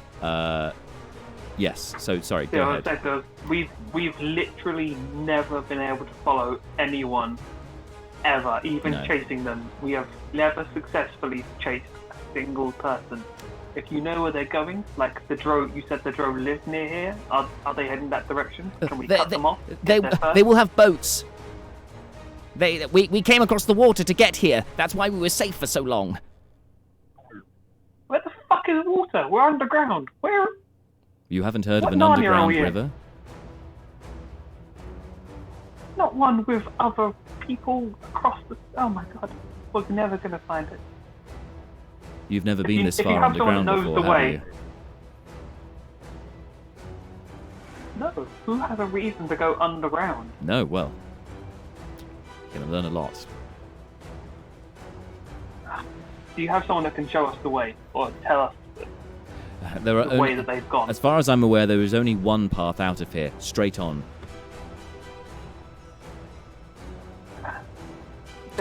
yes. So sorry, go ahead. We've literally never been able to follow anyone ever, even chasing them. We have never successfully chased a single person. If you know where they're going, like the Drow, you said the Drow live near here. Are they heading that direction? Can we cut them off? They will have boats. We came across the water to get here. That's why we were safe for so long. Where the fuck is water? We're underground. Where? You haven't heard of What an Narnia are underground we in? river? Not one with other people across the. Oh my god, we're never gonna find it. You've never been this if you far have someone underground who knows before, the have way. you? No, who has a reason to go underground? No, well, you're going to learn a lot. Do you have someone that can show us the way or tell us There are the way that they've gone? As far as I'm aware, there is only one path out of here, straight on.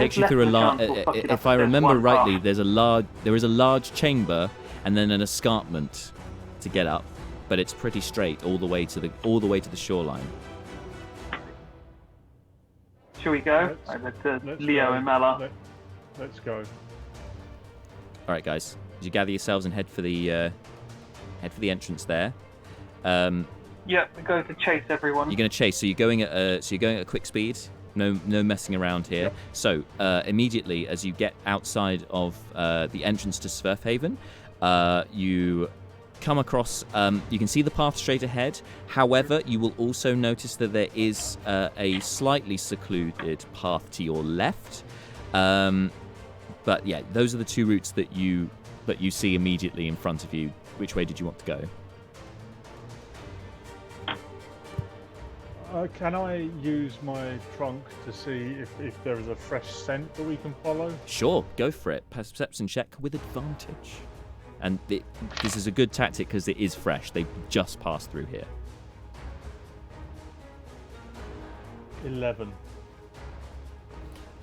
takes you less through a of a large. chance we'll fuck it up If I if there's remember one rightly, path. there is a large chamber and then an escarpment to get up, but it's pretty straight all the way to the shoreline. Shall we go? Over to Leo and Mala. Let's go. All right, guys, as you gather yourselves and head for the entrance there. Yeah, we're going to chase everyone. You're going to chase, so you're going at a quick speed. No messing around here. Yep. So immediately as you get outside of the entrance to Svirfhaven, you come across. You can see the path straight ahead. However, you will also notice that there is a slightly secluded path to your left. But yeah, those are the two routes that you see immediately in front of you. Which way did you want to go? Can I use my trunk to see if there is a fresh scent that we can follow? Sure, go for it. Perception check with advantage. And this is a good tactic because it is fresh. They just passed through here. 11.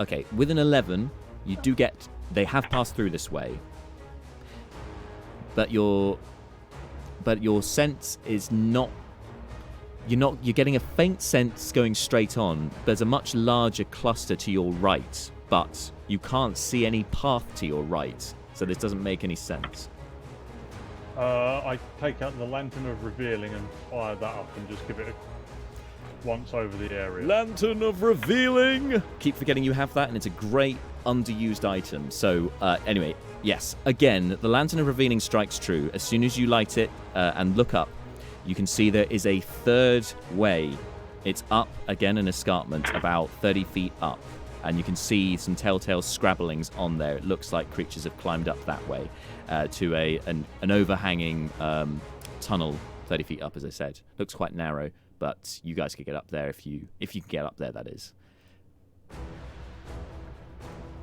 Okay, with an 11, you do get. They have passed through this way, but your sense is not. You're getting a faint sense going straight on. There's a much larger cluster to your right, but you can't see any path to your right, so this doesn't make any sense. I take out the Lantern of Revealing and fire that up and just give it a once over the area. Lantern of Revealing! Keep forgetting you have that, and it's a great underused item. So, anyway, yes. Again, the Lantern of Revealing strikes true. As soon as you light it and look up, you can see there is a third way. It's up, again, an escarpment, about 30 feet up. And you can see some telltale scrabblings on there. It looks like creatures have climbed up that way to an overhanging tunnel 30 feet up, as I said. Looks quite narrow, but you guys could get up there if you can get up there, that is.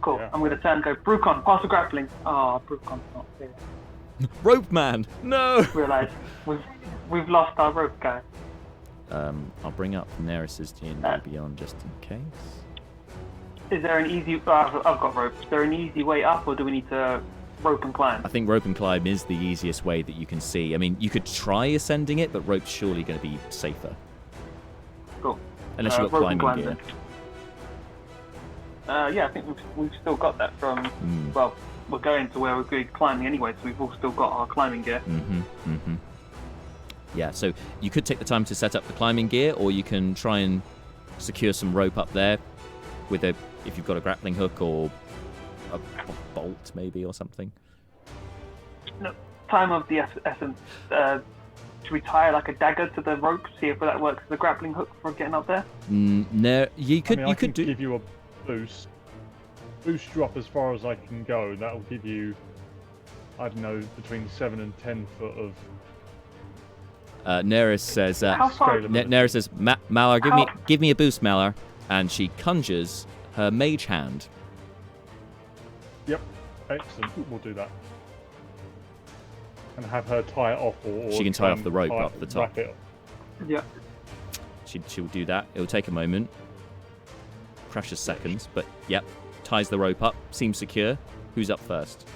Cool. Yeah. I'm going to turn and go, Brucon, pass the grappling. Ah, Brucon's not here. Rope man! No! Realise we've lost our rope guy. I'll bring up Neris's D&D Beyond just in case. Is there an easy... I've got rope. Is there an easy way up, or do we need to rope and climb? I think rope and climb is the easiest way that you can see. I mean, you could try ascending it, but rope's surely going to be safer. Cool. Unless you've got rope and climbing climb gear. then. Yeah, I think we've still got that from... Well, we're going to where we're going climbing anyway, so we've all still got our climbing gear. Yeah, so you could take the time to set up the climbing gear, or you can try and secure some rope up there with if you've got a grappling hook or a bolt maybe or something. No, time of the essence. Should we tie like a dagger to the rope, see if that works as a grappling hook for getting up there? No, you could. I You could can do. give you a boost you up as far as I can go. That'll give you, I don't know, between 7 and 10 foot of. Neris says. How far? Neris says, Malar, give me a boost, Malar, and she conjures her mage hand. Yep, excellent. We'll do that. And have her tie it off, or She can tie off the rope up the top. wrap it. Yeah. She'll do that. It'll take a moment, precious seconds, but yep, ties the rope up. Seems secure. Who's up first?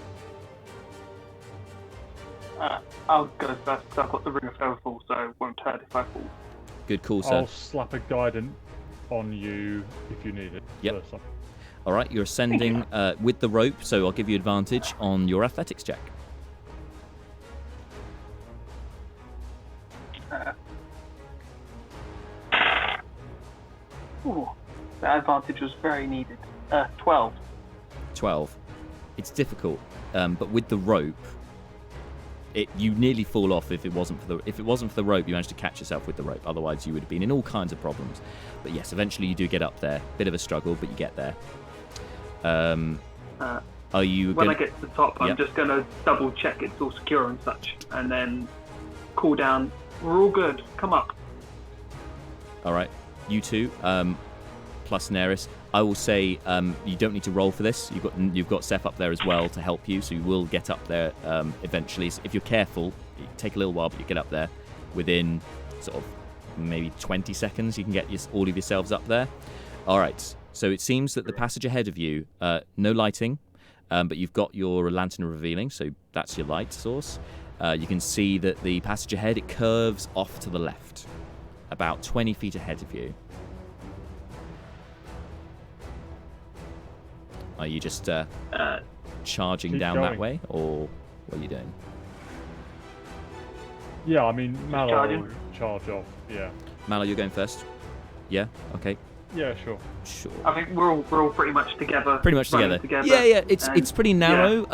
I'll go first because I've got the Ring of Featherfall, so it won't hurt if I fall. Good call, sir. I'll slap a guidance on you if you need it. Yep. First. All right, you're ascending with the rope, so I'll give you advantage on your athletics check. Ooh, that advantage was very needed. 12. 12. It's difficult, but with the rope, you nearly fall off if it wasn't for the rope. You managed to catch yourself with the rope. Otherwise, you would have been in all kinds of problems. But yes, eventually you do get up there. Bit of a struggle, but you get there. Are you? When I get to the top, I'm Yep. just going to double check it's all secure and such, and then cool down. We're all good. Come up. All right, you two, plus Neris. I will say you don't need to roll for this. You've got Seth up there as well to help you, so you will get up there eventually. So if you're careful, it take a little while, but you get up there within sort of maybe 20 seconds. You can get all of yourselves up there. All right, So it seems that the passage ahead of you, no lighting, but you've got your lantern revealing, so that's your light source. You can see that the passage ahead, it curves off to the left, about 20 feet ahead of you. Are you just charging keep down going. that way, or what are you doing? Yeah, I mean, Mallow charging. will charge off. Yeah. Mallow, you're going first? Yeah? Okay. Yeah, sure. Sure. I think we're all pretty much together. Pretty much running together. Yeah. It's and- pretty narrow.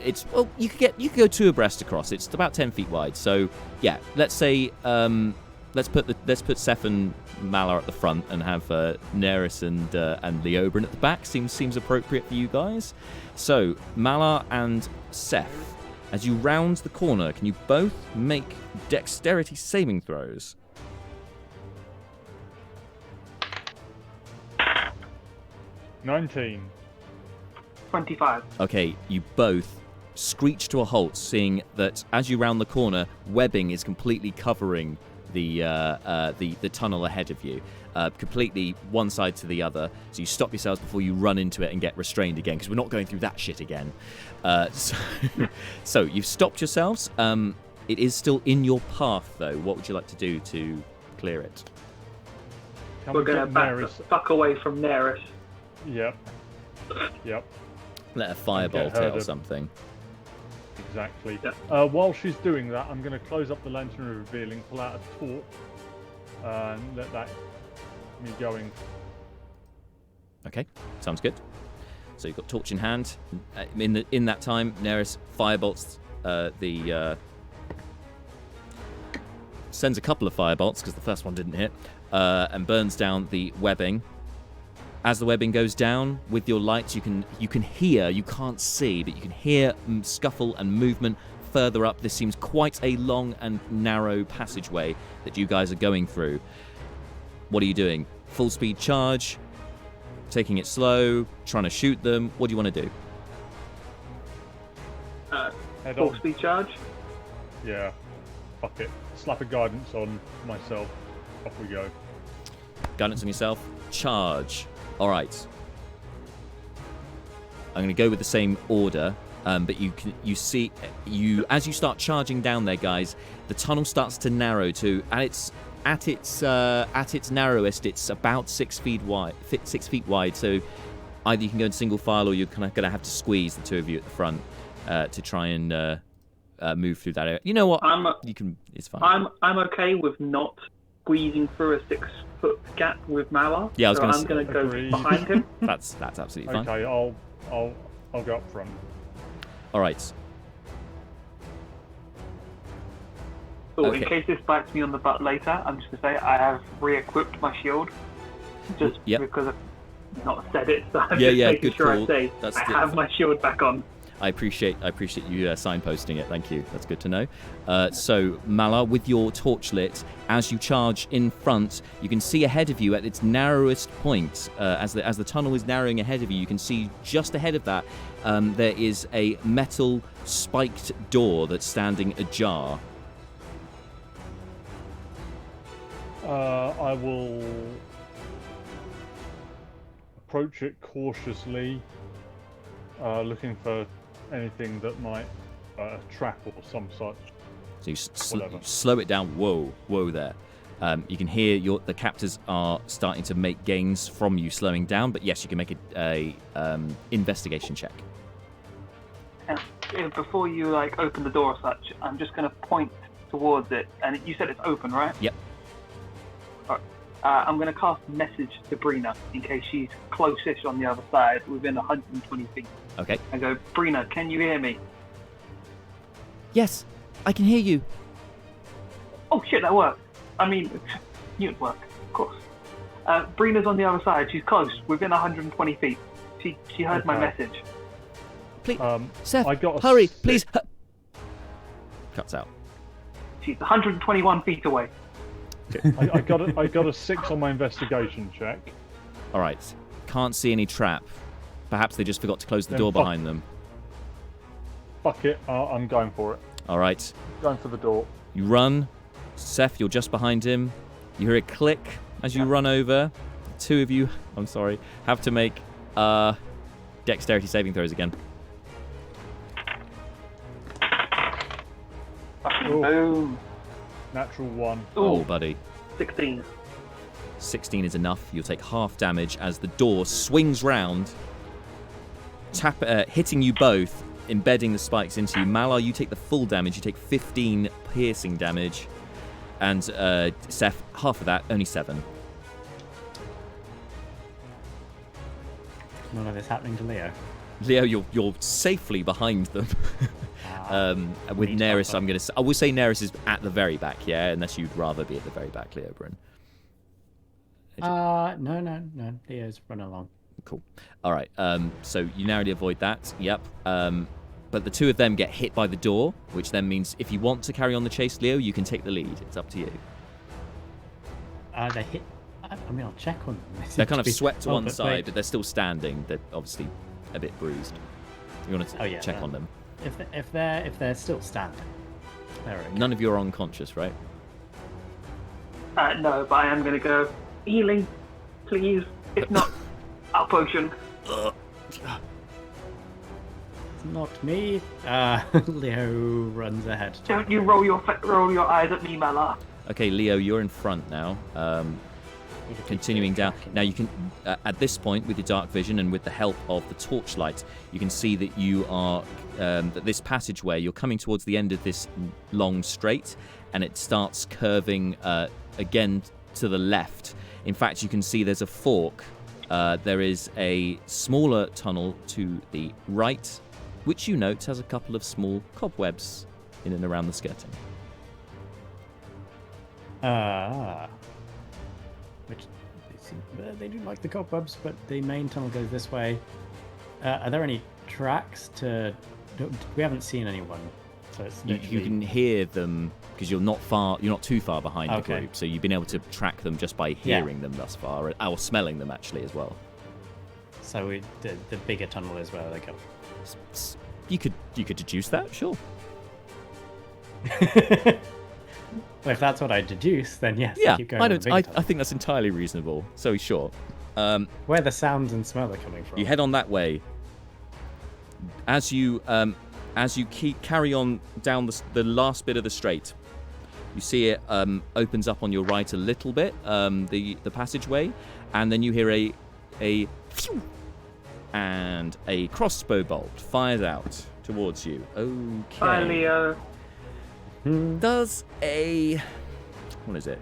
It's well, you could go two abreast across. It's about 10 feet wide. So yeah, let's say let's put Seth and Malar at the front and have Neris and Leobrin at the back. Seems appropriate for you guys. So Malar and Seth, as you round the corner, can you both make dexterity saving throws? 19. 25. Okay, you both screech to a halt, seeing that as you round the corner, webbing is completely covering the tunnel ahead of you, completely one side to the other. So you stop yourselves before you run into it and get restrained again, because we're not going through that shit again. So you've stopped yourselves. It is still in your path, though. What would you like to do to clear it? Can We're we going to get back the Neris? fuck away from Neris. Yep. Yep. Let a fireball Okay, heard tail it. something. Exactly. Yeah. While she's doing that, I'm going to close up the lantern revealing, pull out a torch, and let that me going. Okay, sounds good. So you've got torch in hand. In that time, Neris firebolts sends a couple of firebolts because the first one didn't hit, and burns down the webbing. As the webbing goes down, with your lights, you can hear, you can't see, but you can hear scuffle and movement further up. This seems quite a long and narrow passageway that you guys are going through. What are you doing? Full speed charge? Taking it slow? Trying to shoot them? What do you want to do? Head Full on. speed charge. Yeah. Fuck it. Slap a guidance on myself. Off we go. Guidance on yourself. Charge. All right. I'm going to go with the same order, but you see as you start charging down there, guys, the tunnel starts to narrow to at its narrowest. It's about 6 feet wide. 6 feet wide. So either you can go in single file, or you're kind of going to have to squeeze the two of you at the front to try and move through that area. You know what? You can. It's fine. I'm okay with not squeezing through a 6-foot gap with Malar. Yeah, I was so gonna I'm going to go Agreed. behind him. That's absolutely fine. Okay, I'll go up front. All right. Oh, Okay. in case this bites me on the butt later, I'm just going to say I have re-equipped my shield. Just Yep. because I've not said it, so I'm Yeah, just yeah, making good sure call. I say That's I the- have my shield back on. I appreciate you signposting it. Thank you. That's good to know. So, Malar, with your torch lit, as you charge in front, you can see ahead of you at its narrowest point. As the tunnel is narrowing ahead of you, you can see just ahead of that there is a metal spiked door that's standing ajar. I will approach it cautiously, looking for anything that might trap or some such. So you Whatever. slow it down. Whoa there. You can hear the captors are starting to make gains from you slowing down. But yes, you can make a investigation check. And before you open the door or such, I'm just going to point towards it. And you said it's open, right? Yep. Alright. I'm going to cast a message to Breena in case she's close-ish on the other side, within 120 feet. Okay. I go, Breena, can you hear me? Yes, I can hear you. Oh shit, that worked. I mean, knew it'd work, of course. Breena's on the other side. She's close, within 120 feet. She heard my Okay. message. Please, Um, Seth, I got a hurry, six. please. Cuts out. She's 121 feet away. I got a 6 on my investigation check. All right. Can't see any trap. Perhaps they just forgot to close the Then door fuck- behind them. Fuck it, I'm going for it. All right. Going for the door. You run. Seth, you're just behind him. You hear a click as you run over. two of you, I'm sorry, have to make dexterity saving throws again. Oh. Boom. Natural 1. Oh, buddy. 16. 16 is enough. You'll take half damage as the door swings round, hitting you both, embedding the spikes into you. Malar, you take the full damage. You take 15 piercing damage. And Seth, half of that, only 7. None of this happening to Leo. Leo, you're safely behind them. With Neat Neris, buffer. I will say Neris is at the very back, yeah, unless you'd rather be at the very back, Leo Bryn. No. Leo's run along. Cool. All right. So you narrowly avoid that. Yep. But the two of them get hit by the door, which then means if you want to carry on the chase, Leo, you can take the lead. It's up to you. They hit. I mean, I'll check on them. They're kind of swept to one but side, wait. but they're still standing. They're obviously a bit bruised. You want to check on them? If they're still standing, they're okay. None of you are unconscious, right? No, but I am going to go healing, please. If not, I'll potion. It's not me. Leo runs ahead. Don't you roll your eyes at me, Malar. Okay, Leo, you're in front now. Continuing down. Now you can, at this point, with your dark vision and with the help of the torchlight, you can see that you are that this passageway. You're coming towards the end of this long straight, and it starts curving again to the left. In fact, you can see there's a fork. There is a smaller tunnel to the right, which you note has a couple of small cobwebs in and around the skirting. Which they do like the cobwebs, but the main tunnel goes this way. Are there any tracks to? We haven't seen anyone, so it's You can hear them because you're not too far behind the Okay. group, so you've been able to track them just by hearing them thus far, or smelling them actually as well. So the bigger tunnel is where they go. You could deduce that, sure. Well, if that's what I deduce, then yes. Yeah, keep going I on the don't. bigger I tunnel. think that's entirely reasonable. So sure. Where the sounds and smell are coming from. You head on that way. As you carry on down the last bit of the straight, you see it opens up on your right a little bit, the passageway, and then you hear a phew, and a crossbow bolt fires out towards you. Okay. Bye, Leo. Does a what is it?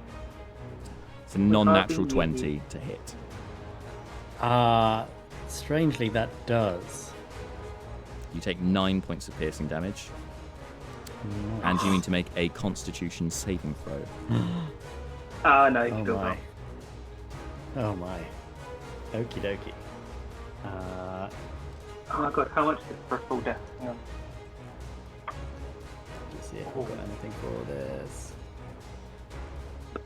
It's a non-natural 20 to hit. Strangely, that does. You take 9 points of piercing damage. And you need to make a Constitution saving throw. No, you Oh still my. not. Oh my. Okie dokie. Oh my god, how much is it for a full death? Hang on. Let's see if we've got anything for this.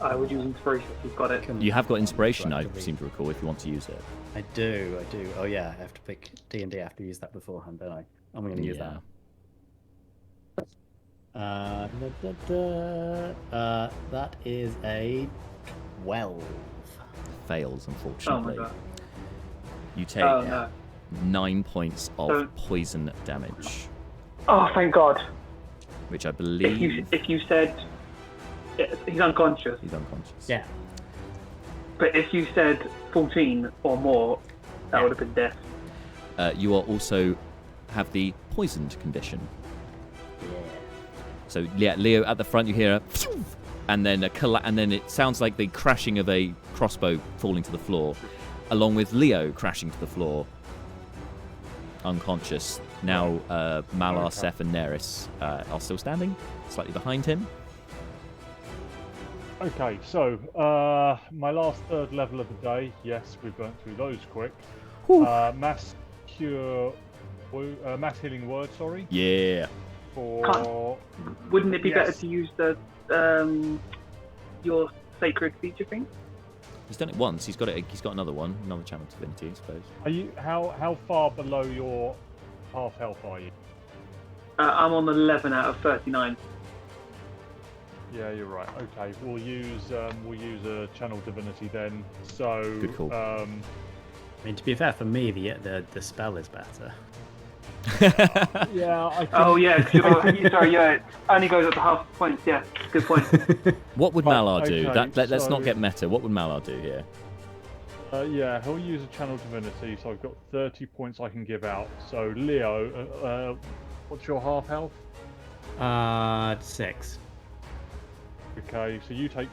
I would use inspiration if you've got it. You have got inspiration, I Selectively. seem to recall, if you want to use it. I do. Oh yeah, I have to pick D&D. I have to use that beforehand, don't I? I'm going to use Yeah. that. That is a 12. Fails, Oh my unfortunately. god. You take Oh no. 9 points of So- poison damage, Oh, thank god. which I believe If you said he's unconscious, he's unconscious. Yeah. but if you said 14 or more, that Yeah. would have been death. You are also have the poisoned condition. So yeah, Leo at the front, you hear a phew, and then and then it sounds like the crashing of a crossbow falling to the floor, along with Leo crashing to the floor, unconscious. Now Malar, Okay. Seth, and Neris are still standing, slightly behind him. Okay, so my last third level of the day. Yes, we burnt through those quick. Mass healing word. Sorry. Yeah. For Wouldn't it be better Yes. to use the your sacred feature thing? He's done it once. He's got it. He's got another one, another channel divinity, I suppose. are you how far below your half health are you? I'm on 11 out of 39. Yeah, you're right. Okay, we'll use a channel divinity then. So Good call. I mean, to be fair, for me, the spell is better. yeah, I can, Oh yeah, sorry, yeah, it only goes up to half points. Yeah, good point. What would Right, Malar do? okay, Let's not so- get meta. What would Malar do here? yeah, he'll use a channel divinity. So I've got 30 points I can give out. So Leo, what's your half health? 6. Okay, so you take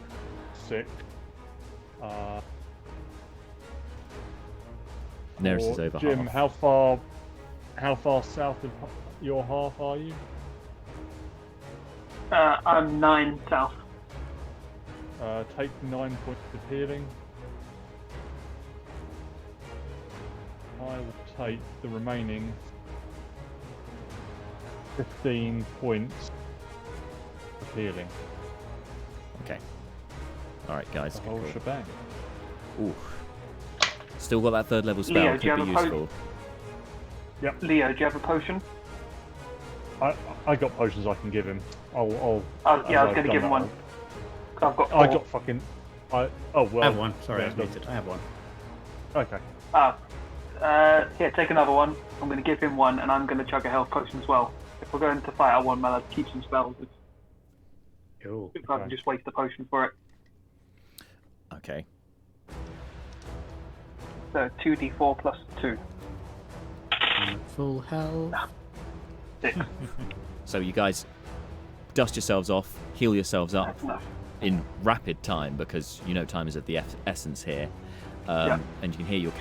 6. Neris is Or over Jim, half. how far south of your half are you? I'm 9 south. Take 9 points of healing. I will take the remaining 15 points of healing. Okay. All right, guys. The Good whole call. shebang. Ooh. Still got that 3rd level spell. Leo, do Could you be have a useful. Leo, do you have a potion? I got potions I can give him. I'll Yeah, I was I've going to done give him that. one. I've got 4. I got fucking. Oh well. I have one. Sorry, I yeah, was muted. I have one. Okay. Here, take another one. I'm going to give him one, and I'm going to chug a health potion as well. If we're going to fight, I want Malad to keep some spells. Cool. If I can just waste the potion for it. Okay. So 2d4 plus 2. Full health. 6. So you guys dust yourselves off, heal yourselves up That's enough. in rapid time because you know time is of the essence here. Yeah. And you can hear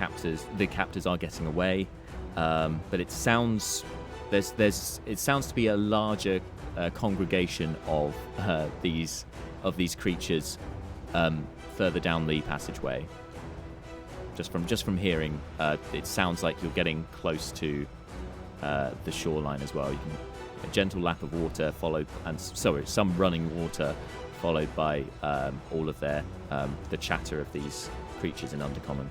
the captors are getting away, but it sounds it sounds to be a larger congregation of these creatures further down the passageway. Just from hearing, it sounds like you're getting close to the shoreline as well. You can a gentle lap of water followed, and some running water followed by all of the chatter of these creatures in Undercommon.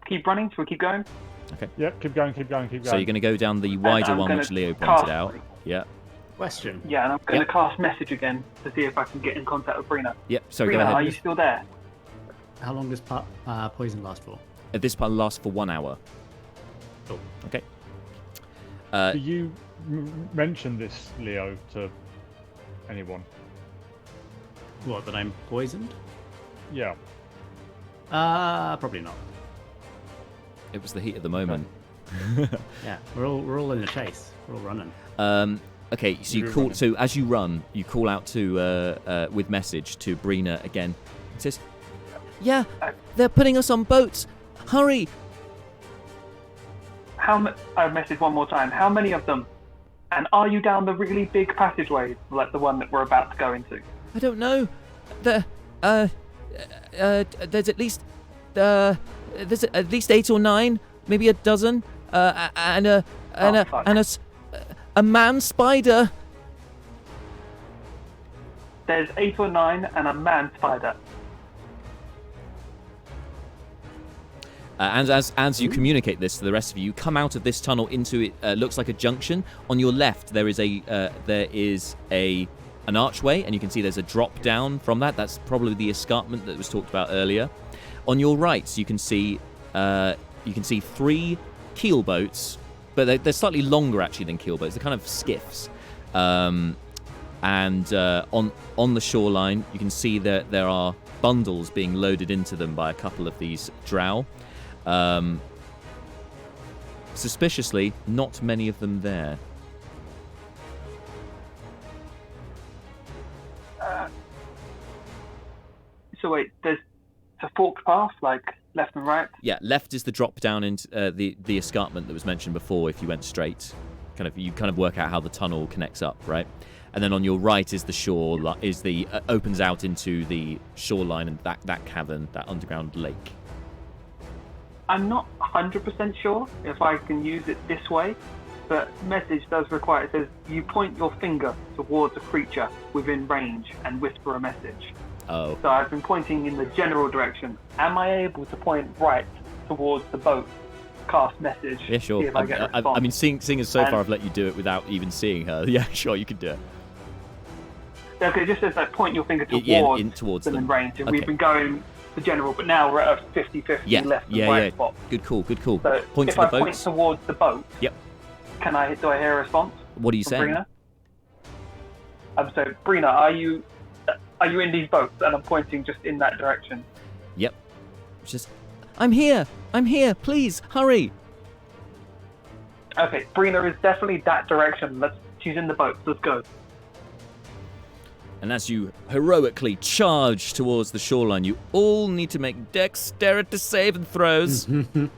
Keep running. Shall we keep going? Yep. Keep going. Keep going. So you're going to go down the wider I'm one gonna which Leo cast- pointed out. Yeah. Question. Yeah, and I'm going Yep. to cast message again to see if I can get in contact with Breena. Yep. So go Breena, are ahead. you still there? How long does poison last for? This part lasts for 1 hour. Cool. Okay. Do you mention this, Leo, to anyone? What, that I'm poisoned? Yeah. Probably not. It was the heat of the moment. Yeah, we're all in the chase. We're all running. Okay, so you You're call. running. So as you run, you call out to with message to Breena again. It says, "Yeah, they're putting us on boats. Hurry!" I message one more time. How many of them? And are you down the really big passageway, like the one that we're about to go into? I don't know. There's at least 8 or 9, maybe a dozen, and a man spider. There's 8 or 9 and a man spider. And as you communicate this to the rest of you, you come out of this tunnel into it. Looks like a junction. On your left, there is an archway, and you can see there's a drop down from that. That's probably the escarpment that was talked about earlier. On your right, you can see 3 keel boats, but they're slightly longer actually than keel boats. They're kind of skiffs. And on the shoreline, you can see that there are bundles being loaded into them by a couple of these drow. Suspiciously, not many of them there. So wait, there's a forked path, like left and right? Yeah, left is the drop down into the escarpment that was mentioned before. If you went straight, you work out how the tunnel connects up, right? And then on your right is the shore, opens out into the shoreline and that cavern, that underground lake. I'm not 100% sure if I can use it this way, but message does require, it says you point your finger towards a creature within range and whisper a message. Oh. So I've been pointing in the general direction. Am I able to point right towards the boat, cast message, Yeah, sure. see if I get a response? I mean, seeing as so And- far I've let you do it without even seeing her. Yeah, sure, you can do it. Okay, just as like point your finger towards, towards them in range, and Okay. we've been going the general, but now we're at a 50-50 left and right spot. Good call. So Point if to the I point boats. towards the boat, Yep. do I hear a response? What are you from saying? Breena? So Breena, are you in these boats? And I'm pointing just in that direction. Yep. Just, I'm here. Please hurry. Okay, Breena is definitely that direction. She's in the boats. Let's go. And as you heroically charge towards the shoreline, you all need to make dexterity saving throws. 19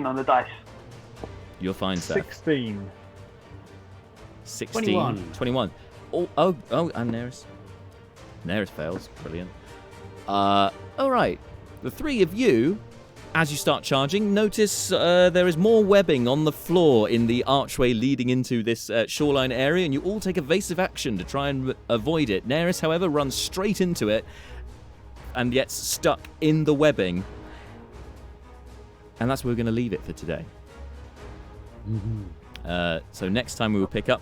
on the dice. You're fine, sir. 16. 16. 21. Oh, and Neris. Neris fails. Brilliant. All right. The three of you, as you start charging, notice there is more webbing on the floor in the archway leading into this shoreline area, and you all take evasive action to try and avoid it. Neris, however, runs straight into it and gets stuck in the webbing. And that's where we're going to leave it for today. So next time we will pick up,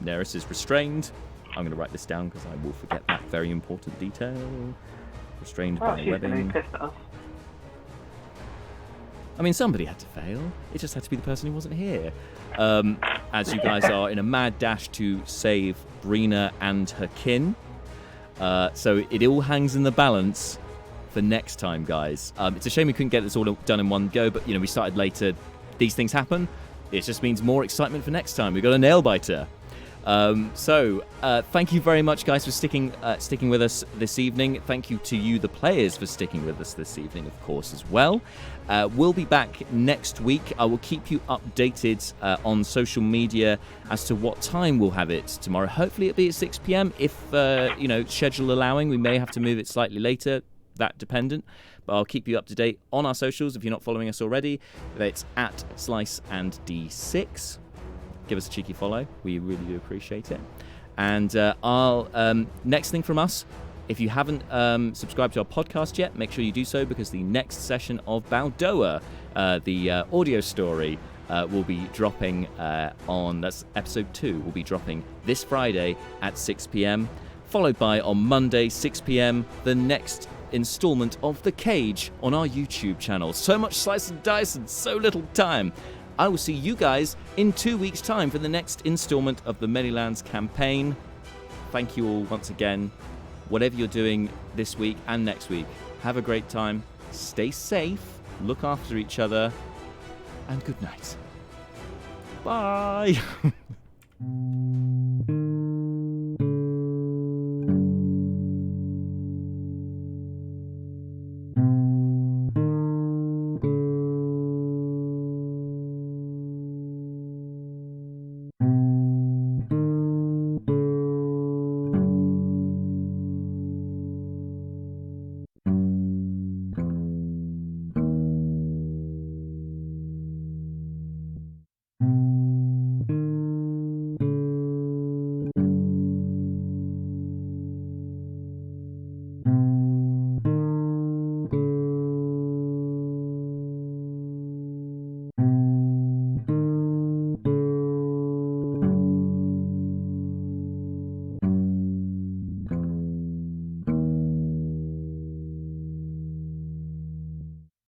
Neris is restrained. I'm going to write this down because I will forget that very important detail. Restrained by She's going to webbing. be pissed at us. I mean, somebody had to fail. It just had to be the person who wasn't here. As you guys are in a mad dash to save Breena and her kin. So it all hangs in the balance for next time, guys. It's a shame we couldn't get this all done in one go, but, we started later. These things happen. It just means more excitement for next time. We've got a nail-biter. So thank you very much, guys, for sticking with us this evening. Thank you to you, the players, for sticking with us this evening, of course, as well. We'll be back next week. I will keep you updated on social media as to what time we'll have it tomorrow. Hopefully it'll be at 6 p.m. If, schedule allowing, we may have to move it slightly later, that dependent. But I'll keep you up to date on our socials if you're not following us already. It's at slice&d6. Give us a cheeky follow. We really do appreciate it. And next thing from us, if you haven't subscribed to our podcast yet, make sure you do so, because the next session of Baldoa, the audio story, will be dropping that's episode 2, will be dropping this Friday at 6 p.m, followed by on Monday, 6 p.m, the next installment of The Cage on our YouTube channel. So much slice and dice and so little time. I will see you guys in 2 weeks' time for the next installment of the Manylands campaign. Thank you all once again. Whatever you're doing this week and next week, have a great time. Stay safe, look after each other, and good night. Bye.